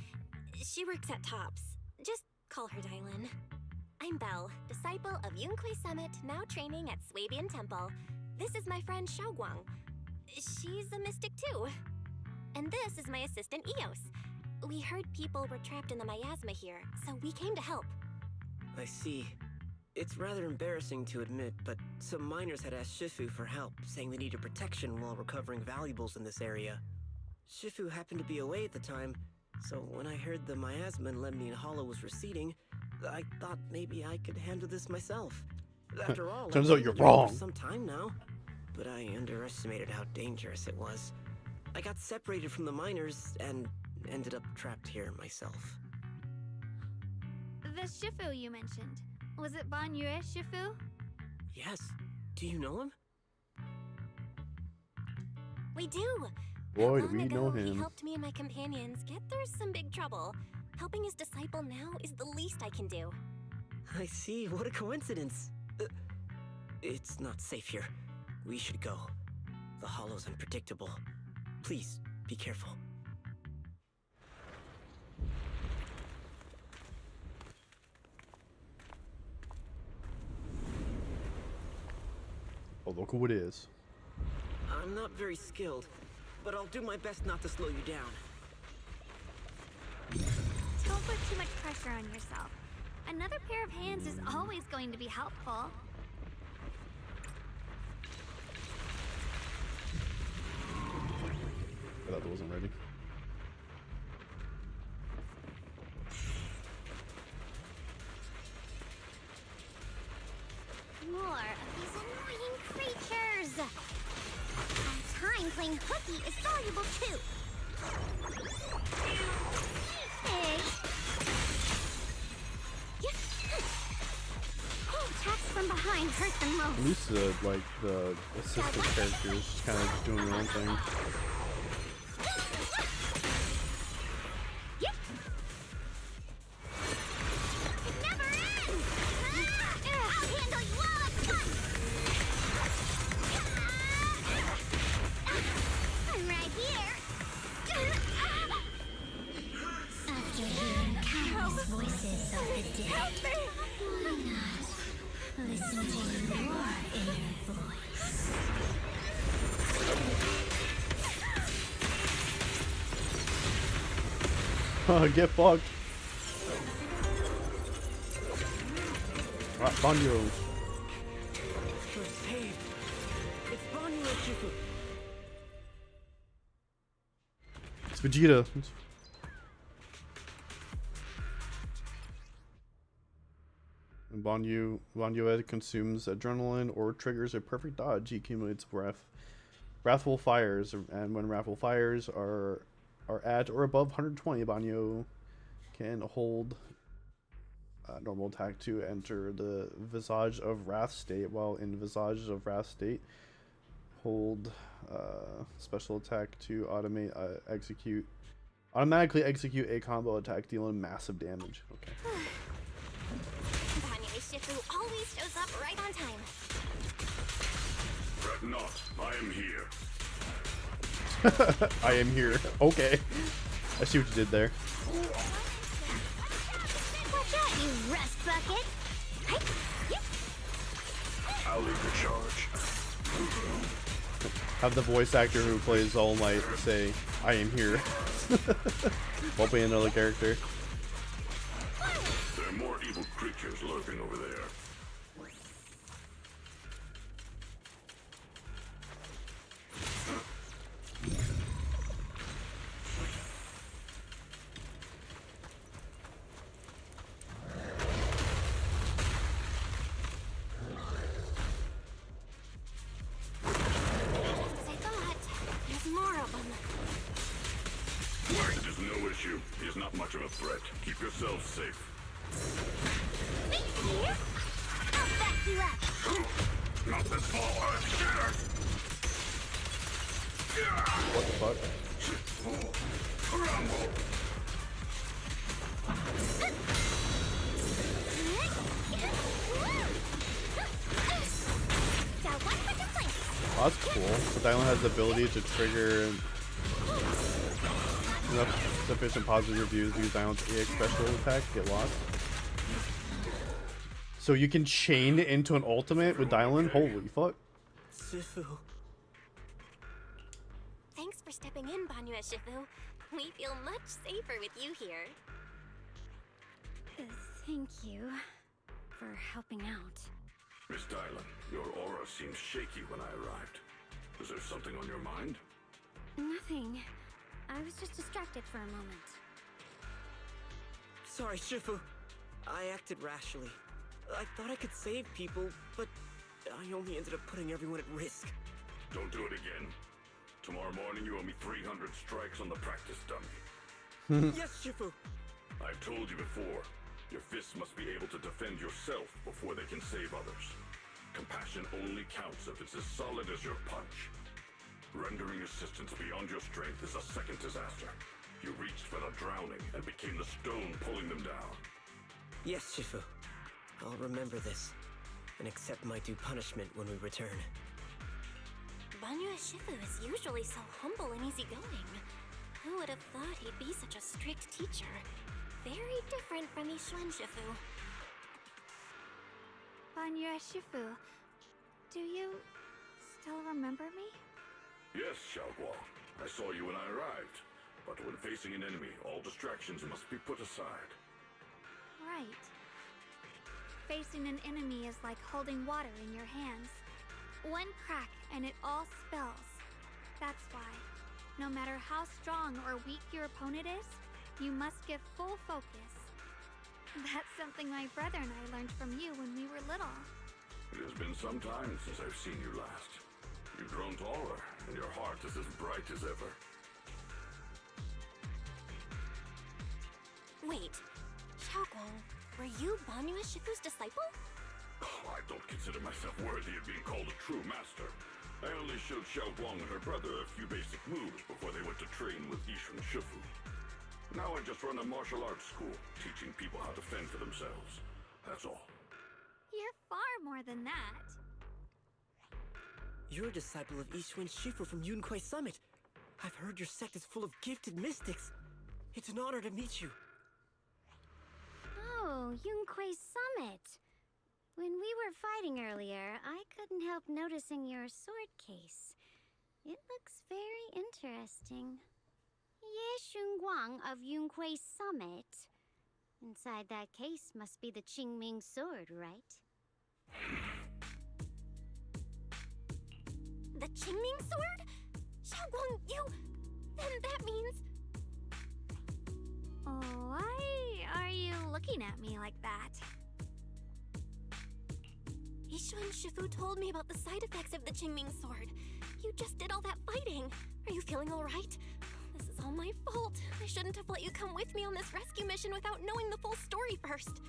works at Tops. Just call her Dylan. I'm Belle, disciple of Yunquei Summit, now training at Swabian Temple. This is my friend Xiaoguang. She's a mystic too. And this is my assistant Eos. We heard people were trapped in the miasma here, so we came to help. I see. It's rather embarrassing to admit, but some miners had asked Shifu for help, saying they needed protection while recovering valuables in this area. Shifu happened to be away at the time, so when I heard the miasma in Lemnian Hollow was receding, I thought maybe I could handle this myself. After all, turns I've out you're been doing it wrong. for some time now, but I underestimated how dangerous it was. I got separated from the miners and ended up trapped here myself. The Shifu you mentioned. Was it Ban Yue Shifu? Yes. Do you know him? We do. Boy, do Long we ago, know He him. helped me and my companions get through some big trouble. Helping his disciple now is the least I can do. I see. What a coincidence. It's not safe here. We should go. The hollow's unpredictable. Please, be careful. Oh, look who it is. I'm not very skilled, but I'll do my best not to slow you down. Don't put too much pressure on yourself. Another pair of hands is always going to be helpful. I thought that wasn't ready. More of these annoying creatures! Our time playing hooky is valuable too! Hey! Attacks from behind hurt the most. At least like the assistant characters just kind of doing their own thing. Get fucked. Right, Banyo. We're saved. It's Banyo Shifu. It's Vegeta. And Banyo consumes adrenaline or triggers a perfect dodge. He accumulates wrathful fires, and when wrathful fires are at or above 120, Banyo can hold normal attack to enter the Visage of Wrath state. While in Visage of Wrath state, hold special attack to automatically execute a combo attack dealing massive damage. Okay. Banyo Shifu always shows up right on time. Fret not, I am here. I am here. Okay. I see what you did there. Watch out, you rust bucket! I'll lead the charge. Have the voice actor who plays All Might say, I am here. While playing another character. There are more evil creatures lurking over there. Light is no issue. He is not much of a threat. Keep yourself safe. I'll back you up! Not this fall earth shitter! What the fuck? Crumble! that's cool. So Dylan has the ability to trigger enough sufficient positive reviews to use Dylan's EX special attack to get lost. So you can chain it into an ultimate with Dylan? Holy fuck. Shifu. Thanks for stepping in, Banyue Shifu. We feel much safer with you here. Thank you for helping out. Miss Dylan, your aura seemed shaky when I arrived. Is there something on your mind? Nothing. I was just distracted for a moment. Sorry, Shifu. I acted rashly. I thought I could save people, but I only ended up putting everyone at risk. Don't do it again. Tomorrow morning you owe me 300 strikes on the practice dummy. Yes, Shifu! I've told you before, your fists must be able to defend yourself before they can save others. Compassion only counts if it's as solid as your punch. Rendering assistance beyond your strength is a second disaster. You reached for the drowning and became the stone pulling them down. Yes, Shifu. I'll remember this, and accept my due punishment when we return. Banyue Shifu is usually so humble and easygoing. Who would have thought he'd be such a strict teacher? Very different from Yixuan Shifu. Banyue Shifu, do you still remember me? Yes, Xiaoguang. I saw you when I arrived. But when facing an enemy, all distractions must be put aside. Right. Facing an enemy is like holding water in your hands. One crack and it all spills. That's why, no matter how strong or weak your opponent is, you must give full focus. That's something my brother and I learned from you when we were little. It has been some time since I've seen you last. You've grown taller, and your heart is as bright as ever. Wait, Xiaoguang, were you Banyue Shifu's disciple? Oh, I don't consider myself worthy of being called a true master. I only showed Xiaoguang and her brother a few basic moves before they went to train with Yixuan Shifu. Now I just run a martial arts school, teaching people how to fend for themselves. That's all. You're far more than that. You're a disciple of Yixuan Shifu from Yunquai Summit. I've heard your sect is full of gifted mystics. It's an honor to meet you. Oh, Yunquai Summit. When we were fighting earlier, I couldn't help noticing your sword case. It looks very interesting. Ye Shunguang of Yunquai Summit. Inside that case must be the Qingming sword, right? The Qingming sword? Xiaoguang, you... Then that means... Why are you looking at me like that? Yixuan Shifu told me about the side effects of the Qingming sword. You just did all that fighting. Are you feeling alright? This is all my fault. I shouldn't have let you come with me on this rescue mission without knowing the full story first.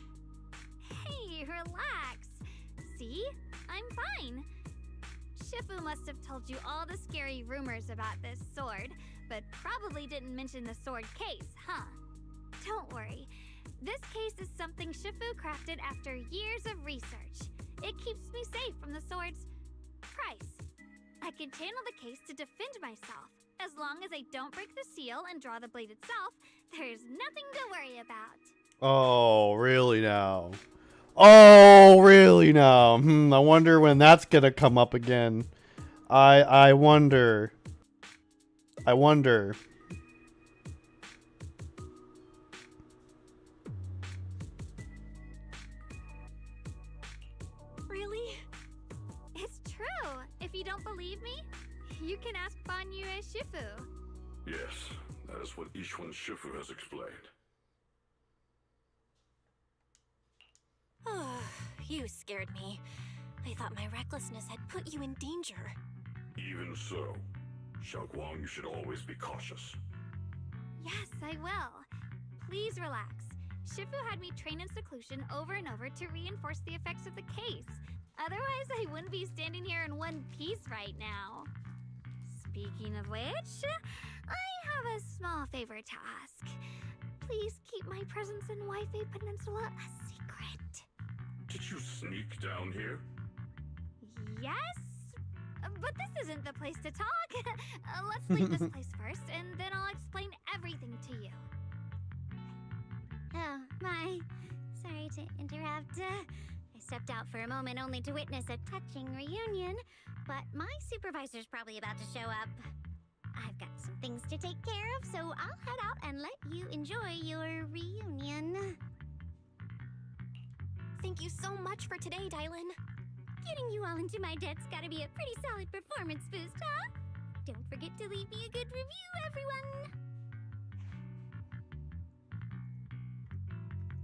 Hey, relax. See? I'm fine. Shifu must have told you all the scary rumors about this sword, but probably didn't mention the sword case, huh? Don't worry. This case is something Shifu crafted after years of research. It keeps me safe from the sword's price. I can channel the case to defend myself. As long as I don't break the seal and draw the blade itself, there's nothing to worry about. Oh, really now? Oh, really now? I wonder when that's gonna come up again. I wonder. I wonder. Really? It's true. If you don't believe me, you can ask Banyue Shifu. Yes, that is what Yixuan Shifu has explained. Oh, you scared me. I thought my recklessness had put you in danger. Even so, Xiaoguang, you should always be cautious. Yes, I will. Please relax. Shifu had me train in seclusion over and over to reinforce the effects of the case. Otherwise, I wouldn't be standing here in one piece right now. Speaking of which, I have a small favor to ask. Please keep my presence in Wi-Fi Peninsula a secret. Did you sneak down here? Yes, But this isn't the place to talk. Let's leave this place first, and then I'll explain everything to you. Oh, my. Sorry to interrupt. I stepped out for a moment only to witness a touching reunion, but my supervisor's probably about to show up. I've got some things to take care of, so I'll head out and let you enjoy your reunion. Thank you so much for today, Dylan. Getting you all into my debt's gotta be a pretty solid performance boost, huh? Don't forget to leave me a good review, everyone!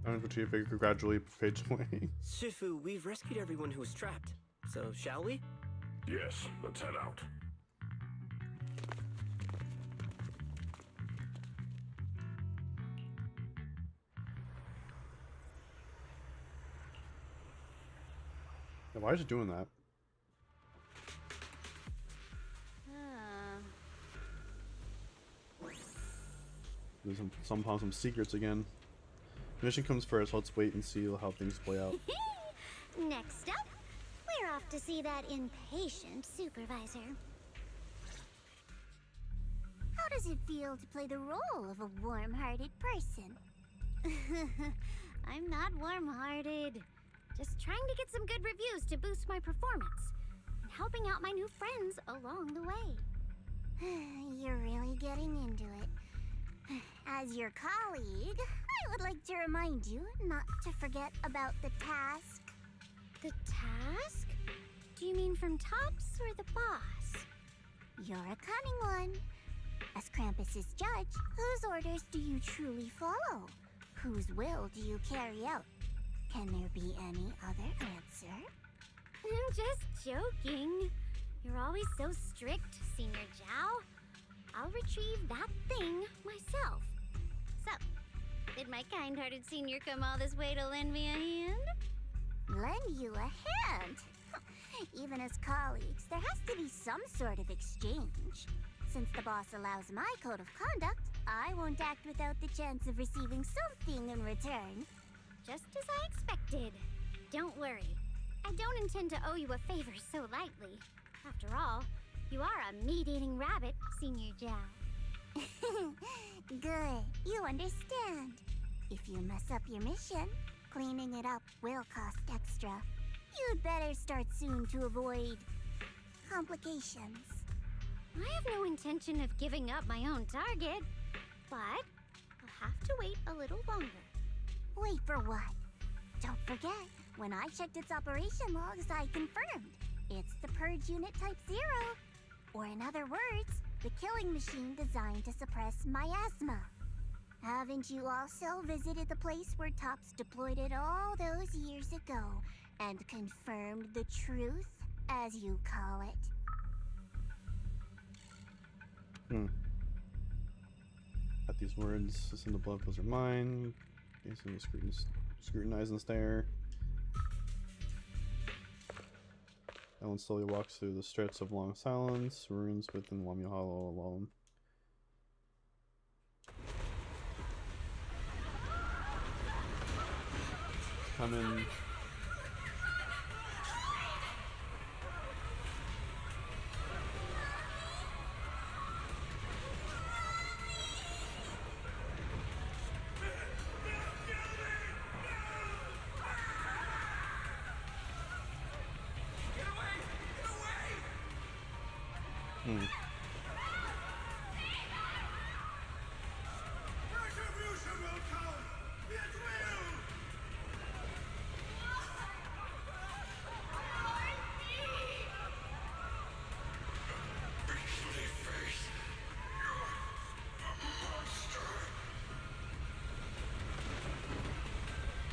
Unfortunately, figure gradually fades away. Shifu, we've rescued everyone who was trapped. So, shall we? Yes, let's head out. Now, why is it doing that? There's some secrets again. Mission comes first. Let's wait and see how things play out. Next up, we're off to see that impatient supervisor. How does it feel to play the role of a warm-hearted person? I'm not warm-hearted. Just trying to get some good reviews to boost my performance, and helping out my new friends along the way. You're really getting into it. As your colleague, I would like to remind you not to forget about the task. The task? Do you mean from Tops or the boss? You're a cunning one. As Krampus's judge, whose orders do you truly follow? Whose will do you carry out? Can there be any other answer? I'm just joking. You're always so strict, Senior Zhao. I'll retrieve that thing myself. So, did my kind-hearted senior come all this way to lend me a hand? Lend you a hand? Even as colleagues, there has to be some sort of exchange. Since the boss allows my code of conduct, I won't act without the chance of receiving something in return. Just as I expected. Don't worry. I don't intend to owe you a favor so lightly. After all, you are a meat-eating rabbit, Senior Zhao. Good. You understand. If you mess up your mission, cleaning it up will cost extra. You'd better start soon to avoid complications. I have no intention of giving up my own target, but I'll have to wait a little longer. Wait for what? Don't forget, when I checked its operation logs, I confirmed. It's the Purge Unit Type 0. Or in other words, the killing machine designed to suppress miasma. Haven't you also visited the place where Tops deployed it all those years ago and confirmed the truth, as you call it? Got these words. Listen to blood was mine. Facing the scrutinize and stare. Ellen slowly walks through the stretch of long silence, ruins within Wami Hollow alone. Come in.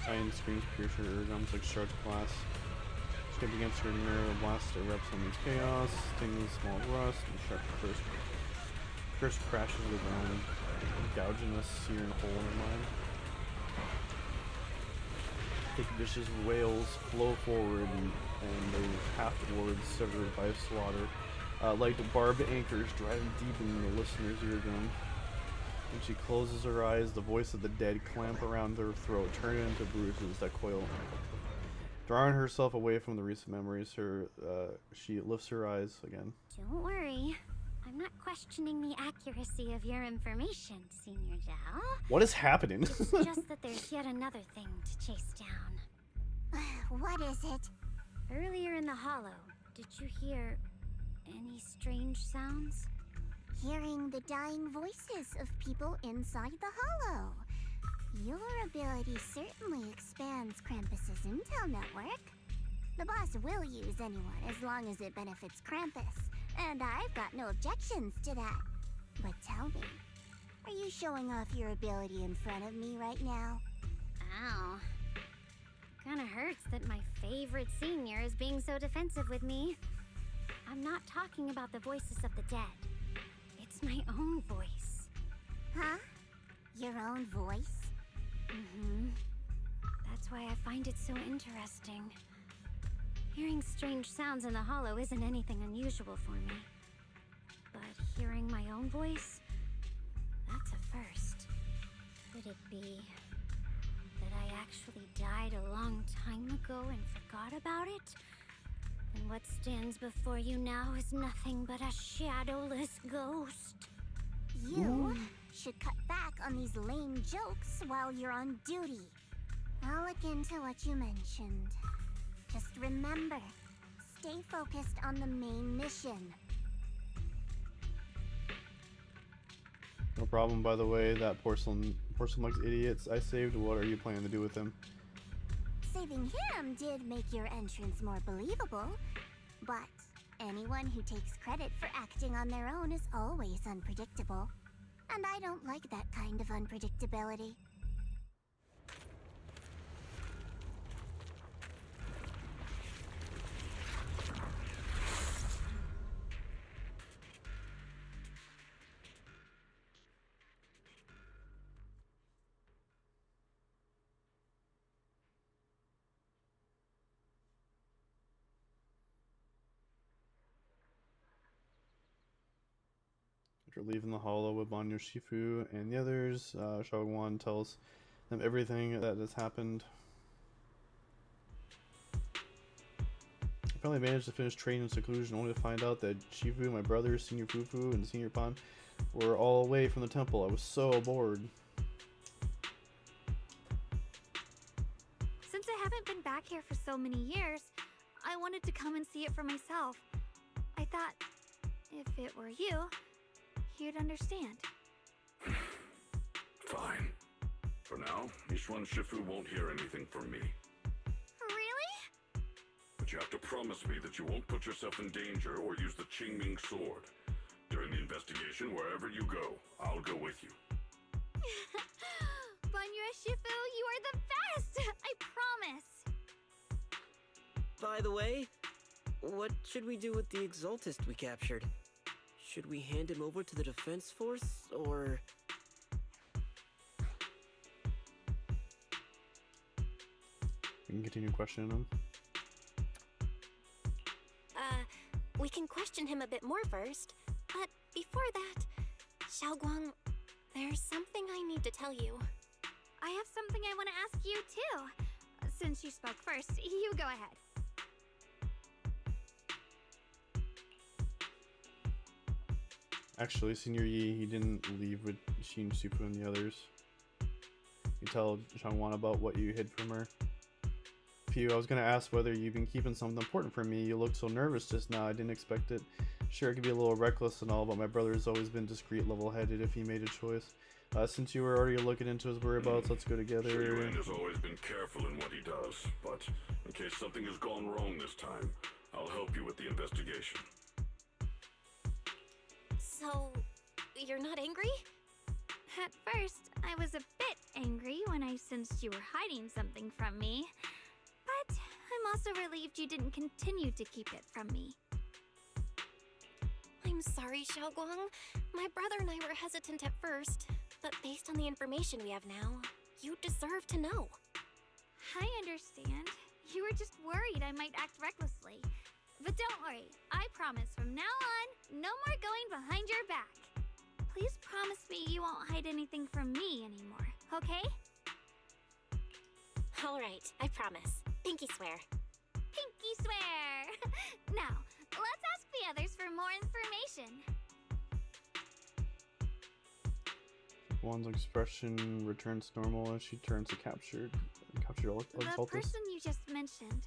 Iron screams pierce her eardrums like shards of glass. Skip against her mirror, blast erupts on its chaos, stinging small rust, and sharp curse crashes to the ground, gouging a searing hole in her mind. Thick vicious wails flow forward, and the half-words severed by slaughter, like barbed anchors driving deep in the listener's eardrum. When she closes her eyes, the voice of the dead clamp around her throat, turning into bruises that coil Drawing herself away from the recent memories, she lifts her eyes again. Don't worry. I'm not questioning the accuracy of your information, Senior Zhao. What is happening? It's just that there's yet another thing to chase down. What is it? Earlier in the hollow, did you hear any strange sounds? Hearing the dying voices of people inside the hollow. Your ability certainly expands Krampus's intel network. The boss will use anyone as long as it benefits Krampus, and I've got no objections to that. But tell me, are you showing off your ability in front of me right now? Ow. Kinda hurts that my favorite senior is being so defensive with me. I'm not talking about the voices of the dead. It's my own voice. Huh? Your own voice? Mm-hmm. That's why I find it so interesting. Hearing strange sounds in the hollow isn't anything unusual for me. But hearing my own voice, that's a first. Could it be that I actually died a long time ago and forgot about it? And what stands before you now is nothing but a shadowless ghost. You should cut back on these lame jokes while you're on duty. I'll look into what you mentioned. Just remember, stay focused on the main mission. No problem, by the way. That porcelain likes idiots I saved. What are you planning to do with him? Saving him did make your entrance more believable, but anyone who takes credit for acting on their own is always unpredictable. And I don't like that kind of unpredictability. After leaving the hollow with Banyo Shifu and the others, Shao tells them everything that has happened. I finally managed to finish training in seclusion, only to find out that Shifu, my brother, Senior Fufu, and Senior Pan were all away from the temple. I was so bored. Since I haven't been back here for so many years, I wanted to come and see it for myself. I thought, if it were you, you'd understand. Fine. For now, Mishwan Shifu won't hear anything from me. Really? But you have to promise me that you won't put yourself in danger or use the Qingming sword. During the investigation, wherever you go, I'll go with you. Banyo Shifu, you are the best! I promise! By the way, what should we do with the Exaltist we captured? Should we hand him over to the defense force, or...? We can continue questioning him. We can question him a bit more first. But before that, Xiaoguang, there's something I need to tell you. I have something I want to ask you, too. Since you spoke first, you go ahead. Actually, Senior Yi, he didn't leave with Shin Shifu and the others. You tell Shangwan about what you hid from her. Pew, I was gonna ask whether you've been keeping something important from me. You looked so nervous just now. I didn't expect it. Sure, it could be a little reckless and all, but my brother's always been discreet, level-headed if he made a choice. Since you were already looking into his whereabouts, let's go together. Shuyuan has always been careful in what he does, but in case something has gone wrong this time, I'll help you with the investigation. So, you're not angry? At first, I was a bit angry when I sensed you were hiding something from me. But I'm also relieved you didn't continue to keep it from me. I'm sorry, Xiaoguang. My brother and I were hesitant at first, but based on the information we have now, you deserve to know. I understand. You were just worried I might act recklessly. But don't worry, I promise from now on, no more going behind your back. Please promise me you won't hide anything from me anymore, okay? All right, I promise. Pinky swear. pinky swear! Now, let's ask the others for more information. One's expression returns normal as she turns to captured all The exaltus. person you just mentioned,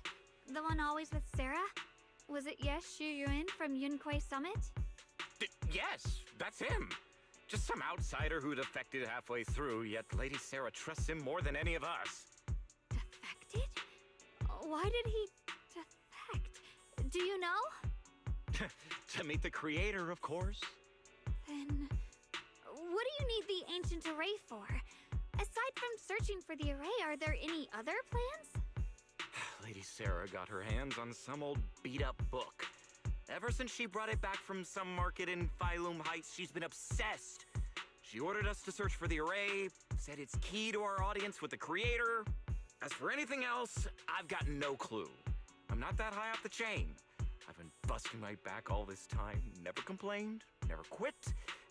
the one always with Sarah? Was it Yes Shu Yun from Yunkui Summit? Yes, that's him. Just some outsider who defected halfway through, yet Lady Sarah trusts him more than any of us. Defected? Why did he defect? Do you know? To meet the creator, of course. Then, what do you need the ancient array for? Aside from searching for the array, are there any other plans? Lady Sarah got her hands on some old beat-up book. Ever since she brought it back from some market in Phylum Heights, she's been obsessed. She ordered us to search for the array, said it's key to our audience with the creator. As for anything else, I've got no clue. I'm not that high up the chain. I've been busting my back all this time, never complained, never quit,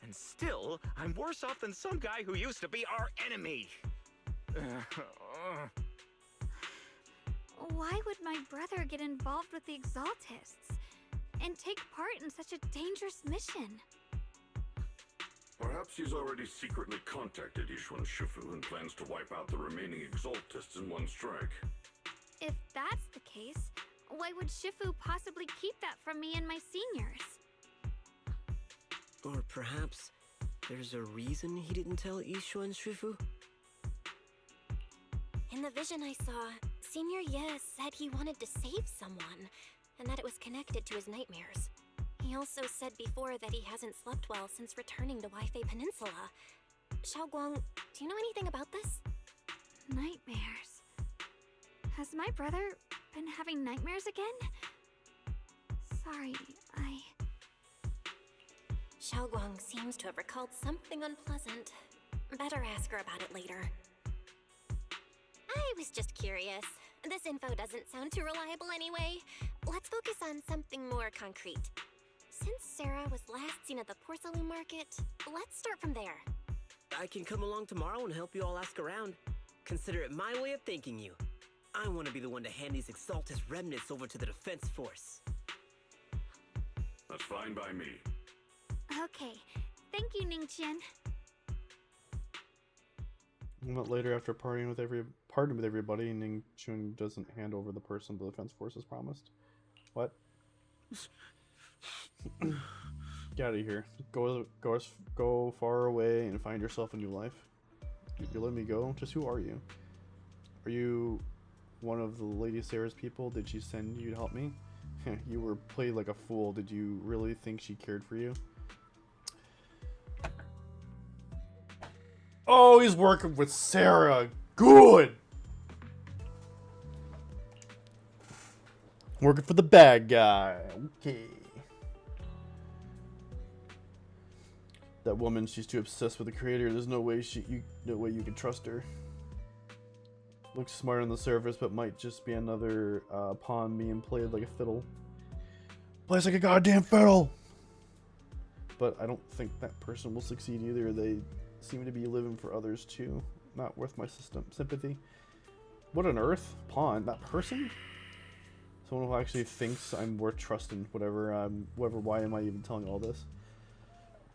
and still, I'm worse off than some guy who used to be our enemy. Why would my brother get involved with the Exaltists and take part in such a dangerous mission? Perhaps he's already secretly contacted Yishuan Shifu and plans to wipe out the remaining Exaltists in one strike. If that's the case, why would Shifu possibly keep that from me and my seniors? Or perhaps there's a reason he didn't tell Yishuan Shifu? In the vision I saw, Senior Ye said he wanted to save someone, and that it was connected to his nightmares. He also said before that he hasn't slept well since returning to Waifei Peninsula. Xiaoguang, do you know anything about this? Nightmares. Has my brother been having nightmares again? Sorry, Xiaoguang seems to have recalled something unpleasant. Better ask her about it later. I was just curious. This info doesn't sound too reliable anyway. Let's focus on something more concrete. Since Sarah was last seen at the porcelain market, let's start from there. I can come along tomorrow and help you all ask around. Consider it my way of thanking you. I want to be the one to hand these Exaltus remnants over to the defense force. That's fine by me. Okay. Thank you, Ningqian. A moment later, after partying with everybody, Ning Chun doesn't hand over the person the defense force as promised. What? Get out of here. Go far away and find yourself a new life. You let me go? Just who are you? Are you one of the Lady Sarah's people? Did she send you to help me? You were played like a fool. Did you really think she cared for you? Oh, he's working with Sarah. Good. Working for the bad guy. Okay. That woman, she's too obsessed with the creator. There's no way you can trust her. Looks smart on the surface, but might just be another pawn being played like a fiddle. Plays like a goddamn fiddle. But I don't think that person will succeed either. They seem to be living for others too. Not worth my sympathy. What on earth? Pawn? That person? Someone who actually thinks I'm worth trusting. Whatever. Why am I even telling all this?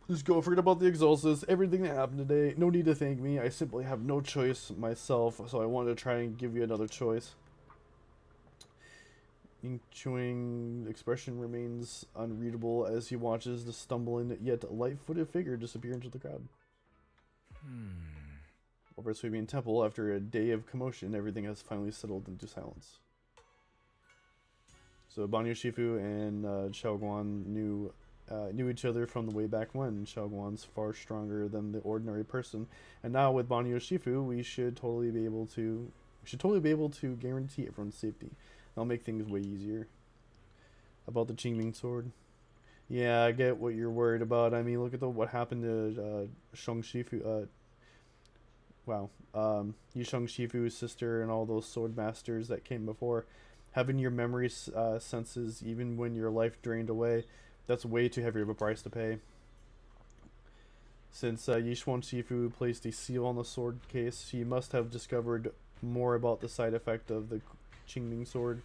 Just go. Forget about the Exaltus. Everything that happened today. No need to thank me. I simply have no choice myself. So I wanted to try and give you another choice. Ying Chuang's expression remains unreadable as he watches the stumbling yet light-footed figure disappear into the crowd. Over at Suibian Temple, after a day of commotion, everything has finally settled into silence. So Banyu Shifu and Xiaoguan knew each other from the way back when. Xiaoguan's far stronger than the ordinary person, and now with Banyu Shifu, we should totally be able to guarantee everyone's safety. That'll make things way easier. About the Qingming sword. Yeah, I get what you're worried about. I mean, look at what happened to Shang Shifu. Yisheng Shifu's sister and all those sword masters that came before. Having your memory senses, even when your life drained away, that's way too heavy of a price to pay. Since Yishuan Shifu placed a seal on the sword case, he must have discovered more about the side effect of the Qingming sword.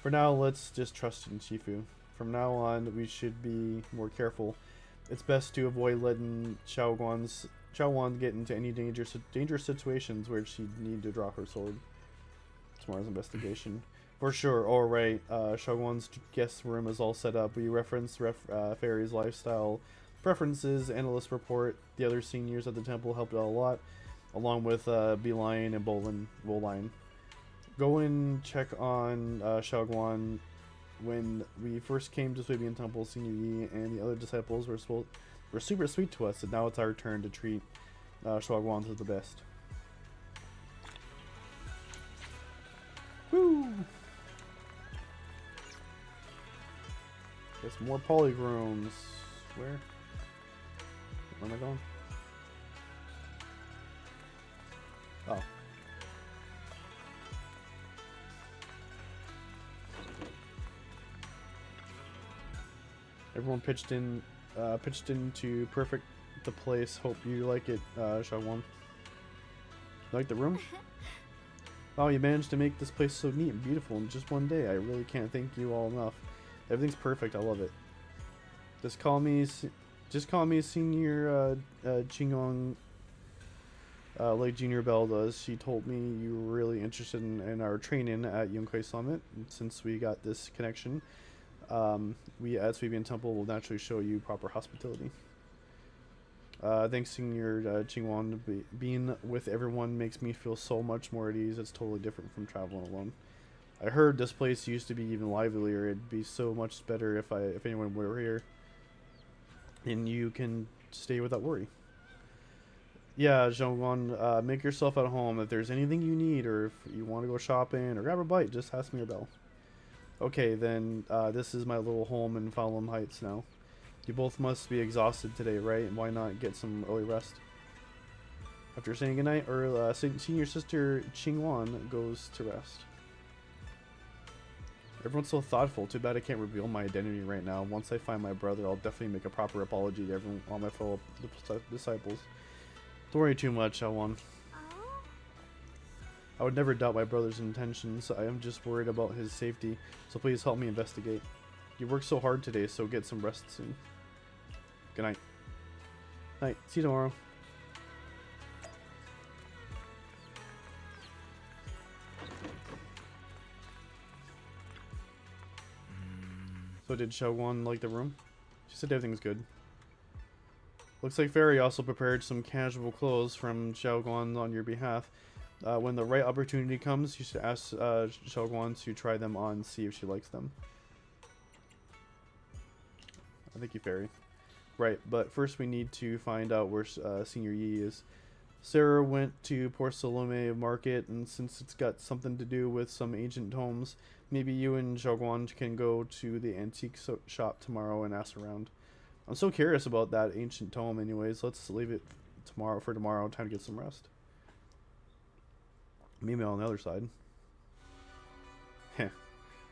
For now, let's just trust in Shifu. From now on, we should be more careful. It's best to avoid letting Xiaoguan get into any dangerous situations where she'd need to draw her sword. Tomorrow's investigation. For sure. Alright, Xiaoguan's guest room is all set up. We referenced Fairy's lifestyle preferences, analyst report. The other seniors at the temple helped out a lot, along with Beeline and Boline. Go and check on Xiaoguan. When we first came to Swabian Temple, Senior Yi and the other disciples were super sweet to us, and now it's our turn to treat Xiaoguan to the best. Woo! Get some more polygons. Where am I going? Oh. Everyone pitched into perfect the place. Hope you like it, Xiaoguan. Like the room? Wow, you managed to make this place so neat and beautiful in just one day. I really can't thank you all enough. Everything's perfect. I love it. Just call me Senior Qingyong, like Junior Bell does. She told me you were really interested in our training at Yunkai Summit. And since we got this connection, we at Swabian Temple will naturally show you proper hospitality. Thanks, Senior Qingyong. Being with everyone makes me feel so much more at ease. It's totally different from traveling alone. I heard this place used to be even livelier. It'd be so much better if anyone were here, and you can stay without worry. Yeah, Xiaoguan, make yourself at home. If there's anything you need, or if you want to go shopping or grab a bite, just ask me or Bell. Okay, then this is my little home in Falun Heights now. You both must be exhausted today, right? And why not get some early rest? After saying goodnight, senior sister Qingwan goes to rest. Everyone's so thoughtful. Too bad I can't reveal my identity right now. Once I find my brother, I'll definitely make a proper apology to everyone, all my fellow disciples. Don't worry too much, Xiaoguan. I would never doubt my brother's intentions. I am just worried about his safety, so please help me investigate. You worked so hard today, so get some rest soon. Good night. Night. See you tomorrow. So did Xiaoguan like the room? She said everything's good. Looks like Fairy also prepared some casual clothes from Xiaoguan on your behalf. When the right opportunity comes, you should ask Xiaoguan to try them on, see if she likes them. Thank you, Fairy. Right, but first we need to find out where Senior Yi is. Sarah went to Port Salome Market, and since it's got something to do with some ancient tomes, maybe you and Xiaoguan can go to the antique shop tomorrow and ask around. I'm so curious about that ancient tome anyways. Let's leave it for tomorrow. Time to get some rest. Meanwhile, on the other side. Heh.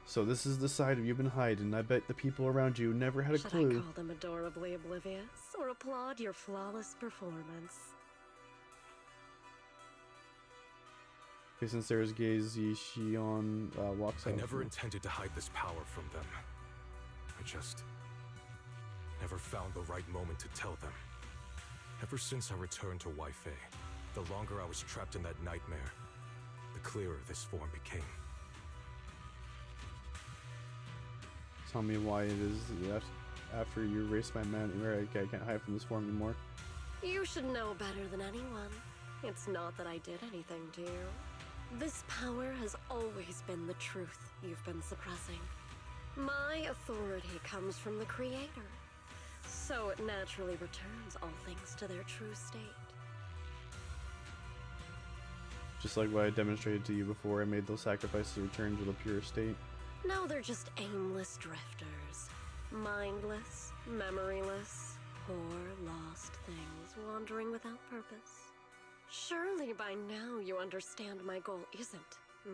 So this is the side you've been hiding. I bet the people around you never had a clue. Should I call them adorably oblivious or applaud your flawless performance? Okay, since there's gaze, Xion walks out. I never intended to hide this power from them. I just never found the right moment to tell them. Ever since I returned to Weifei, the longer I was trapped in that nightmare, the clearer this form became. Tell me why it is that after you erased my man, I can't hide from this form anymore. You should know better than anyone. It's not that I did anything to you. This power has always been the truth you've been suppressing. My authority comes from the Creator, so it naturally returns all things to their true state. Just like what I demonstrated to you before, I made those sacrifices to return to the pure state. Now they're just aimless drifters. Mindless, memoryless, poor, lost things wandering without purpose. Surely by now you understand my goal isn't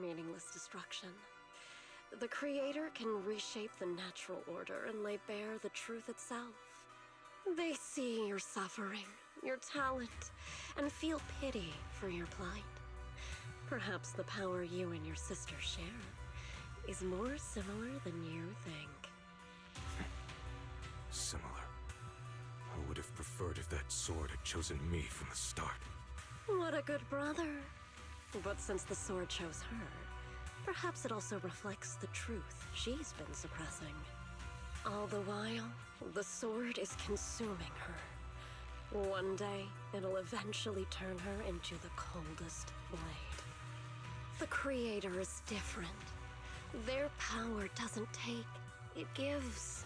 meaningless destruction. The Creator can reshape the natural order and lay bare the truth itself. They see your suffering, your talent, and feel pity for your plight. Perhaps the power you and your sister share is more similar than you think. Similar. I would have preferred if that sword had chosen me from the start. What a good brother. But since the sword chose her, perhaps it also reflects the truth she's been suppressing. All the while, the sword is consuming her. One day, it'll eventually turn her into the coldest blade. The Creator is different. Their power doesn't take, it gives.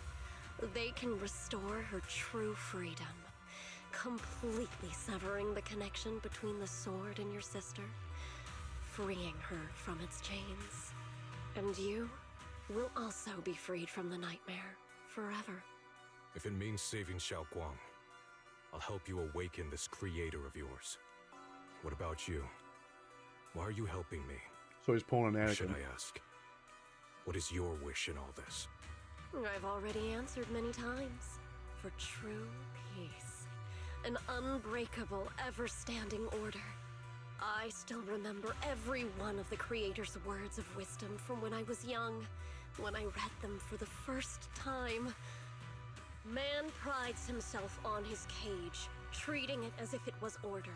They can restore her true freedom, completely severing the connection between the sword and your sister, freeing her from its chains. And you will also be freed from the nightmare forever. If it means saving Xiaoguang, I'll help you awaken this creator of yours. What about you? Why are you helping me? So he's pulling an Anakin. Should I ask? What is your wish in all this? I've already answered many times. For true peace. An unbreakable, ever-standing order. I still remember every one of the Creator's words of wisdom from when I was young, when I read them for the first time. Man prides himself on his cage, treating it as if it was order.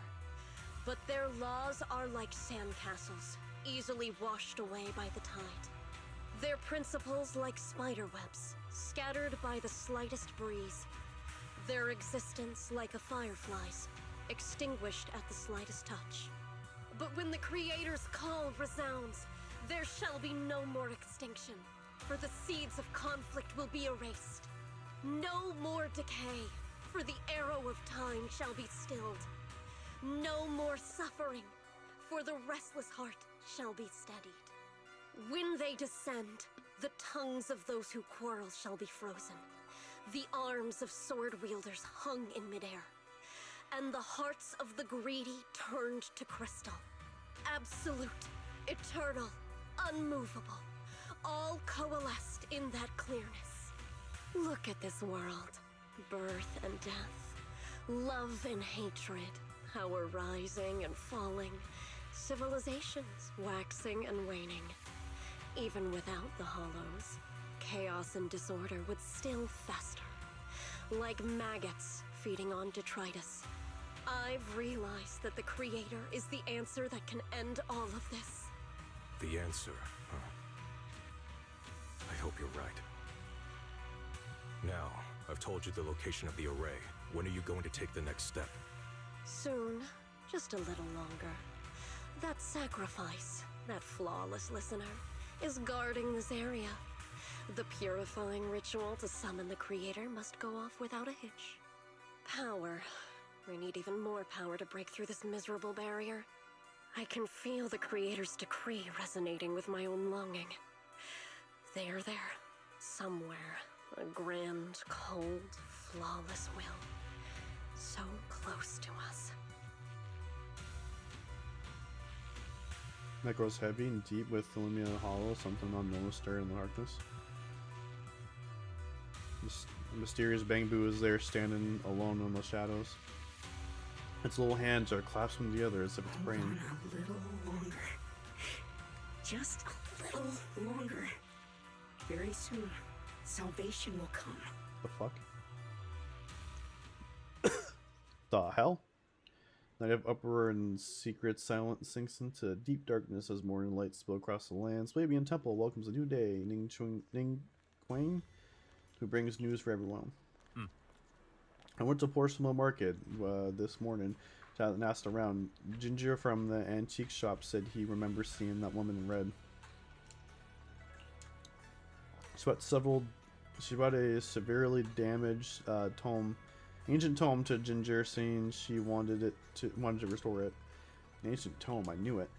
But their laws are like sandcastles, easily washed away by the tide. Their principles like spider webs, scattered by the slightest breeze. Their existence like a firefly's, extinguished at the slightest touch. But when the Creator's call resounds, there shall be no more extinction, for the seeds of conflict will be erased. No more decay, for the arrow of time shall be stilled. No more suffering, for the restless heart shall be steadied. When they descend, the tongues of those who quarrel shall be frozen, the arms of sword wielders hung in midair, and the hearts of the greedy turned to crystal. Absolute, eternal, unmovable, all coalesced in that clearness. Look at this world. Birth and death, love and hatred, power rising and falling, civilizations waxing and waning. Even without the hollows, chaos and disorder would still fester, like maggots feeding on detritus. I've realized that the Creator is the answer that can end all of this. The answer, huh? I hope you're right. Now, I've told you the location of the array. When are you going to take the next step? Soon, just a little longer. That sacrifice, that flawless listener, is guarding this area. The purifying ritual to summon the Creator must go off without a hitch. Power. We need even more power to break through this miserable barrier. I can feel the Creator's decree resonating with my own longing. They are there, somewhere. A grand, cold, flawless will. So close to us. That grows heavy and deep with the Lumina Hollow, something unknown stir in the darkness. The mysterious Bangbu is there, standing alone in the shadows. Its little hands are clasping together as if it's praying. A little longer. Just a little longer. Very soon, salvation will come. The fuck? The hell? Night of uproar and secret silence sinks into deep darkness as morning lights spill across the land. Swabian Temple welcomes a new day. Ning Quang, who brings news for everyone. I went to Porcelain Market this morning and asked around. Ginger from the antique shop said he remembers seeing that woman in red. She bought a severely damaged ancient tome to Ginger, saying she wanted to restore it. An ancient tome, I knew it.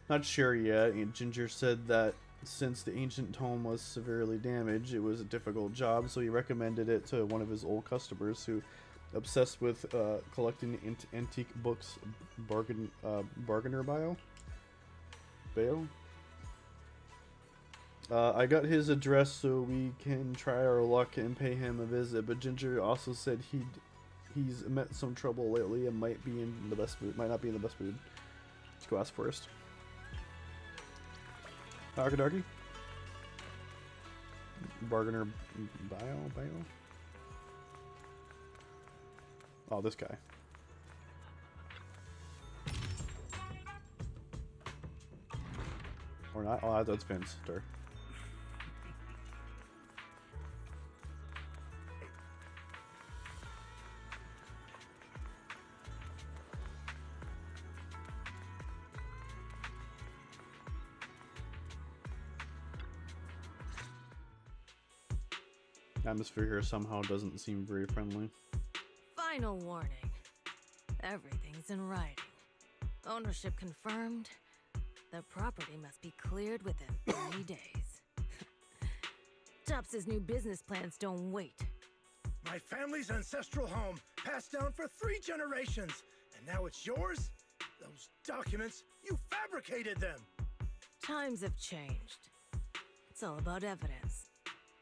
Not sure yet. And Ginger said that since the ancient tome was severely damaged, it was a difficult job, so he recommended it to one of his old customers who obsessed with collecting antique books. Bargainer Bayo. I got his address so we can try our luck and pay him a visit, but Ginger also said he's met some trouble lately and might not be in the best mood. Let's go ask first. Darky. Bargainer bio? Oh, this guy. Or not? Oh, that's Vince. Sure. Atmosphere here somehow doesn't seem very friendly. Final warning. Everything's in writing. Ownership confirmed. The property must be cleared within 3 days. Tops' new business plans don't wait. My family's ancestral home, passed down for 3 generations, and now it's yours? Those documents, you fabricated them! Times have changed. It's all about evidence,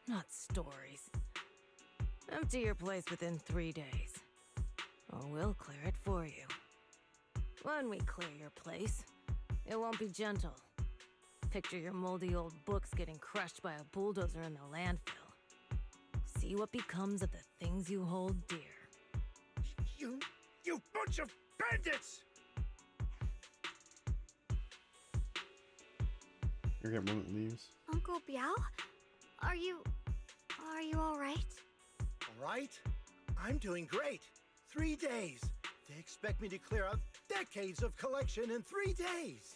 not stories. Empty your place within 3 days, or we'll clear it for you. When we clear your place, it won't be gentle. Picture your moldy old books getting crushed by a bulldozer in the landfill. See what becomes of the things you hold dear. You bunch of bandits! You're getting one that leaves. Uncle Biao? Are you all right? All right? I'm doing great. 3 days. They expect me to clear out decades of collection in 3 days.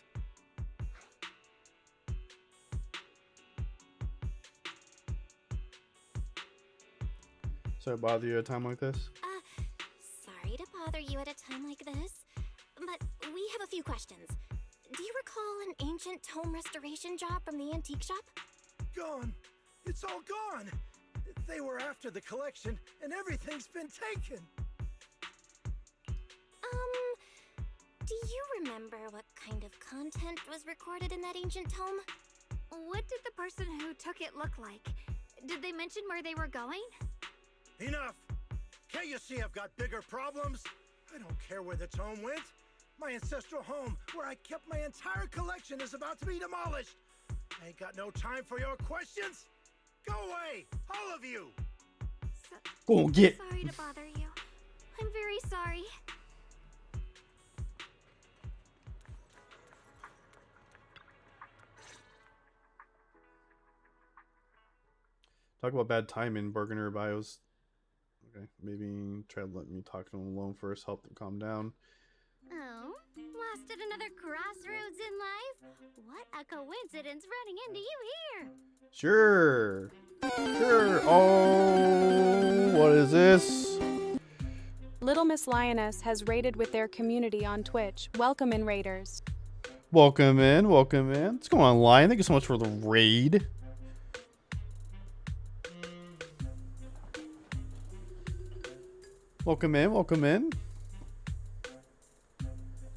Sorry to bother you at a time like this? Sorry to bother you at a time like this, but we have a few questions. Do you recall an ancient tome restoration job from the antique shop? Gone. It's all gone. They were after the collection, and everything's been taken. Do you remember what kind of content was recorded in that ancient tome? What did the person who took it look like? Did they mention where they were going? Enough! Can't you see I've got bigger problems? I don't care where the tome went. My ancestral home, where I kept my entire collection, is about to be demolished. I ain't got no time for your questions. Go away, all of you! Go get. Sorry to bother you. I'm very sorry. Talk about bad timing, Bargainer bios. Okay, maybe try to let me talk to them alone first, help them calm down. Oh, lost at another crossroads in life? What a coincidence running into you here! Sure. Sure. Oh, what is this? Little Miss Lioness has raided with their community on Twitch. Welcome in, raiders. Welcome in, welcome in. What's going on, Lion? Thank you so much for the raid. Welcome in, welcome in.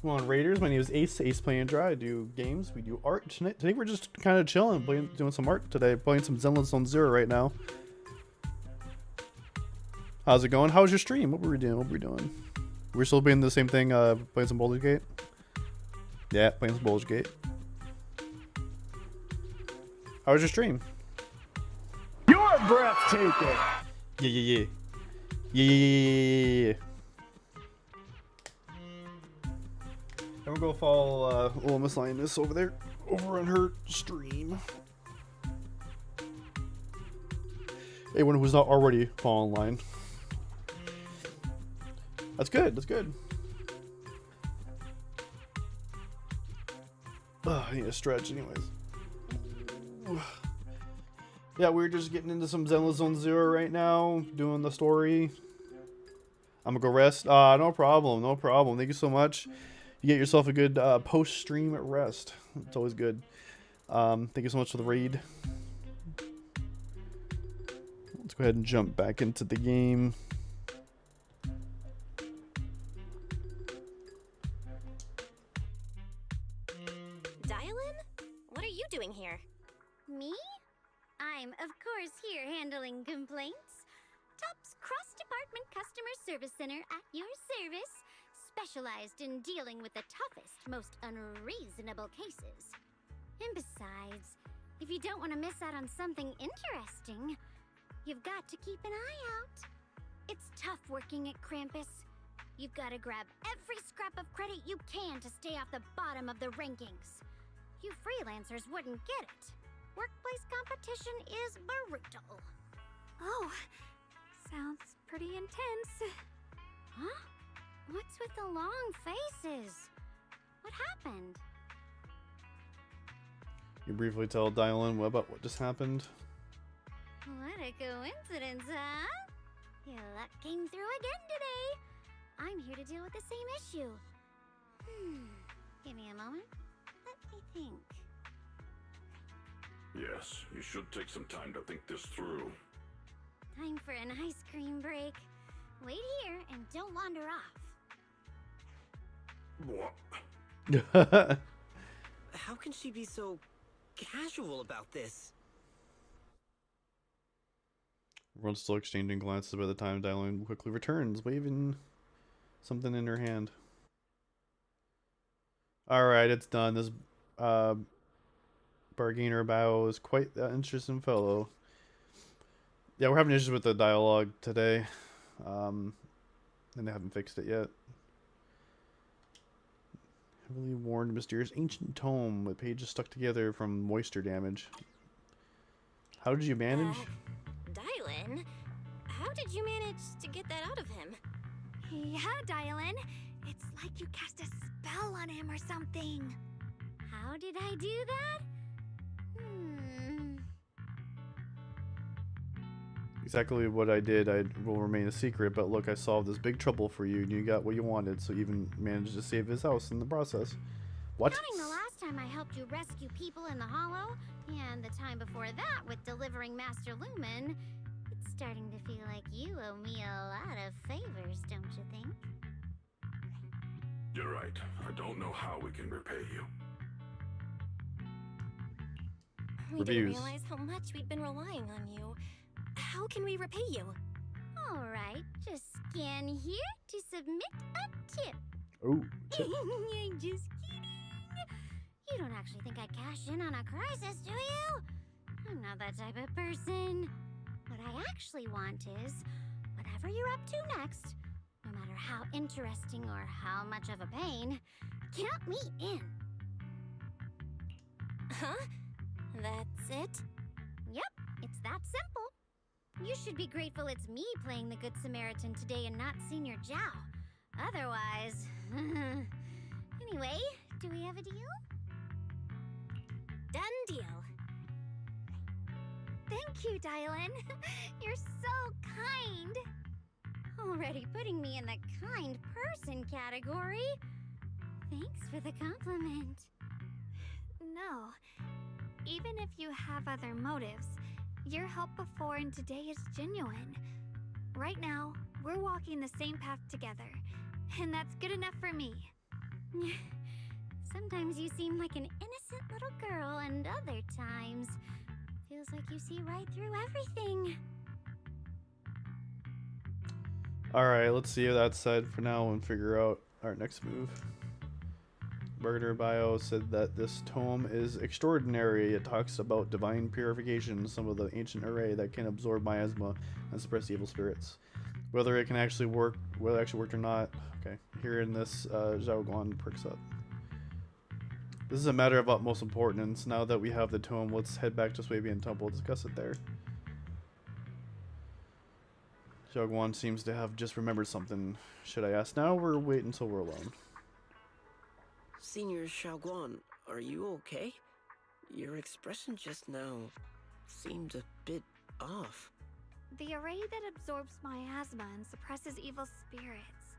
Come on, Raiders. My name is Ace, Ace Playing Dry. I do games, we do art. Today we're just kind of chilling, doing some art today. Playing some Zenless Zone Zero right now. How's it going? How was your stream? What were we doing? What were we doing? We're still playing the same thing, playing some Baldur's Gate? Yeah, playing some Baldur's Gate. How was your stream? You're breathtaking! Yeah. Yeah. I'm gonna go follow Little Miss Lioness over there, over on her stream. Anyone who's not already following line. That's good, that's good. I need to stretch anyways. Yeah, we're just getting into some Zenless Zone Zero right now, doing the story. I'm gonna go rest. No problem, no problem. Thank you so much. You get yourself a good post-stream rest. It's always good. Thank you so much for the raid. Let's go ahead and jump back into the game. Dial-in? What are you doing here? Me? I'm, of course, here handling complaints. Top's Cross-Department Customer Service Center at your service, specialized in dealing with the toughest, most unreasonable cases. And besides, If you don't want to miss out on something interesting, you've got to keep an eye out. It's tough working at Krampus. You've got to grab every scrap of credit you can to stay off the bottom of the rankings. You freelancers wouldn't get it. Workplace competition is brutal. Oh, sounds pretty intense. Huh? What's with the long faces? What happened? You briefly tell Dylan about what just happened. What a coincidence, huh? Your luck came through again today. I'm here to deal with the same issue. Give me a moment. Let me think. Yes, you should take some time to think this through. Time for an ice cream break. Wait here and don't wander off. What? How can she be so casual about this? Everyone's still exchanging glances by the time Dylan quickly returns, waving something in her hand. Alright, it's done. This bargainer Bao is quite the interesting fellow. Yeah, we're having issues with the dialogue today. And they haven't fixed it yet. Heavily worn, mysterious ancient tome with pages stuck together from moisture damage. How did you manage? Dylan, how did you manage to get that out of him? Yeah, Dylan. It's like you cast a spell on him or something. How did I do that? Exactly what I did will remain a secret, but look, I solved this big trouble for you, and you got what you wanted, so you even managed to save his house in the process. What? Counting the last time I helped you rescue people in the Hollow, and the time before that with delivering Master Lumen, it's starting to feel like you owe me a lot of favors, don't you think? You're right. I don't know how we can repay you. We didn't realize how much we'd been relying on you. How can we repay you? Alright, just scan here to submit a tip. Oh, tip. I'm just kidding. You don't actually think I'd cash in on a crisis, do you? I'm not that type of person. What I actually want is, whatever you're up to next, no matter how interesting or how much of a pain, count me in. Huh? That's it? Yep, it's that simple. You should be grateful it's me playing the Good Samaritan today and not Senior Zhao. Otherwise... Anyway, do we have a deal? Done deal. Thank you, Dylan. You're so kind. Already putting me in the kind person category. Thanks for the compliment. No. Even if you have other motives, your help before and today is genuine. Right now, we're walking the same path together, and that's good enough for me. Sometimes you seem like an innocent little girl, and other times, feels like you see right through everything. Alright, let's see that side for now and figure out our next move. Bargainer Bio said that this tome is extraordinary. It talks about divine purification, some of the ancient array that can absorb miasma and suppress evil spirits. Whether it actually worked or not. Okay, here in this, Zhao Guan perks up. This is a matter of utmost importance. Now that we have the tome, let's head back to Swabian Temple, discuss it there. Zhao Guan seems to have just remembered something. Should I ask now or wait until we're alone? Senior Xiaoguan, are you okay? Your expression just now seemed a bit off. The array that absorbs miasma and suppresses evil spirits.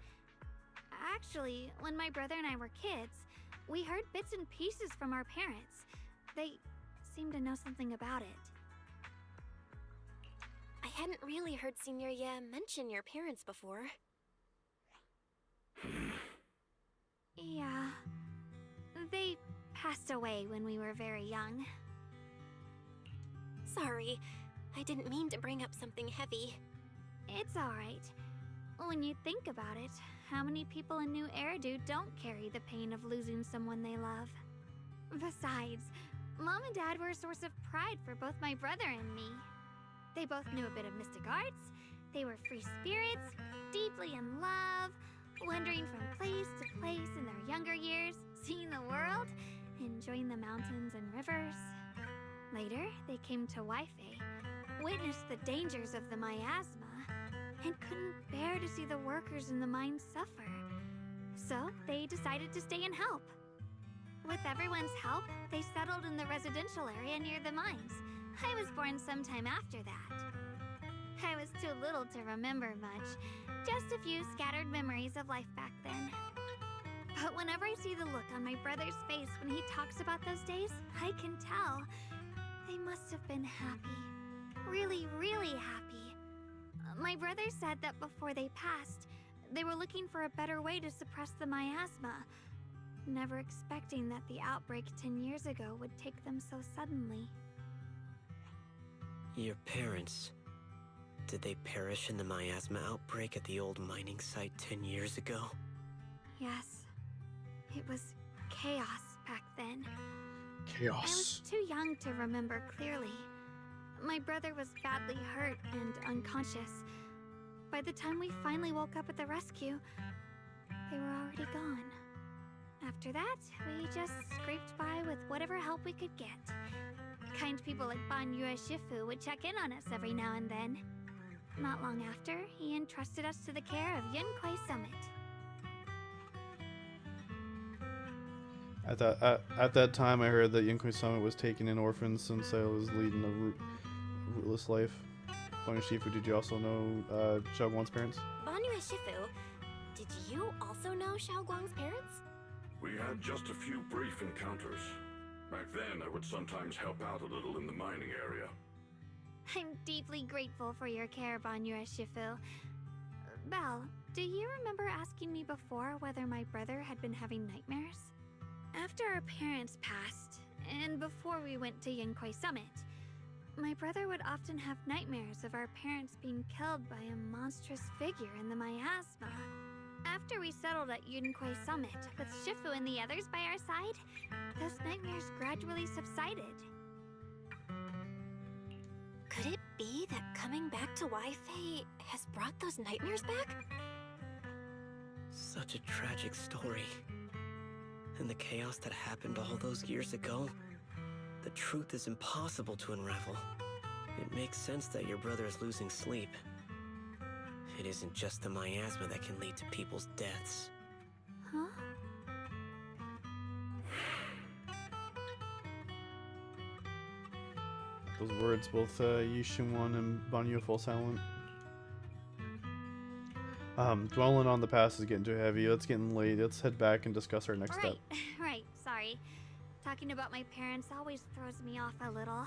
Actually, when my brother and I were kids, we heard bits and pieces from our parents. They seemed to know something about it. I hadn't really heard Senior Ye mention your parents before. Yeah. They passed away when we were very young. Sorry, I didn't mean to bring up something heavy. It's alright. When you think about it, how many people in New Eridu don't carry the pain of losing someone they love? Besides, Mom and Dad were a source of pride for both my brother and me. They both knew a bit of mystic arts. They were free spirits, deeply in love, wandering from place to place in their younger years, seeing the world, enjoying the mountains and rivers. Later, they came to Wi-Fi, witnessed the dangers of the miasma, and couldn't bear to see the workers in the mines suffer. So they decided to stay and help. With everyone's help, they settled in the residential area near the mines. I was born sometime after that. I was too little to remember much, just a few scattered memories of life back then. But whenever I see the look on my brother's face when he talks about those days, I can tell. They must have been happy. Really, really happy. My brother said that before they passed, they were looking for a better way to suppress the miasma, never expecting that the outbreak 10 years ago would take them so suddenly. Your parents, did they perish in the miasma outbreak at the old mining site 10 years ago? Yes. It was chaos back then. Chaos. I was too young to remember clearly. My brother was badly hurt and unconscious. By the time we finally woke up at the rescue, they were already gone. After that, we just scraped by with whatever help we could get. Kind people like Banyue Shifu would check in on us every now and then. Not long after, he entrusted us to the care of Yunkui Summit. At that time, I heard that Yunkui Summit was taking in orphans since I was leading a rootless life. Banyue Shifu, did you also know Xiaoguang's parents? Banyue Shifu, did you also know Xiaoguang's parents? We had just a few brief encounters. Back then, I would sometimes help out a little in the mining area. I'm deeply grateful for your care, Banyue Shifu. Belle, do you remember asking me before whether my brother had been having nightmares? After our parents passed, and before we went to Yunkui Summit, my brother would often have nightmares of our parents being killed by a monstrous figure in the miasma. After we settled at Yunkui Summit, with Shifu and the others by our side, those nightmares gradually subsided. Could it be that coming back to Wi-Fi has brought those nightmares back? Such a tragic story. And the chaos that happened all those years ago, the truth is impossible to unravel. It makes sense that your brother is losing sleep. It isn't just the miasma that can lead to people's deaths. Huh? Those words, both Yi Xinwan and Banyue fall silent. Dwelling on the past is getting too heavy. It's getting late. Let's head back and discuss our next step. Right, sorry. Talking about my parents always throws me off a little.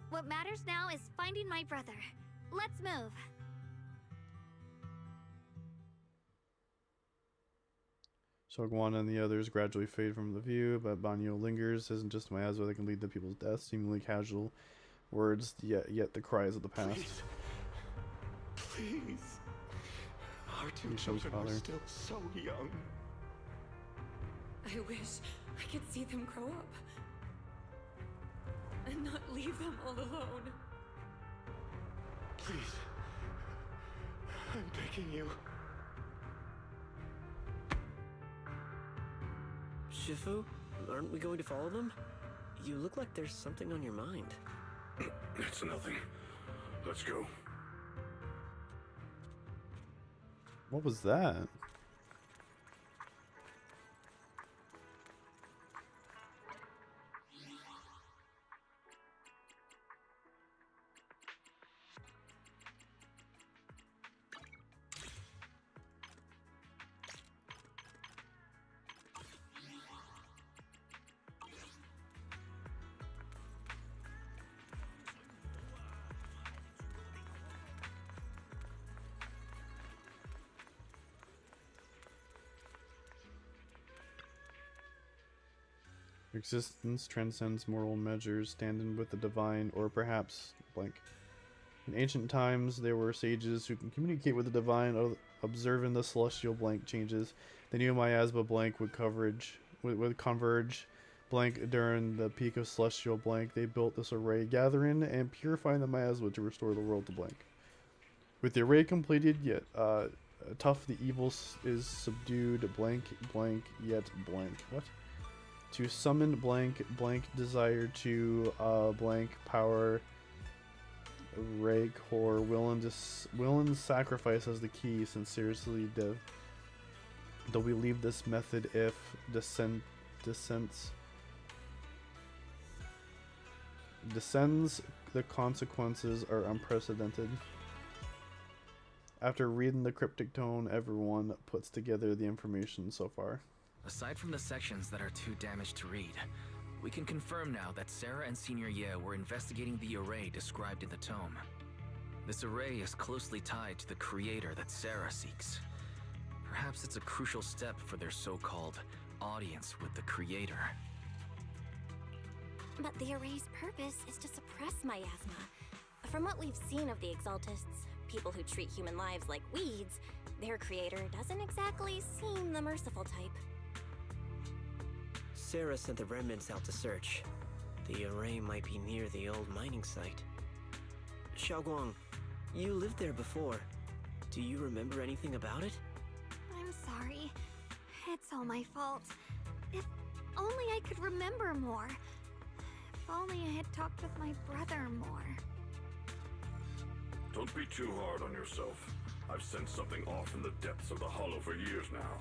What matters now is finding my brother. Let's move. Xiaoguang and the others gradually fade from the view, but Banyue lingers. Isn't just miasma that can lead to people's deaths. Seemingly casual words, yet the cries of the past. Please. Our two children are still so young. I wish I could see them grow up. And not leave them all alone. Please. I'm begging you. Shifu, aren't we going to follow them? You look like there's something on your mind. It's nothing. Let's go. What was that? Existence transcends moral measures, standing with the divine, or perhaps blank. In ancient times, there were sages who can communicate with the divine, observing the celestial blank changes. They knew miasma blank would converge blank during the peak of celestial blank. They built this array, gathering and purifying the miasma to restore the world to blank. With the array completed, yet tough the evil is subdued. Blank blank yet blank. What? To summon blank blank desire to blank power. Array core willing sacrifice as the key. Sincerely div. Though we leave this method if descends, the consequences are unprecedented. After reading the cryptic tone, everyone puts together the information so far. Aside from the sections that are too damaged to read, we can confirm now that Sarah and Senior Ye were investigating the array described in the tome. This array is closely tied to the creator that Sarah seeks. Perhaps it's a crucial step for their so-called audience with the creator. But the array's purpose is to suppress miasma. From what we've seen of the Exaltists, people who treat human lives like weeds, their creator doesn't exactly seem the merciful type. Sarah sent the remnants out to search. The array might be near the old mining site. Xiaoguang, you lived there before. Do you remember anything about it? I'm sorry. It's all my fault. If only I could remember more. If only I had talked with my brother more. Don't be too hard on yourself. I've sensed something off in the depths of the hollow for years now.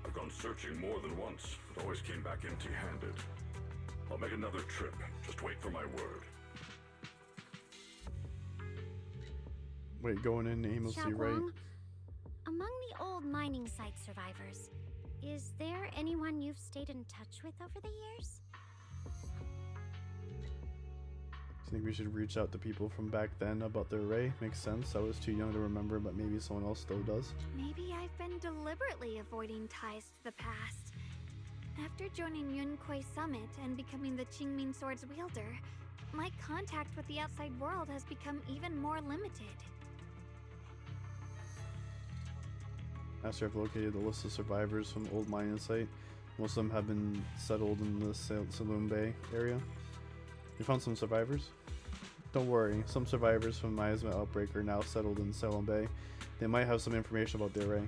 I've gone searching more than once, but always came back empty-handed. I'll make another trip. Just wait for my word. Wait, going in aimlessly, right? Xiaoguang, among the old mining site survivors, is there anyone you've stayed in touch with over the years? I think we should reach out to people from back then about the array. Makes sense. I was too young to remember, but maybe someone else still does. Maybe I've been deliberately avoiding ties to the past. After joining Yunquei Summit and becoming the Qingming Sword's wielder, my contact with the outside world has become even more limited. After I've located the list of survivors from the old mining site, most of them have been settled in the Saloon Bay area. You found some survivors? Don't worry, some survivors from the miasma outbreak are now settled in Saloon Bay. They might have some information about the array.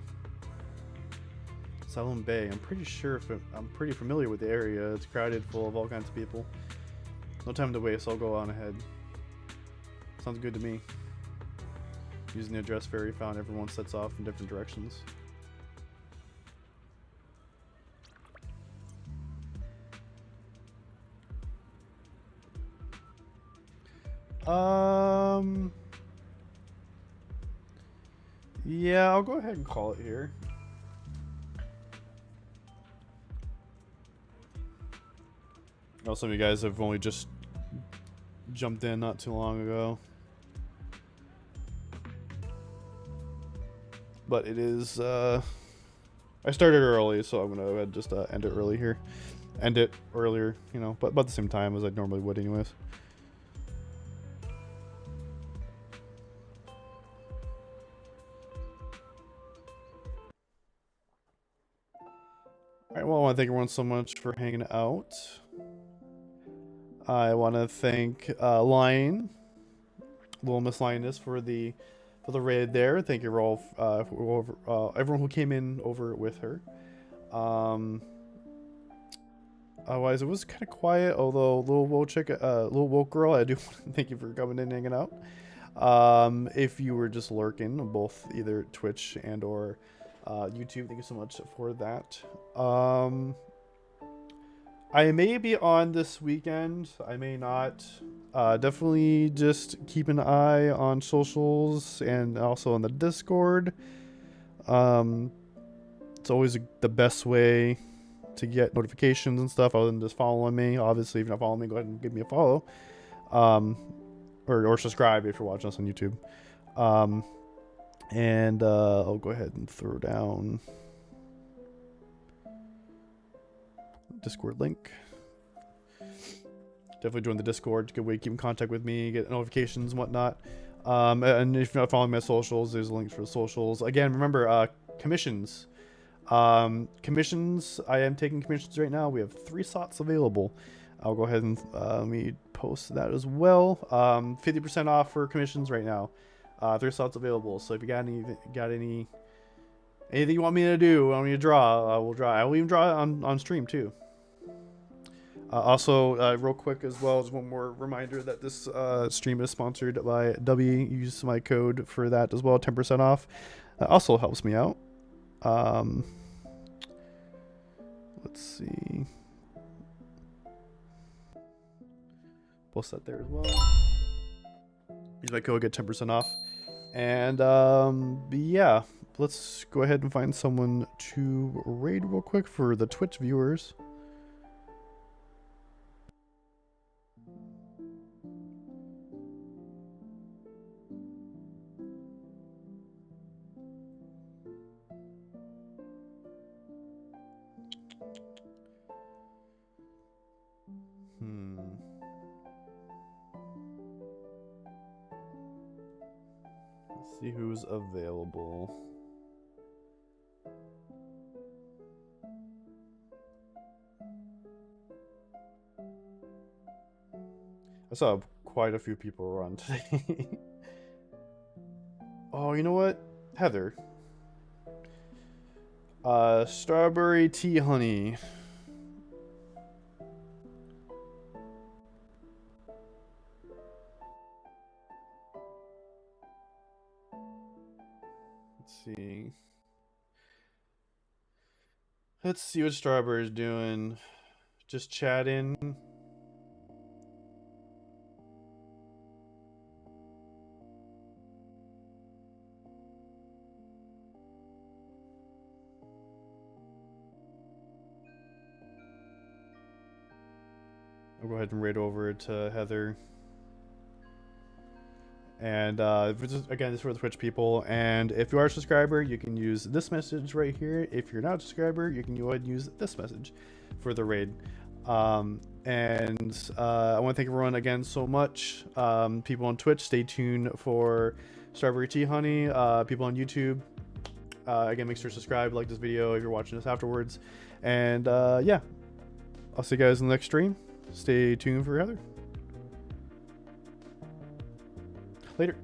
Saloon Bay, I'm pretty familiar with the area. It's crowded, full of all kinds of people. No time to waste, I'll go on ahead. Sounds good to me. Using the address ferry found, everyone sets off in different directions. Yeah, I'll go ahead and call it here. I know some of you guys have only just jumped in not too long ago. But it is, I started early, so I'm gonna go ahead and just end it early here. End it earlier, you know, but about the same time as I normally would anyways. Alright, well, I want to thank everyone so much for hanging out. I want to thank Lion, Little Miss Lioness, for the raid there. Thank you all, everyone who came in over with her. Otherwise, it was kind of quiet. Although little woke girl, I do want to thank you for coming in and hanging out. If you were just lurking, both either Twitch and or YouTube, thank you so much for that. I may be on this weekend. I may not. Definitely just keep an eye on socials and also on the Discord. It's always the best way to get notifications and stuff other than just following me. Obviously, if you're not following me, go ahead and give me a follow. Or subscribe if you're watching us on YouTube. And I'll go ahead and throw down Discord link. Definitely join the Discord. Good way to keep in contact with me, get notifications and whatnot. And if you're not following my socials, there's links for the socials. Again, remember, commissions. Commissions, I am taking commissions right now. We have 3 slots available. I'll go ahead and let me post that as well. 50% off for commissions right now. 3 slots available. So if you got anything you want me to do, want me to draw, we'll draw. I will even draw it on stream too. Also, real quick as well, as one more reminder that this stream is sponsored by dubby. Use my code for that as well, 10% off. That also helps me out. Let's see. Post that there as well. Use my code, get 10% off. And yeah, let's go ahead and find someone to raid real quick for the Twitch viewers. Let's see who's available. I saw quite a few people run today. Oh, you know what? Heather. Strawberry tea honey. See. Let's see what Strawberry's doing. Just chatting. I'll go ahead and raid over to Heather. And again, this is for the Twitch people. And if you are a subscriber, you can use this message right here. If you're not a subscriber, you can go ahead and use this message for the raid. I want to thank everyone again so much. People on Twitch, stay tuned for Strawberry Tea Honey. People on YouTube, again, make sure to subscribe, like this video if you're watching this afterwards. And yeah, I'll see you guys in the next stream. Stay tuned for Heather. Later.